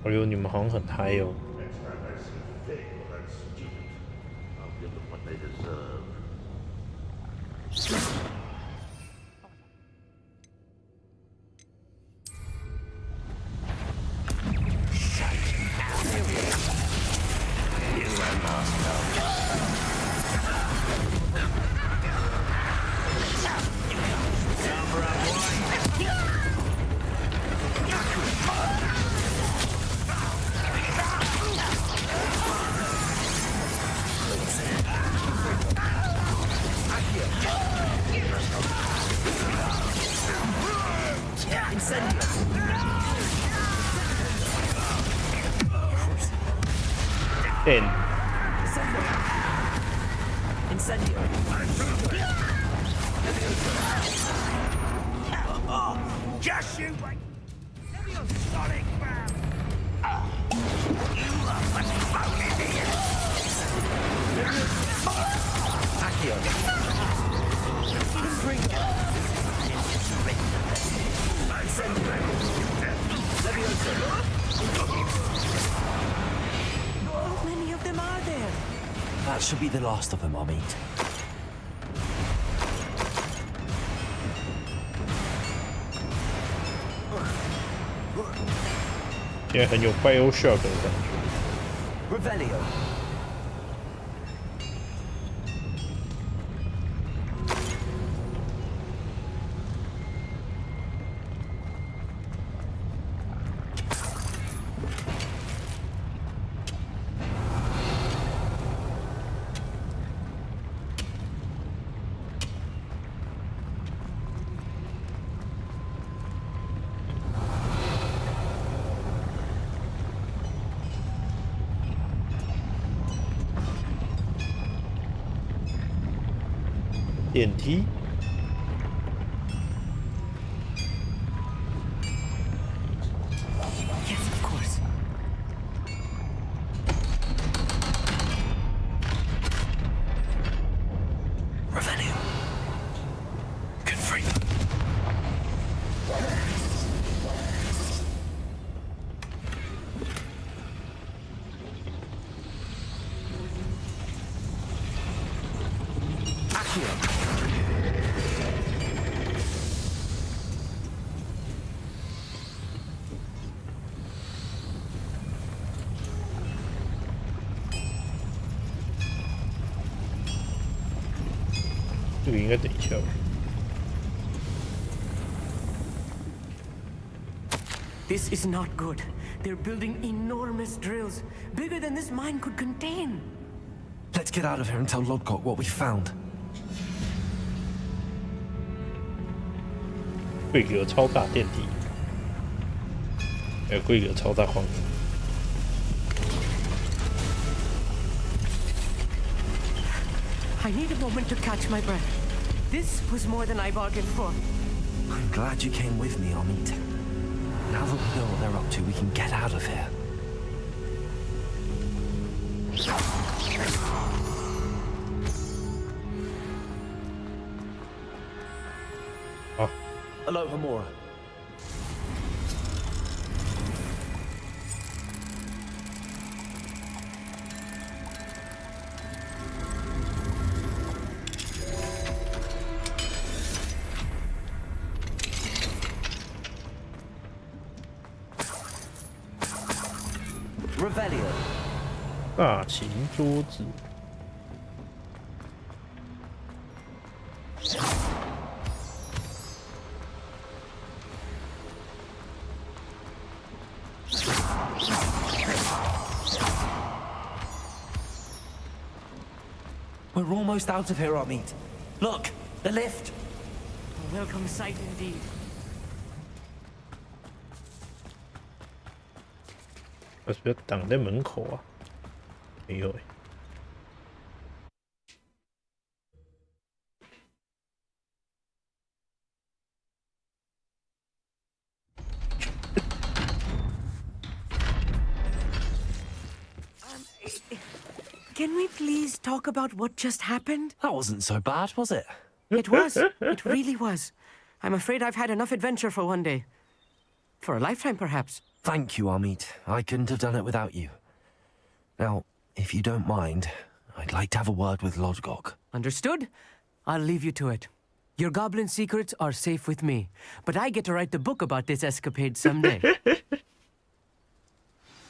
哎呦，你们好像很嗨哦！ Incendio. Just you wait. Sonic man. You are much fun in here. Accio. Bring it. I send them. How many of them are there? That should be the last of them, Amit. 现在很有 BioShock 的感觉。Revelio. 电梯。Yes, of course. Revelio. Confront. Accio. 这个应该等一下吧。This is not good. They're building enormous drills, bigger than this mine could contain. Let's get out of here and tell Lodgok what we found. 规格超大电梯，还有规格超大矿。 I need a moment to catch my breath. This was more than I bargained for. I'm glad you came with me, Amit. Now that we know what they're up to, we can get out of here. Oh. Aloha Mora. Revelio. 大型桌子。 We're almost out of here, Amit. Look, the lift. A welcome sight indeed. 我是不是挡在门口啊？没有哎。Can we please talk about what just happened? That wasn't so bad, was it? It was. It really was. I'm afraid I've had enough adventure for one day. For a lifetime, perhaps. Thank you, Amit. I couldn't have done it without you. Now, if you don't mind, I'd like to have a word with Lodgok. Understood? I'll leave you to it. Your goblin secrets are safe with me, but I get to write the book about this escapade someday.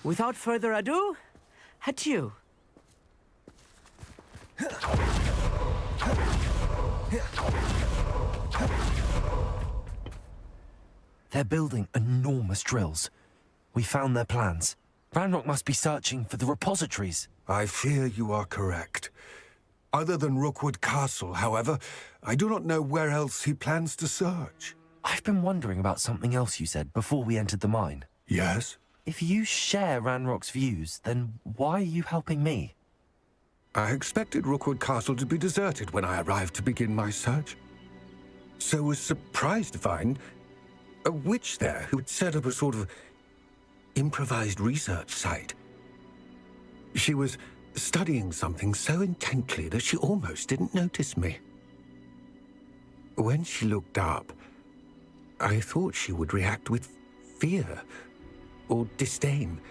Without further ado, adieu. They're building enormous drills. We found their plans. Ranrock must be searching for the repositories. I fear you are correct. Other than Rookwood Castle, however, I do not know where else he plans to search. I've been wondering about something else you said before we entered the mine. Yes? If you share Ranrock's views, then why are you helping me? I expected Rookwood Castle to be deserted when I arrived to begin my search. So I was surprised to find a witch there who had set up a sort of improvised research site. She was studying something so intently that she almost didn't notice me. When she looked up, I thought she would react with fear or disdain.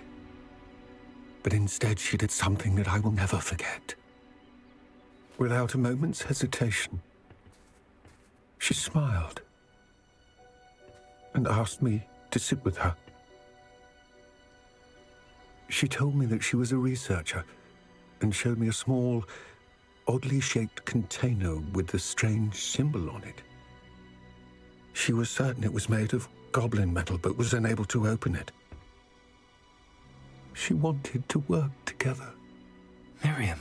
But instead she did something that I will never forget. Without a moment's hesitation, she smiled and asked me to sit with her. She told me that she was a researcher and showed me a small, oddly shaped container with a strange symbol on it. She was certain it was made of goblin metal, but was unable to open it. She wanted to work together. Miriam.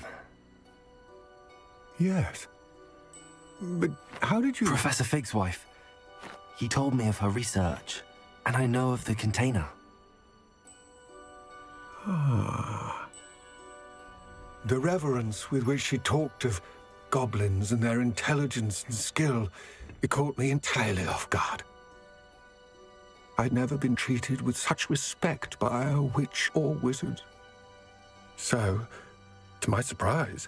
Yes. But how did you... Professor Fig's wife. He told me of her research, and I know of the container. Ah. The reverence with which she talked of goblins and their intelligence and skill, it caught me entirely off guard. I'd never been treated with such respect by a witch or wizard. So, to my surprise,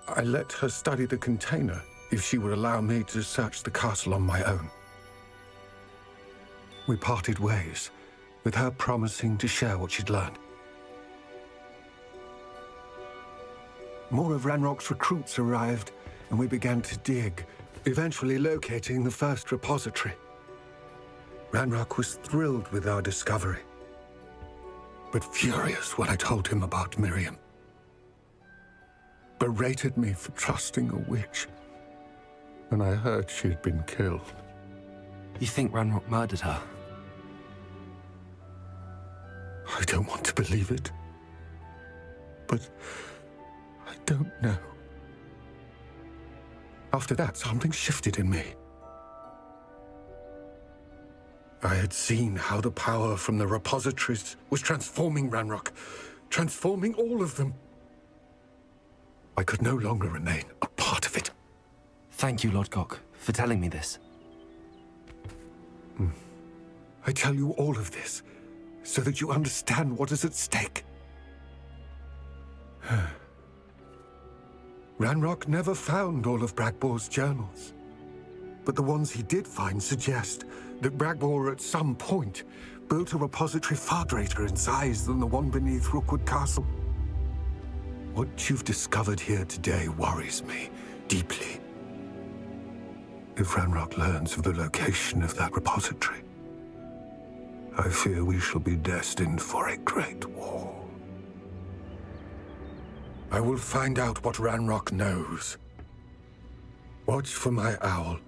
I let her study the container if she would allow me to search the castle on my own. We parted ways, with her promising to share what she'd learned. More of Ranrock's recruits arrived, and we began to dig, eventually locating the first repository. Ranrock was thrilled with our discovery, but furious when I told him about Miriam. Berated me for trusting a witch, and I heard she'd been killed. You think Ranrock murdered her? I don't want to believe it, but I don't know. After that, something shifted in me. I had seen how the power from the repositories was transforming Ranrock, transforming all of them. I could no longer remain a part of it. Thank you, Lord Gok, for telling me this. I tell you all of this so that you understand what is at stake. Ranrock never found all of Bragbor's journals, but the ones he did find suggest that Bragbor at some point built a repository far greater in size than the one beneath Rookwood Castle. What you've discovered here today worries me deeply. If Ranrock learns of the location of that repository, I fear we shall be destined for a great war. I will find out what Ranrock knows. Watch for my owl.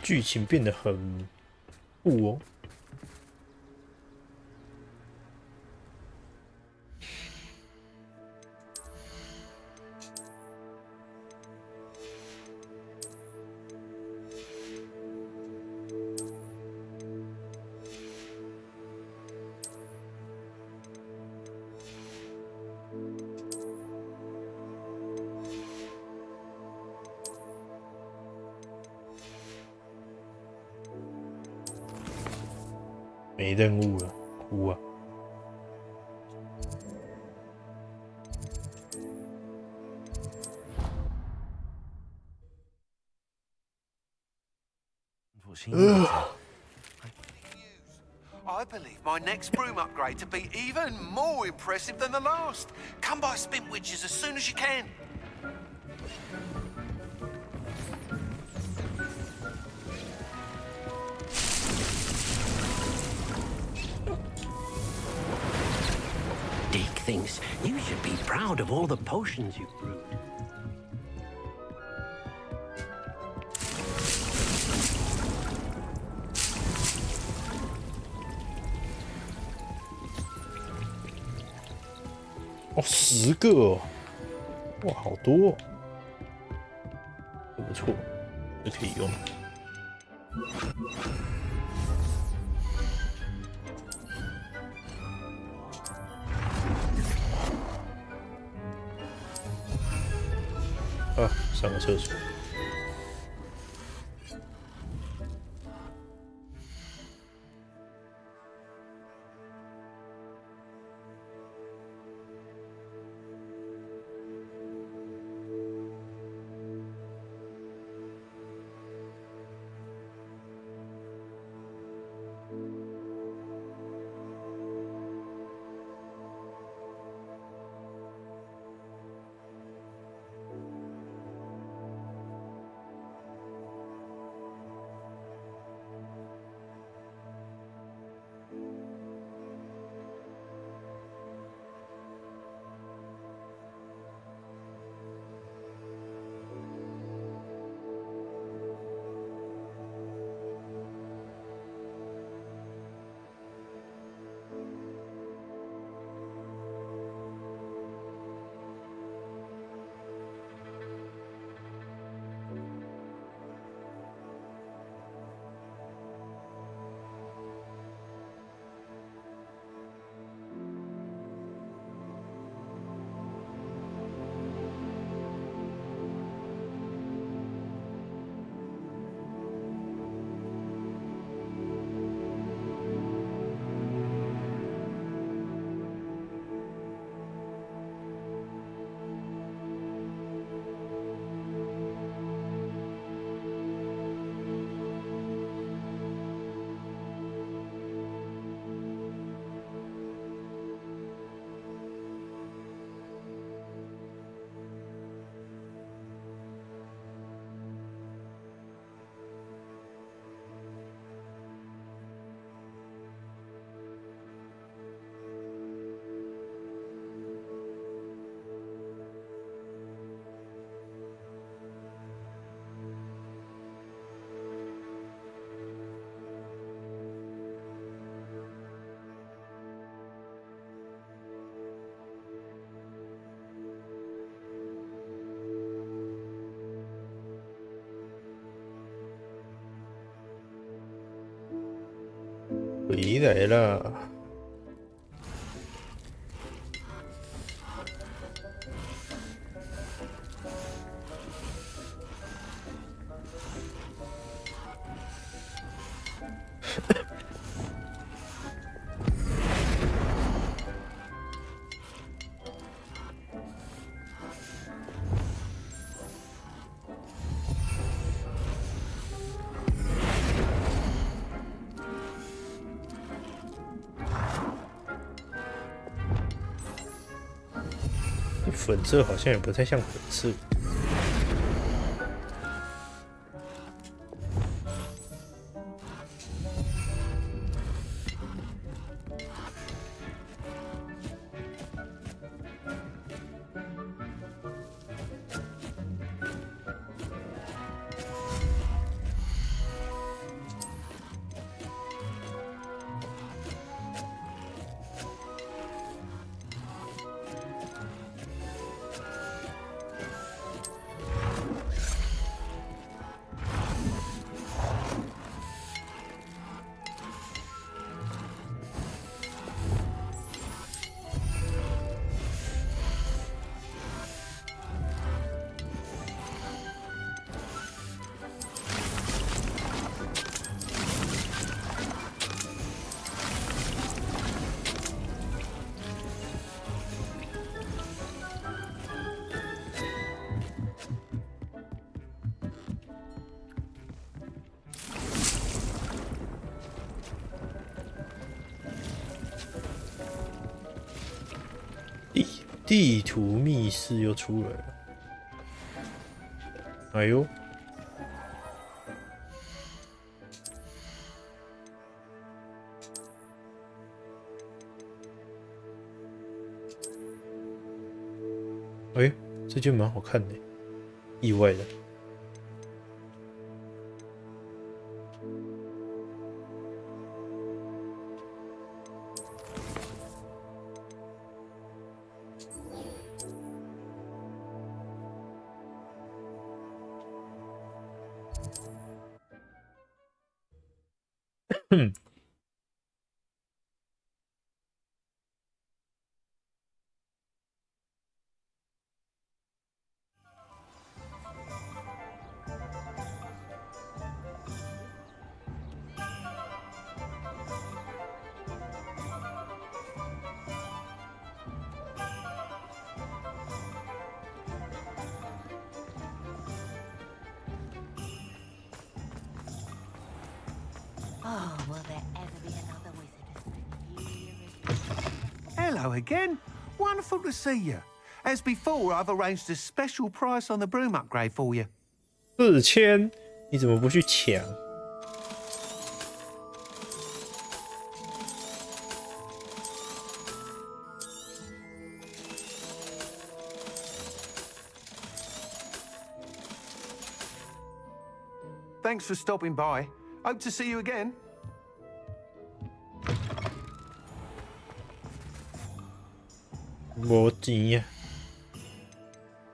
剧情变得很酷哦。没任务了，哭啊！I believe my next broom upgrade to be even more impressive than the last. Come by Spint Witches as soon as you can. Deke thinks you should be proud of all the potions you've brewed.哦，10个哦。哇，好多、哦，不错，这可以用。啊，上个厕所。回来了。粉色好像也不太像粉色。地图密室又出来了，哎呦！哎，这就蛮好看的，意外的。哼。Oh, will there ever be another wizard? Hello again. Wonderful to see you. As before, I've arranged a special price on the broom upgrade for you. 4000，你怎么不去抢？ Thanks for stopping by. Hope to see you again. 没钱呀，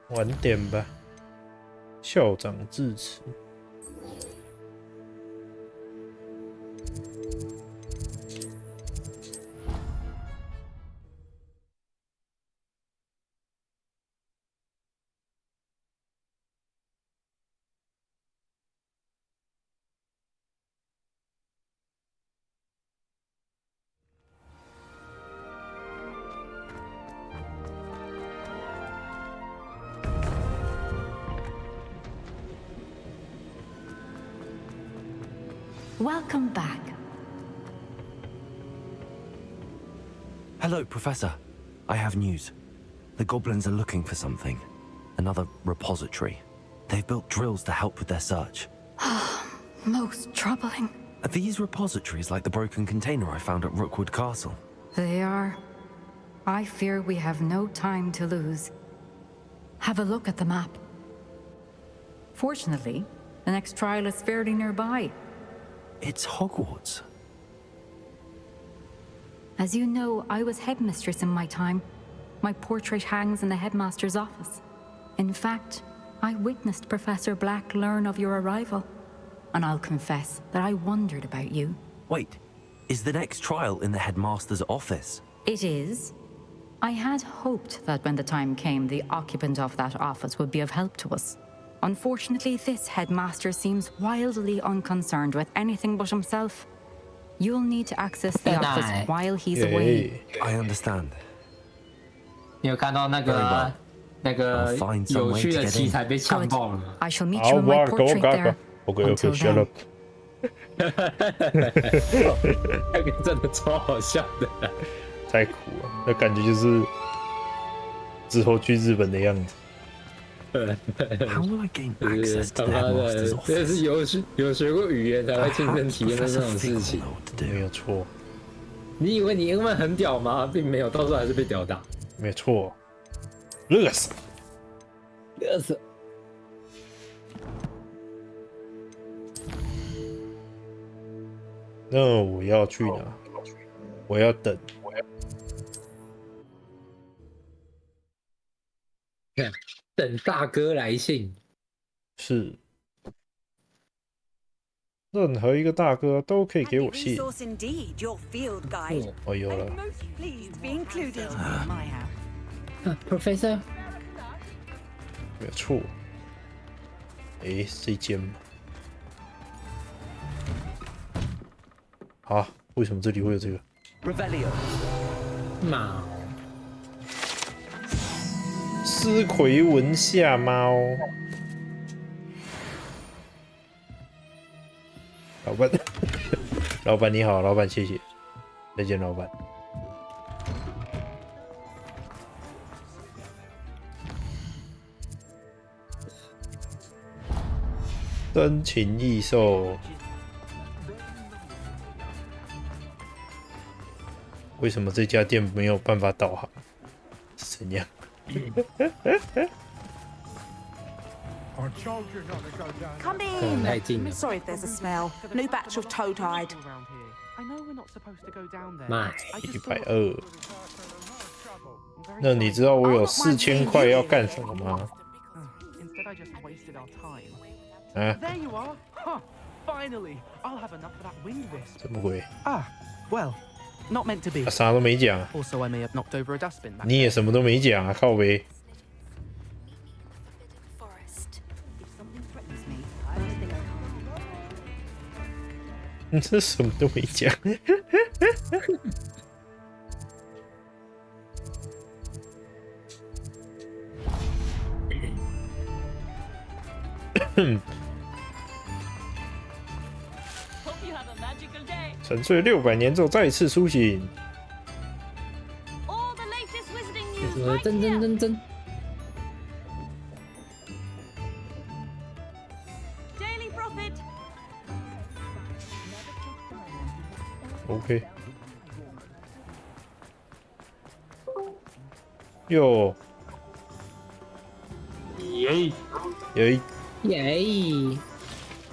晚点吧。校长致辞。Welcome back. Hello, Professor. I have news. The goblins are looking for something. Another repository. They've built drills to help with their search. Most troubling. Are these repositories like the broken container I found at Rookwood Castle? They are. I fear we have no time to lose. Have a look at the map. Fortunately, the next trial is fairly nearby. It's Hogwarts. As you know, I was headmistress in my time. My portrait hangs in the headmaster's office. In fact, I witnessed Professor Black learn of your arrival. And I'll confess that I wondered about you. Wait, is the next trial in the headmaster's office? It is. I had hoped that when the time came, the occupant of that office would be of help to us. Unfortunately, this headmaster seems wildly unconcerned with anything but himself. You'll need to access the office while he's away. I understand. 你有看到那个有趣的器材被呛爆了吗？ I shall meet you in my portrait there. Okay, shut up. 那个真的超好笑的。太酷了，那感觉就是之后去日本的样子。 How will I gain access to the headmaster's office? 这是有学过语言才会亲身体验的这种事情。没有错。你以为你英文很屌吗？并没有，到时候还是被屌打。没错。热死！热死！那我要去哪？我要等。等大哥来信。是。任何一个大哥都可以给我信。我有了。Professor。没有错。哎，这间吗？啊，为什么这里会有这个？猫。尸魁文下猫。老板，老板你好，老板谢谢，再见，老板。真情异兽，为什么这家店没有办法导航？是怎样？Come in. Sorry if there's a smell. New batch of toe-tied. I know we're not supposed to go down there. 买120。那你知道我有4000块要干什么吗？Instead, I just wasted our time. 啊？ There you are. Huh. Finally, I'll have enough of that wind wisp. 怎么回？ Ah, well, not meant to be. 啥都没讲。 Also, I may have knocked over a dustbin. 你也什么都没讲啊，靠北。你这什么都没讲。沉睡600年之后再次苏醒。真。OK。哟。耶。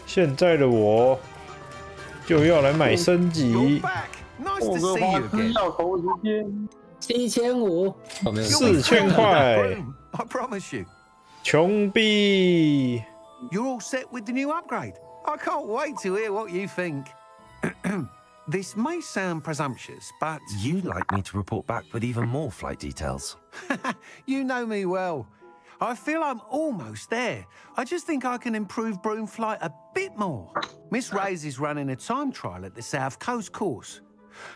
现在的我就要来买升级。Nice to see you again. 7500， 4000块。 I promise you. 穷逼。 You're all set with the new upgrade. I can't wait to hear what you think. This may sound presumptuous, but... You'd like me to report back with even more flight details. You know me well. I feel I'm almost there. I just think I can improve broom flight a bit more. Miss Reyes is running a time trial at the South Coast course.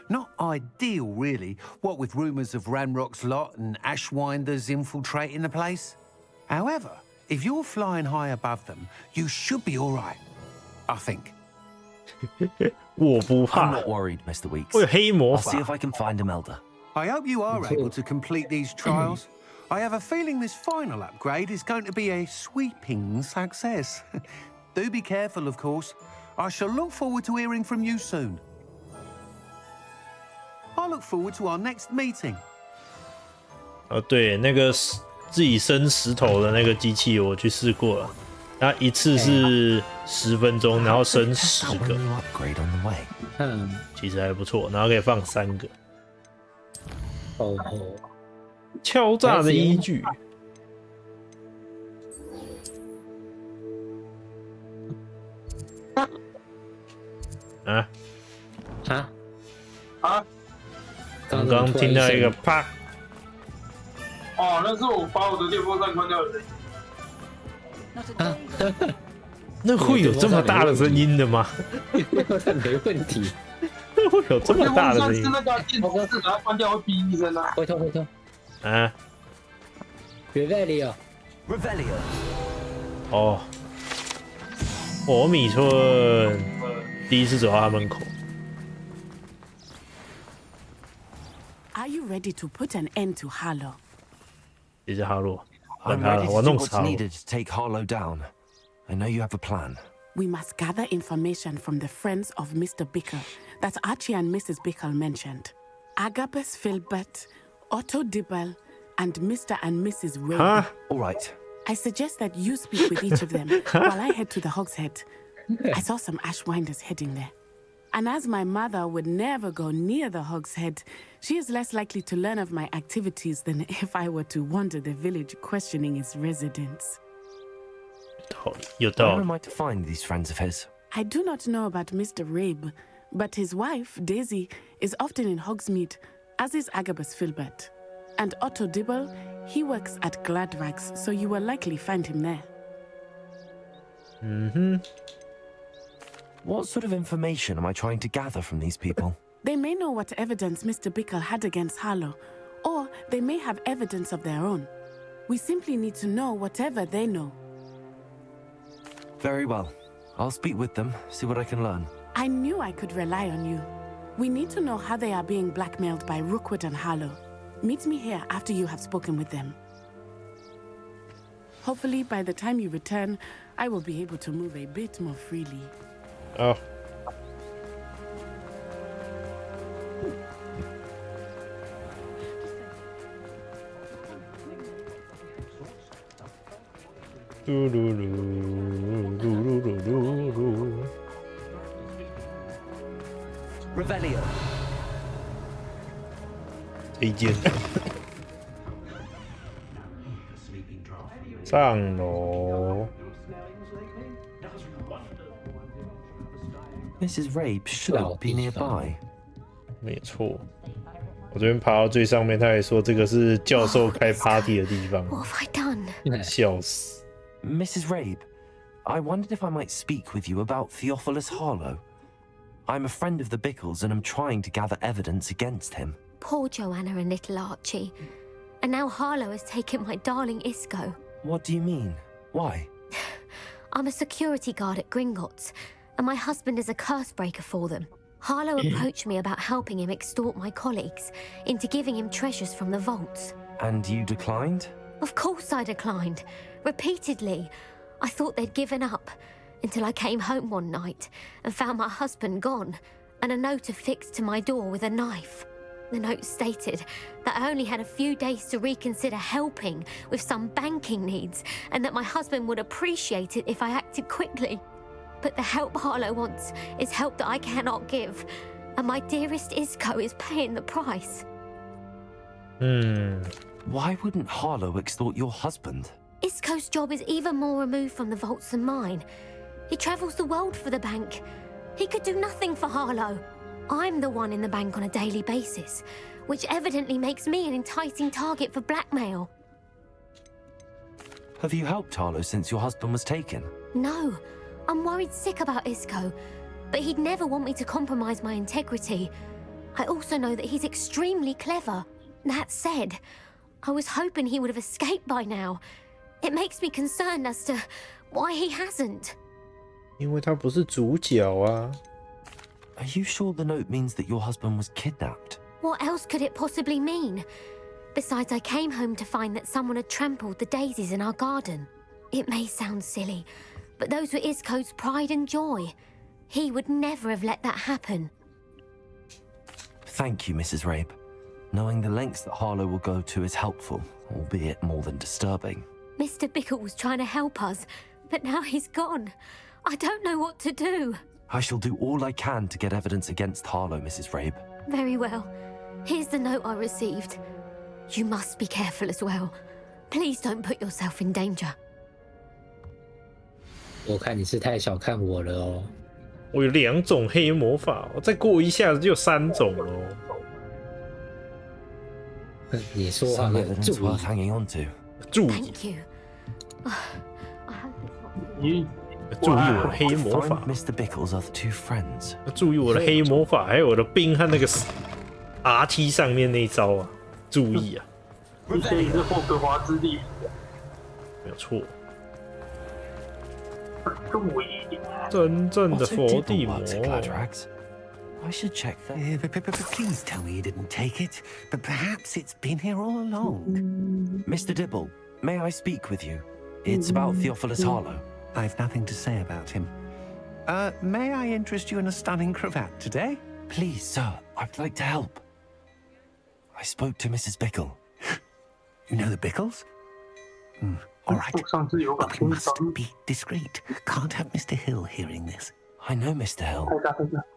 Not ideal, really, what with rumours of Ranrock's lot and Ashwinders infiltrating the place. However, if you're flying high above them, you should be all right. I think. 我不怕。 I'm not worried, Mr. Weeks. 我有黑魔 I'll 法。 see if I can find Imelda. I hope you are able to complete these trials. I have a feeling this final upgrade is going to be a sweeping success. Do be careful, of course. I shall look forward to hearing from you soon. I look forward to our next meeting. 哦，对，那个自己生石头的那个机器，我去试过了。它一次是10分钟，然后生10个。其实还不错，然后可以放3个。哦。 敲诈的依据。啊？刚刚听到一个啪。哦，那是我把我的电风扇关掉的声音。那会有这么大的声音的吗？电风扇没问题。那会有这么大的声音？是那个电风扇，把它关掉会哔一声啊。回头。啊 ，Revelio。哦，火米村，第一次走到他门口。 Are you ready to put an end to Harlow? 谢谢哈洛， I'm 管他了， ready 我 to do 弄死 what's 哈洛。 needed to take Harlow down. I know you have a plan. We must gather information from the friends of Mr. Bickle that Archie and Mrs. Bickle mentioned. Agabus Filbert, Otto Dibble, and Mr. and Mrs. Ray. Huh? All right. I suggest that you speak with each of them while I head to the Hogshead. I saw some Ashwinders heading there. And as my mother would never go near the Hogshead, she is less likely to learn of my activities than if I were to wander the village questioning its residents. Where am I to find these friends of his? I do not know about Mr. Rabe, but his wife, Daisy, is often in Hogsmeade, as is Agabus Filbert. And Otto Dibble, he works at Gladrags, so you will likely find him there. Mm-hmm. What sort of information am I trying to gather from these people? They may know what evidence Mr. Bickle had against Harlow, or they may have evidence of their own. We simply need to know whatever they know. Very well. I'll speak with them, see what I can learn. I knew I could rely on you. We need to know how they are being blackmailed by Rookwood and Harlow. Meet me here after you have spoken with them. Hopefully, by the time you return, I will be able to move a bit more freely. Oh. Revelio. 一间。上楼。Mrs. Rabe should be nearby. 没错。我这边爬到最上面，他还说这个是教授开 party 的地方。What have I done? 笑死。Mrs. Rabe, I wondered if I might speak with you about Theophilus Harlow. I'm a friend of the Bickles and I'm trying to gather evidence against him. Poor Joanna and little Archie. And now Harlow has taken my darling Isco. What do you mean? Why? I'm a security guard at Gringotts, and my husband is a curse breaker for them. Harlow approached me about helping him extort my colleagues into giving him treasures from the vaults. And you declined? Of course I declined. Repeatedly. I thought they'd given up, until I came home one night and found my husband gone, and a note affixed to my door with a knife. The note stated that I only had a few days to reconsider helping with some banking needs, and that my husband would appreciate it if I acted quickly. But the help Harlow wants is help that I cannot give, and my dearest Isco is paying the price. Why wouldn't Harlow extort your husband? Isco's job is even more removed from the vaults than mine. He travels the world for the bank. He could do nothing for Harlow. I'm the one in the bank on a daily basis, which evidently makes me an enticing target for blackmail. Have you helped Harlow since your husband was taken? No, I'm worried sick about Isco, but he'd never want me to compromise my integrity. I also know that he's extremely clever. That said, I was hoping he would have escaped by now. It makes me concerned as to why he hasn't. 因为他不是主角啊。Are you sure the note means that your husband was kidnapped? What else could it possibly mean? Besides, I came home to find that someone had trampled the daisies in our garden. It may sound silly, but those were Isco's pride and joy. He would never have let that happen. Thank you, Mrs. Rabe. Knowing the lengths that Harlow will go to is helpful, albeit more than disturbing. Mr. Bickle was trying to help us, but now he's gone. I don't know what to do. I shall do all I can to get evidence against Harlow, Mrs. Rabe. Very well. Here's the note I received. You must be careful as well. Please don't put yourself in danger. 我看你是太小看我了哦。我有2种黑魔法，我再过一下子就有3种了。你说话 Some 要 evidence 注意。 worth hanging on to. 注意， Thank you. I hope it's not. 注意我的黑魔法。 Find Mr. Bickle's other 2 friends. 注意我的黑魔法，还有我的冰和那个 RT 上面那一招啊，注意啊！你可以是霍格华兹地没有错，注意。真正的佛地魔。 I should check that. Please tell me you didn't take it. But perhaps it's been here all along. Mr. Dibble, may I speak with you? It's about Theophilus Harlow. I've nothing to say about him. May I interest you in a stunning cravat today? Please, sir, I'd like to help. I spoke to Mrs. Bickle. You know the Bickles? All right. But we must be discreet. Can't have Mr. Hill hearing this. I know Mr. Hill.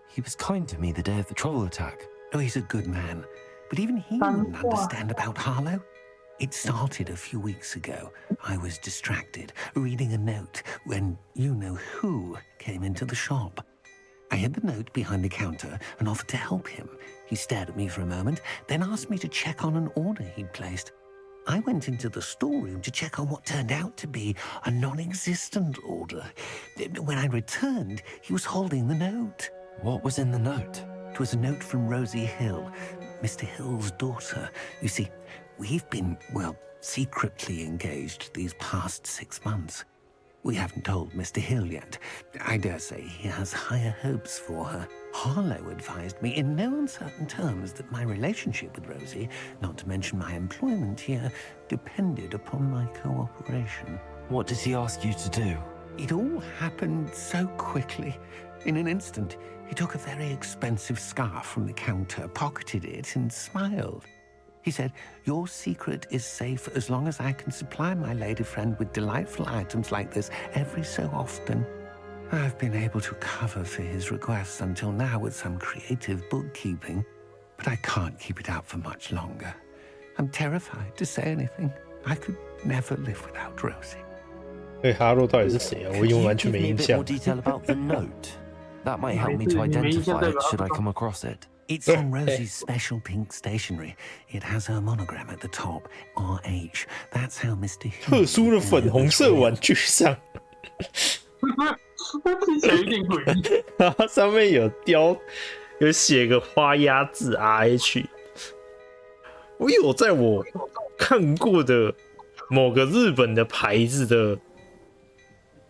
He was kind to me the day of the troll attack. Oh, he's a good man. But even he wouldn't understand about Harlow. It started a few weeks ago. I was distracted, reading a note, when you-know-who came into the shop. I hid the note behind the counter and offered to help him. He stared at me for a moment, then asked me to check on an order he'd placed. I went into the storeroom to check on what turned out to be a non-existent order. When I returned, he was holding the note. What was in the note? It was a note from Rosie Hill, Mr. Hill's daughter. You see, we've been, well, secretly engaged these past 6 months. We haven't told Mr. Hill yet. I dare say he has higher hopes for her. Harlow advised me in no uncertain terms that my relationship with Rosie, not to mention my employment here, depended upon my cooperation. What does he ask you to do? It all happened so quickly. In an instant, he took a very expensive scarf from the counter, pocketed it, and smiled. He said, "Your secret is safe as long as I can supply my lady friend with delightful items like this every so often." I've been able to cover for his requests until now with some creative bookkeeping, but I can't keep it up for much longer. I'm terrified to say anything. I could never live without Rosie. 哈洛到底是谁啊？我已经完全没印象。 More detail about the note. That might help me to identify it should I come across it. It's from Rosie's special pink stationery. It has her monogram at the top, RH. That's how Mr. 特殊的粉红色玩具上，听起来有点诡异。然后上面有写个花押字 RH。我有在我看过的某个日本的牌子的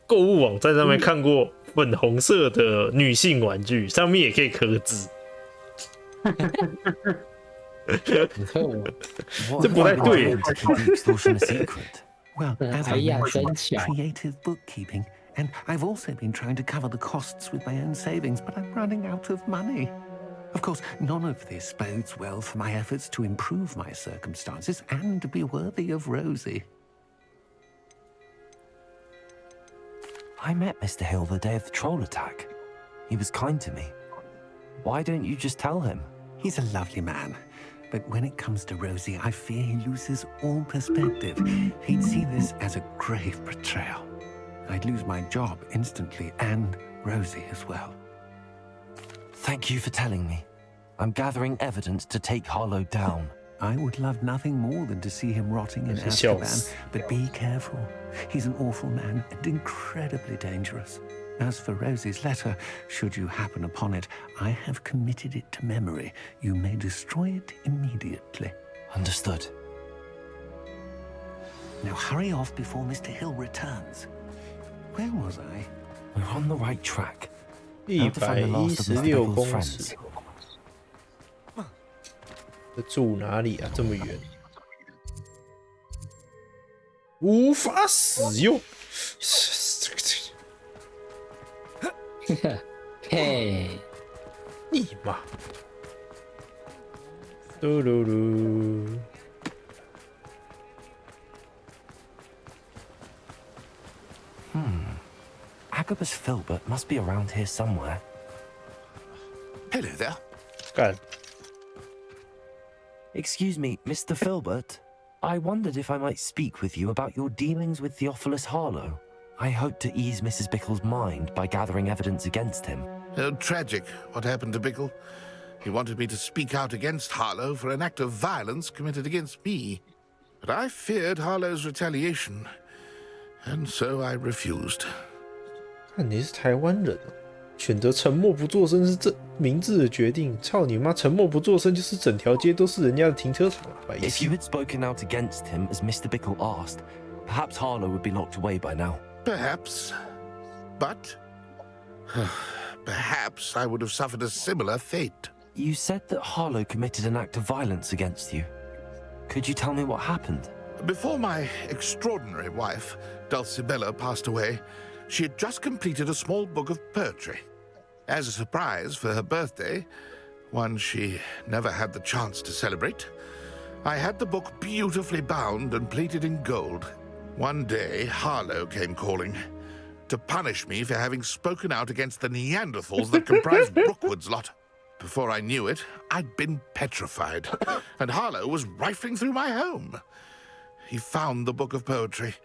购物网站上面看过粉红色的女性玩具，上面也可以刻字。这不太对。Well, as I mentioned, creative bookkeeping, and I've also been trying to cover the costs with my own savings, but I'm running out of money. Of course, none of this bodes well for my efforts to improve my circumstances and to be worthy of Rosie. I met Mr. Hill the day of the troll attack. He was kind to me. Why don't you just tell him? He's a lovely man, but when it comes to Rosie, I fear he loses all perspective. He'd see this as a grave betrayal. I'd lose my job instantly, and Rosie as well. Thank you for telling me. I'm gathering evidence to take Harlow down. I would love nothing more than to see him rotting in Azkaban, but be careful. He's an awful man and incredibly dangerous. As for Rosie's letter, should you happen upon it, I have committed it to memory. You may destroy it immediately. Understood. Now hurry off before Mr. Hill returns. Where was I? We're on the right track. 116公尺。这住哪里啊？这么远，无法使用。嘿，你妈！嘟噜噜。Agabus Filbert must be around here somewhere. Hello there. God. Excuse me, Mr. Filbert. I wondered if I might speak with you about your dealings with Theophilus Harlow. I hope to ease Mrs. Bickle's mind by gathering evidence against him. Oh, tragic what happened to Bickle. He wanted me to speak out against Harlow for an act of violence committed against me. But I feared Harlow's retaliation, and so I refused. 看你是台湾人哦，选择沉默不作声是这明智的决定。操你妈！沉默不作声就是整条街都是人家的停车场啊！白 If you had spoken out against him as Mr. Bickle asked, perhaps Harlow would be locked away by now. Perhaps. But perhaps I would have suffered a similar fate. You said that Harlow committed an act of violence against you. Could you tell me what happened? Before my extraordinary wife, Dulcibella, passed away, she had just completed a small book of poetry. As a surprise for her birthday, one she never had the chance to celebrate, I had the book beautifully bound and plated in gold. One day, Harlow came calling to punish me for having spoken out against the Neanderthals that comprised Brookwood's lot. Before I knew it, I'd been petrified, and Harlow was rifling through my home. He found the book of poetry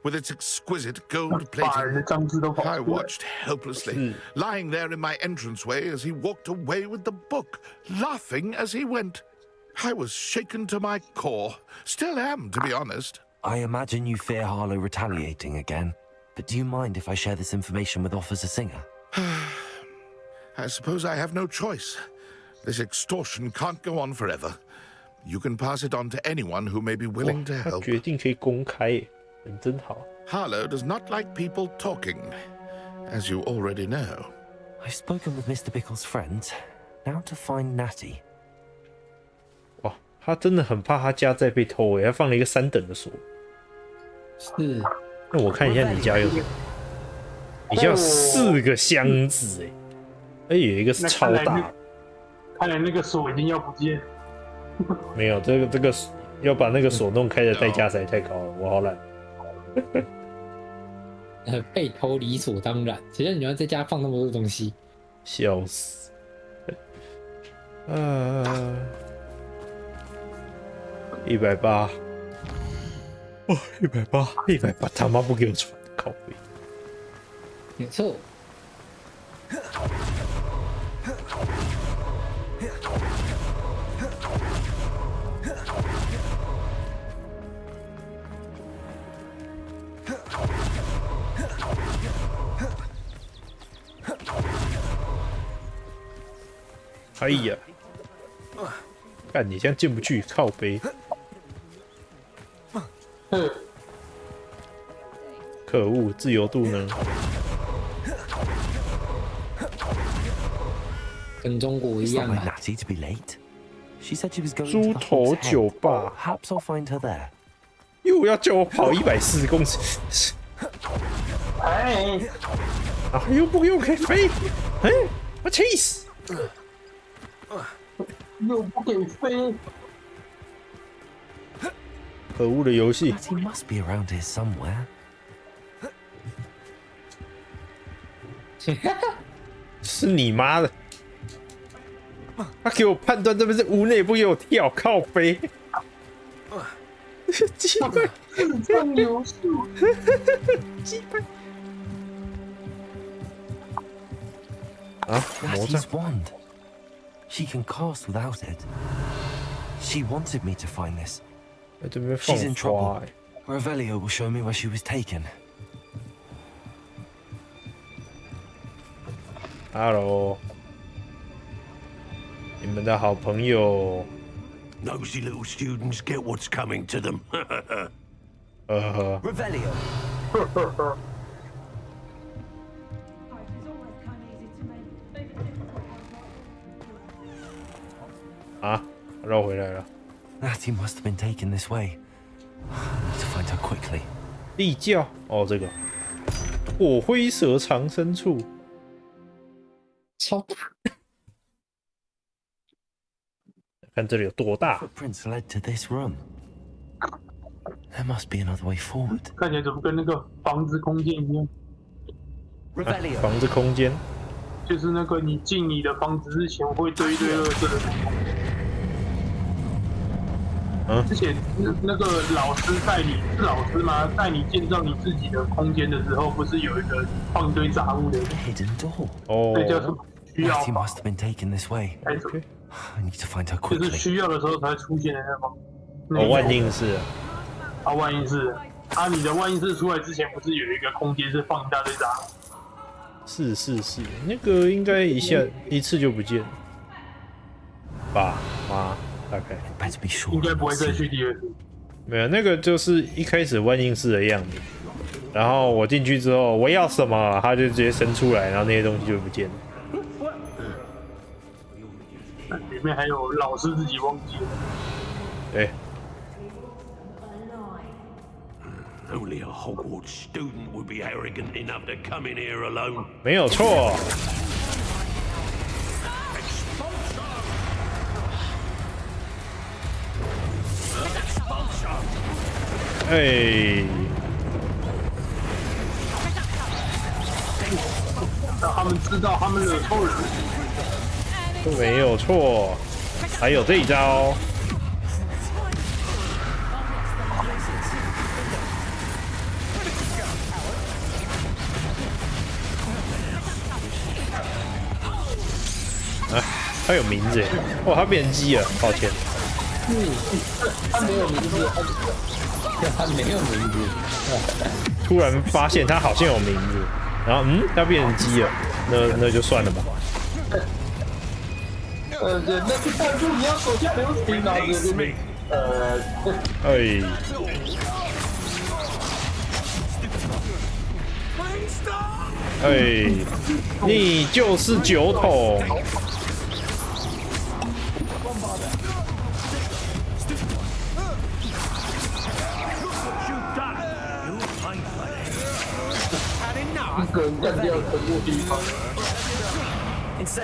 with its exquisite gold plating. I watched helplessly, lying there in my entranceway as he walked away with the book, laughing as he went. I was shaken to my core. Still am, to be honest. I imagine you fear Harlow retaliating again, but do you mind if I share this information with Officer Singer? I suppose I have no choice. This extortion can't go on forever. You can pass it on to anyone who may be willing to help. 决定可以公开耶，人真好。Harlow does not like people talking, as you already know. I've spoken with Mr. Bickle's friends. Now to find Natty. 哇，他真的很怕他家再被偷耶，他放了一个3等的锁。是。那我看一下你家有什么？你家有4个箱子哎，而且有一个是超大。看来那个锁一定要不见。没有，这个要把那个锁弄开的代价实在太高了，我好懒。被偷理所当然，谁让你要在家放那么多东西？笑死！180，哦，180，他妈不给我传，靠背。没错。哎呀，干你这样进不去，靠背。可恶，自由度呢？跟中国一样啊。猪头酒吧，又要叫我跑140公尺。哎，啊，又不给我可以飞，哎，我气死！又不给飞。可恶的游戏！是你妈的！他给我判断这边是屋内，不给我跳，靠背。鸡掰！上游戏。鸡掰！啊，魔杖。She can cast without it. She wanted me to find this. 在这边放 She's in 花 trouble. Revelio will show me where she was taken. Hello， 你们的好朋友。Nosy little students get what's coming to them. Revelio. 啊，绕回来了。Natty must have been taken this way. I need to find her quickly. 地窖哦，这个火灰蛇藏身处。超大！看这里有多大。Footprints led to this room. There must be another way forward. 看起来怎么跟那个房子空间一样？房子空间就是那个你进你的房子之前会堆一堆垃圾的那种。之前那个老师带你是老师吗？带你建造你自己的空间的时候，不是有一个放一堆杂物的 hidden door？ 哦，这叫什么？需要 Natty must have been taken this way. I need to find her 就是 quickly. 需要的时候才出现的那种。哦，万应室。啊，万应室。啊，你的万应室出来之前，不是有一个空间是放一大堆杂物？是，那个应该一次就不见了。爸妈大概。应该不会再去第二次。没有，那个就是一开始万应室的样子。然后我进去之后，我要什么，他就直接生出来，然后那些东西就不见了。里面还有老师自己忘记了。对。Only a Hogwarts student would be arrogant enough to come in here alone. 没有错。哎。让他们知道他们惹错人。没有错。还有这一招。啊，他有名字耶！哦，他变成鸡了，抱歉。他没有名字，他没有名字。突然发现他好像有名字，然后他变成鸡了，那就算了吧。人的去帮助你要手下留情啊！哎。哎，你就是酒桶。一个人干掉全部地方。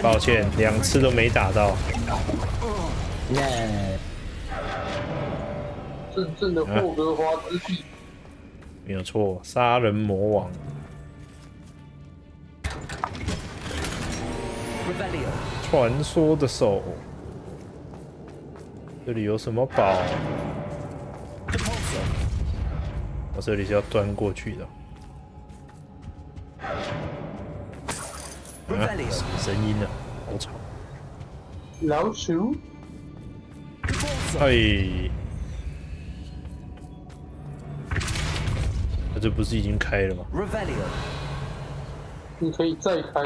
抱歉，2次都没打到。真正的霍格华兹地。没有错，杀人魔王。传说的手，这里有什么宝？我这里是要钻过去的。啊，什么声音呢？好吵！老鼠。哎，这不是已经开了吗？你可以再开。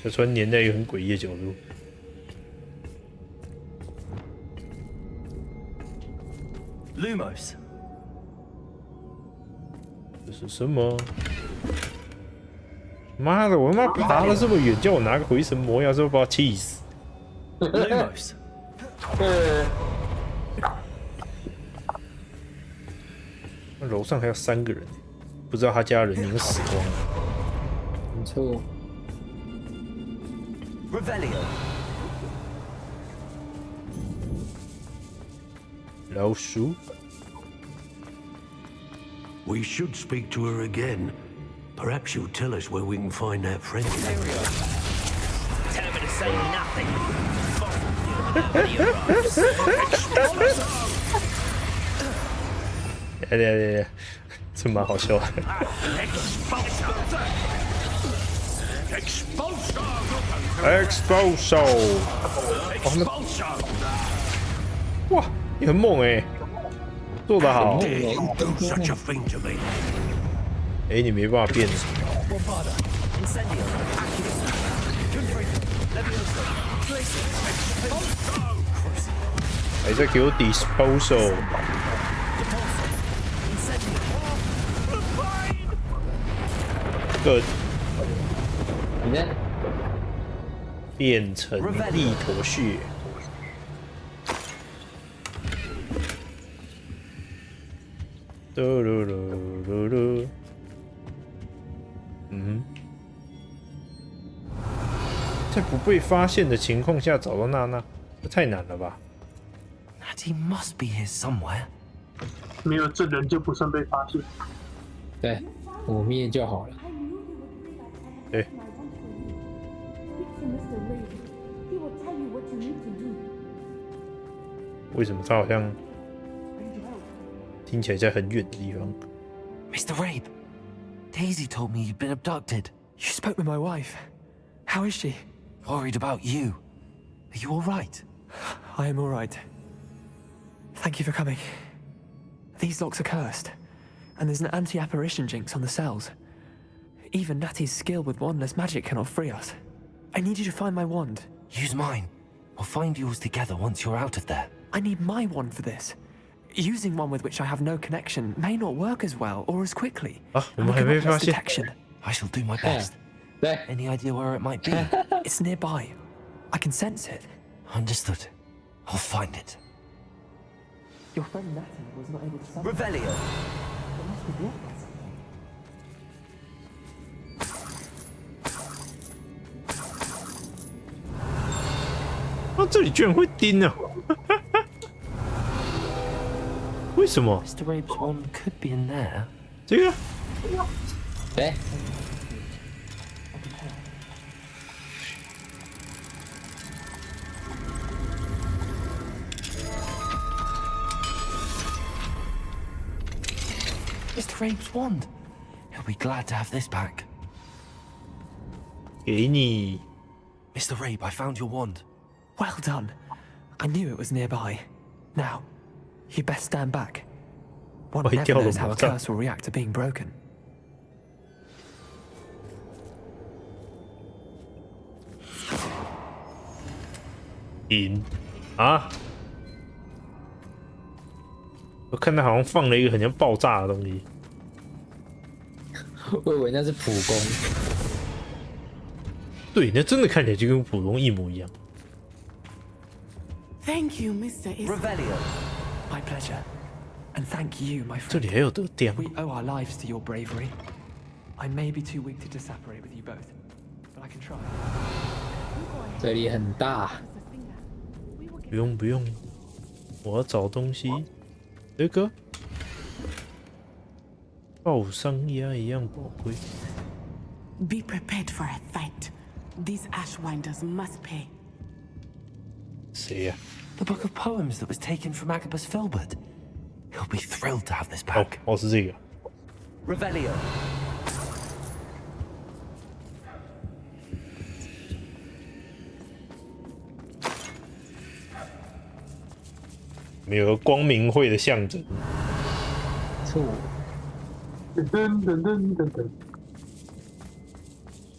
小船粘在一个很诡异的角度。Lumos， 这是什么？妈的！我他妈爬了这么远，叫我拿个回神魔药，是不是把我气死 ？Lumos， 那楼上还有3个人，不知道他家人已经死光了。没错。Revelio， 老鼠。 We should speak to her again. Perhaps you'll tell us where we can find that friend. Tell me to say nothing. 来，这蛮好笑的。Expulso！ 哇，你很猛哎，做得好。哎，你没办法变。还在给我 disposal。 Good， 变成一坨血。嘟噜噜噜噜。在不被发现的情况下找到娜娜，这太难了吧 ？Natty must be here somewhere。没有证人就不算被发现。对，我灭就好了。 对。为什么他好像听起来在很远的地方 ？Mr. Rabe, Daisy told me you'd been abducted. You spoke with my wife. How is she? Worried about you. Are you all right? I am all right. Thank you for coming. These locks are cursed, and there's an anti-apparition jinx on the cells. Even Natty's skill with wandless magic cannot free us. I need you to find my wand. Use mine. We'll find yours together once you're out of there. I need my wand for this. Using one with which I have no connection may not work as well or as quickly. Detection. I shall do my best. Any idea where it might be? It's nearby. I can sense it. Understood. I'll find it. Your friend Natty was not able to summon. Revelio. It must be blocked by something. 啊，这里居然会钉啊！为什么 ？Mr. Rabe's wand could be in there. 这个？对。 Mr. Rabe's wand. He'll be glad to have this back. 给你 Mr. Rabe, I found your wand. Well done. I knew it was nearby. Now, you best stand back. One never knows how a curse will react to being broken. 啊！我看他好像放了一个很像爆炸的东西。我以为那是普攻。对，那真的看起来就跟普攻一模一样。 Thank you, Mr. Revelio. My pleasure. And thank you, my friend. 这里还有得点。 We owe our lives to your bravery. I may be too weak to disapparate with you both, but I can try. 这里很大。不用不用，我要找东西。这个爆伤鸭一样宝贵。 Be prepared for a fight. These Ashwinders must pay. 谁呀？ The book of poems that was taken from Agabus Filbert. He'll be thrilled to have this back. 哦，是这个。 Revelio. 没有个光明会的象征。错。噔噔噔噔噔。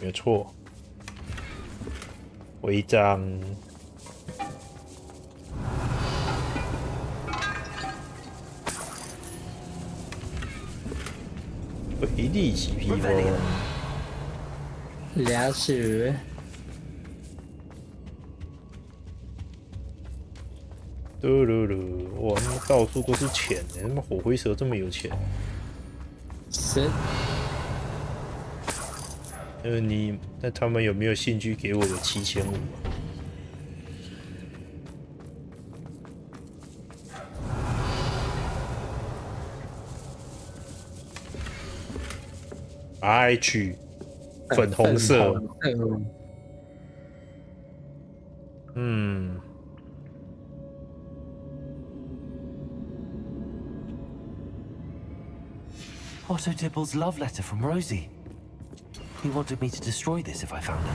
没错。徽章。回力起披风。俩是。哇，他妈到处都是钱呢！他妈火灰蛇这么有钱。是。那他们有没有兴趣给我的7500？RH 粉红色。嗯。Otto Dibble's love letter from Rosie. He wanted me to destroy this if I found it.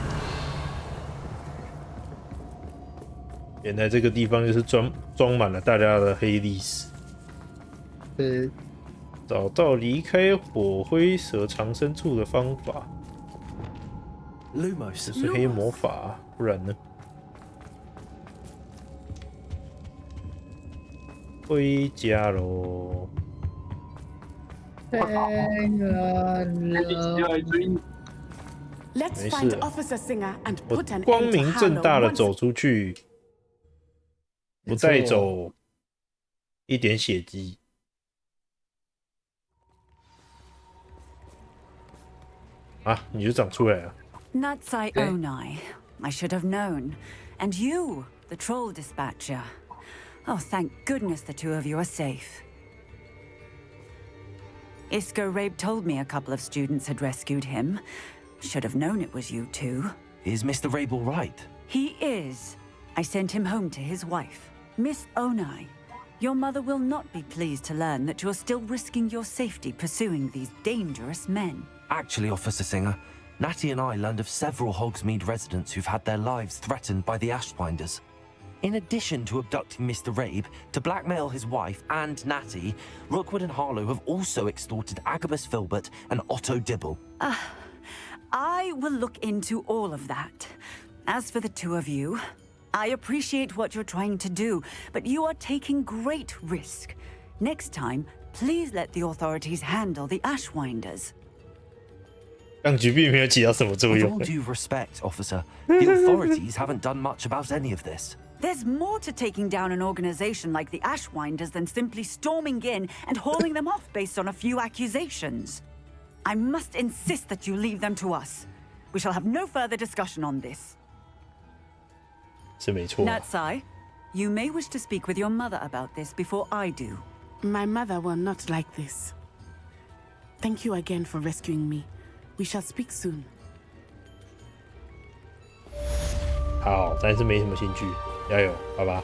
原来这个地方就是装满了大家的黑历史。找到离开火灰蛇藏身处的方法。Lumos 这是黑魔法，不然呢？回家喽。Let's find Officer Singer and 我 put an 光 end to 明正 Harlow 大的 once 走出去，不带走一点血迹。啊，你就长出来了。Natsai Onai. I should have known. And you, the troll dispatcher. Oh, thank goodness the two of you are safe. Isco Rabe told me a couple of students had rescued him. Should have known it was you two. Is Mr. Rabe all right? He is. I sent him home to his wife. Miss Onai, your mother will not be pleased to learn that you're still risking your safety pursuing these dangerous men. Actually, Officer Singer, Natty and I learned of several Hogsmeade residents who've had their lives threatened by the Ashbinders. In addition to abducting Mr. Rabe to blackmail his wife and Natty, Rookwood and Harlow have also extorted Agabus Filbert and Otto Dibble. I will look into all of that. As for the two of you, I appreciate what you're trying to do, but you are taking great risk. Next time, please let the authorities handle the Ashwinders. 当局并没有起到什么作 With 用 all。due respect, officer, the authorities haven't done much about any of this. There's more to taking down an organization like the Ashwinders than simply storming in and hauling them off based on a few accusations. I must insist that you leave them to us. We shall have no further discussion on this. 是没错。 Natsai, you may wish to speak with your mother about this before I do. My mother will not like this. Thank you again for rescuing me. We shall speak soon. 好，但是没什么兴趣，加油，好吧。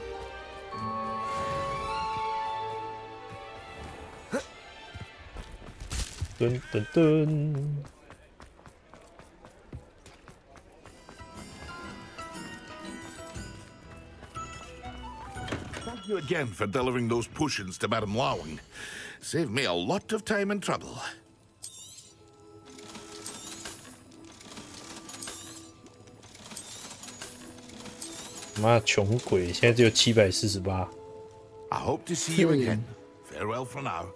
噔噔噔。Thank you again for delivering those potions to Madame Lawing. Saved me a lot of time and trouble. 妈，穷鬼，现在只有748。I hope to see you again. Farewell for now.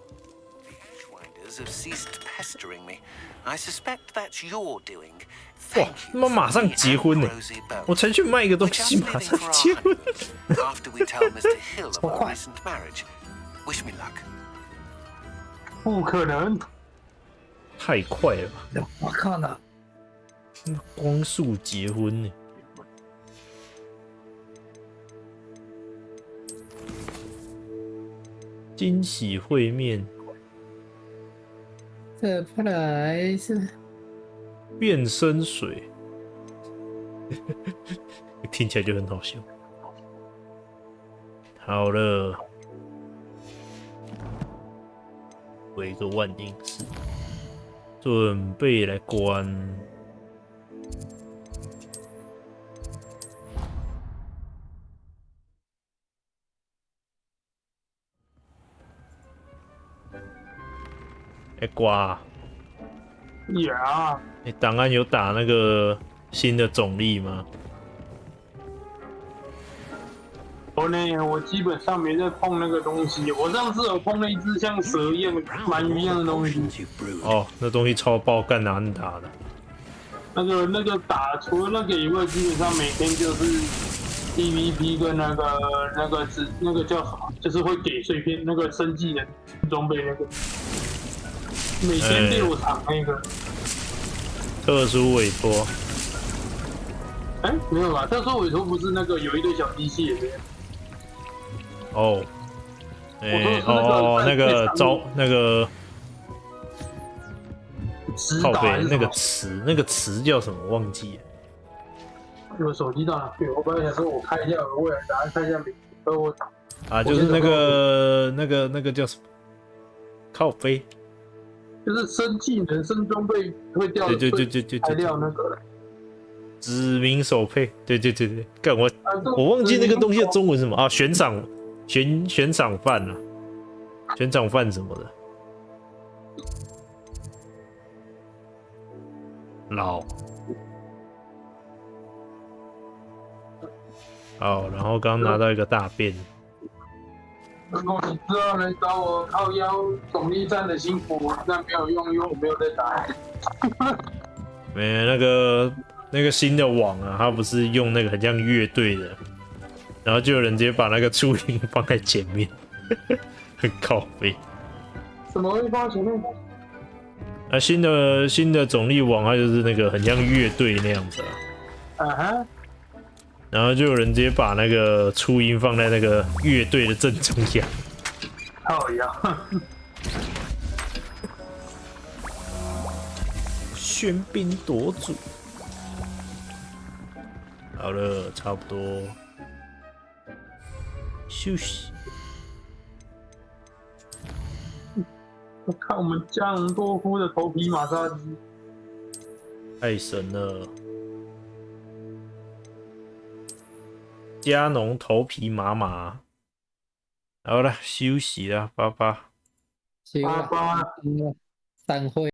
Ashwinders have ceased pestering me. I suspect that's your doing. 哇，他妈马上结婚呢！我才去卖一个东西，马上结婚。 After we tell Mr. Hill of our recent marriage. Wish me luck. 不可能，太快了吧！我靠呢！光速结婚呢？惊喜会面，这不来是变身水，听起来就很好笑。好了，回一个万应室，准备来关。挂呀！你档案有打那个新的总力吗？我呢，我基本上没在碰那个东西。我上次有碰了一只像蛇一样、鳗鱼一样的东西。哦，那东西超爆干难打的。那个打，除了那个以外，基本上每天就是 PVP 跟那个叫什么，就是会给碎片那个升技能装备那个，每天6场那个。特殊委托。哎，没有吧？特殊委托不是那个有一堆小机器人的。哦。那个招那个。靠背那个词叫什么？忘记了。我手机到哪去？我本来想说我开一下未来答案，看一下名字。啊，就是那个叫什么？靠背。就是升技能、升装备会掉。对，材料那个。指名手配。对。干我忘记那个东西的中文是什么啊？悬赏饭啊，悬赏饭什么的。好，然后刚拿到一个大便。如果你之后能找我靠腰总力战的辛苦，但没有用，因为我没有在打。没那个新的网啊，它不是用那个很像乐队的，然后就有人直接把那个注音放在前面，很靠背。怎么会放在前面？啊，新的总力网，它就是那个很像乐队那样子啊。哈。然后就有人直接把那个初音放在那个乐队的正中央。好呀。喧宾夺主。好了，差不多。休息。我看我们加农多夫的头皮马杀鸡，太神了！加农头皮麻麻。好了，休息了，拜拜。散会。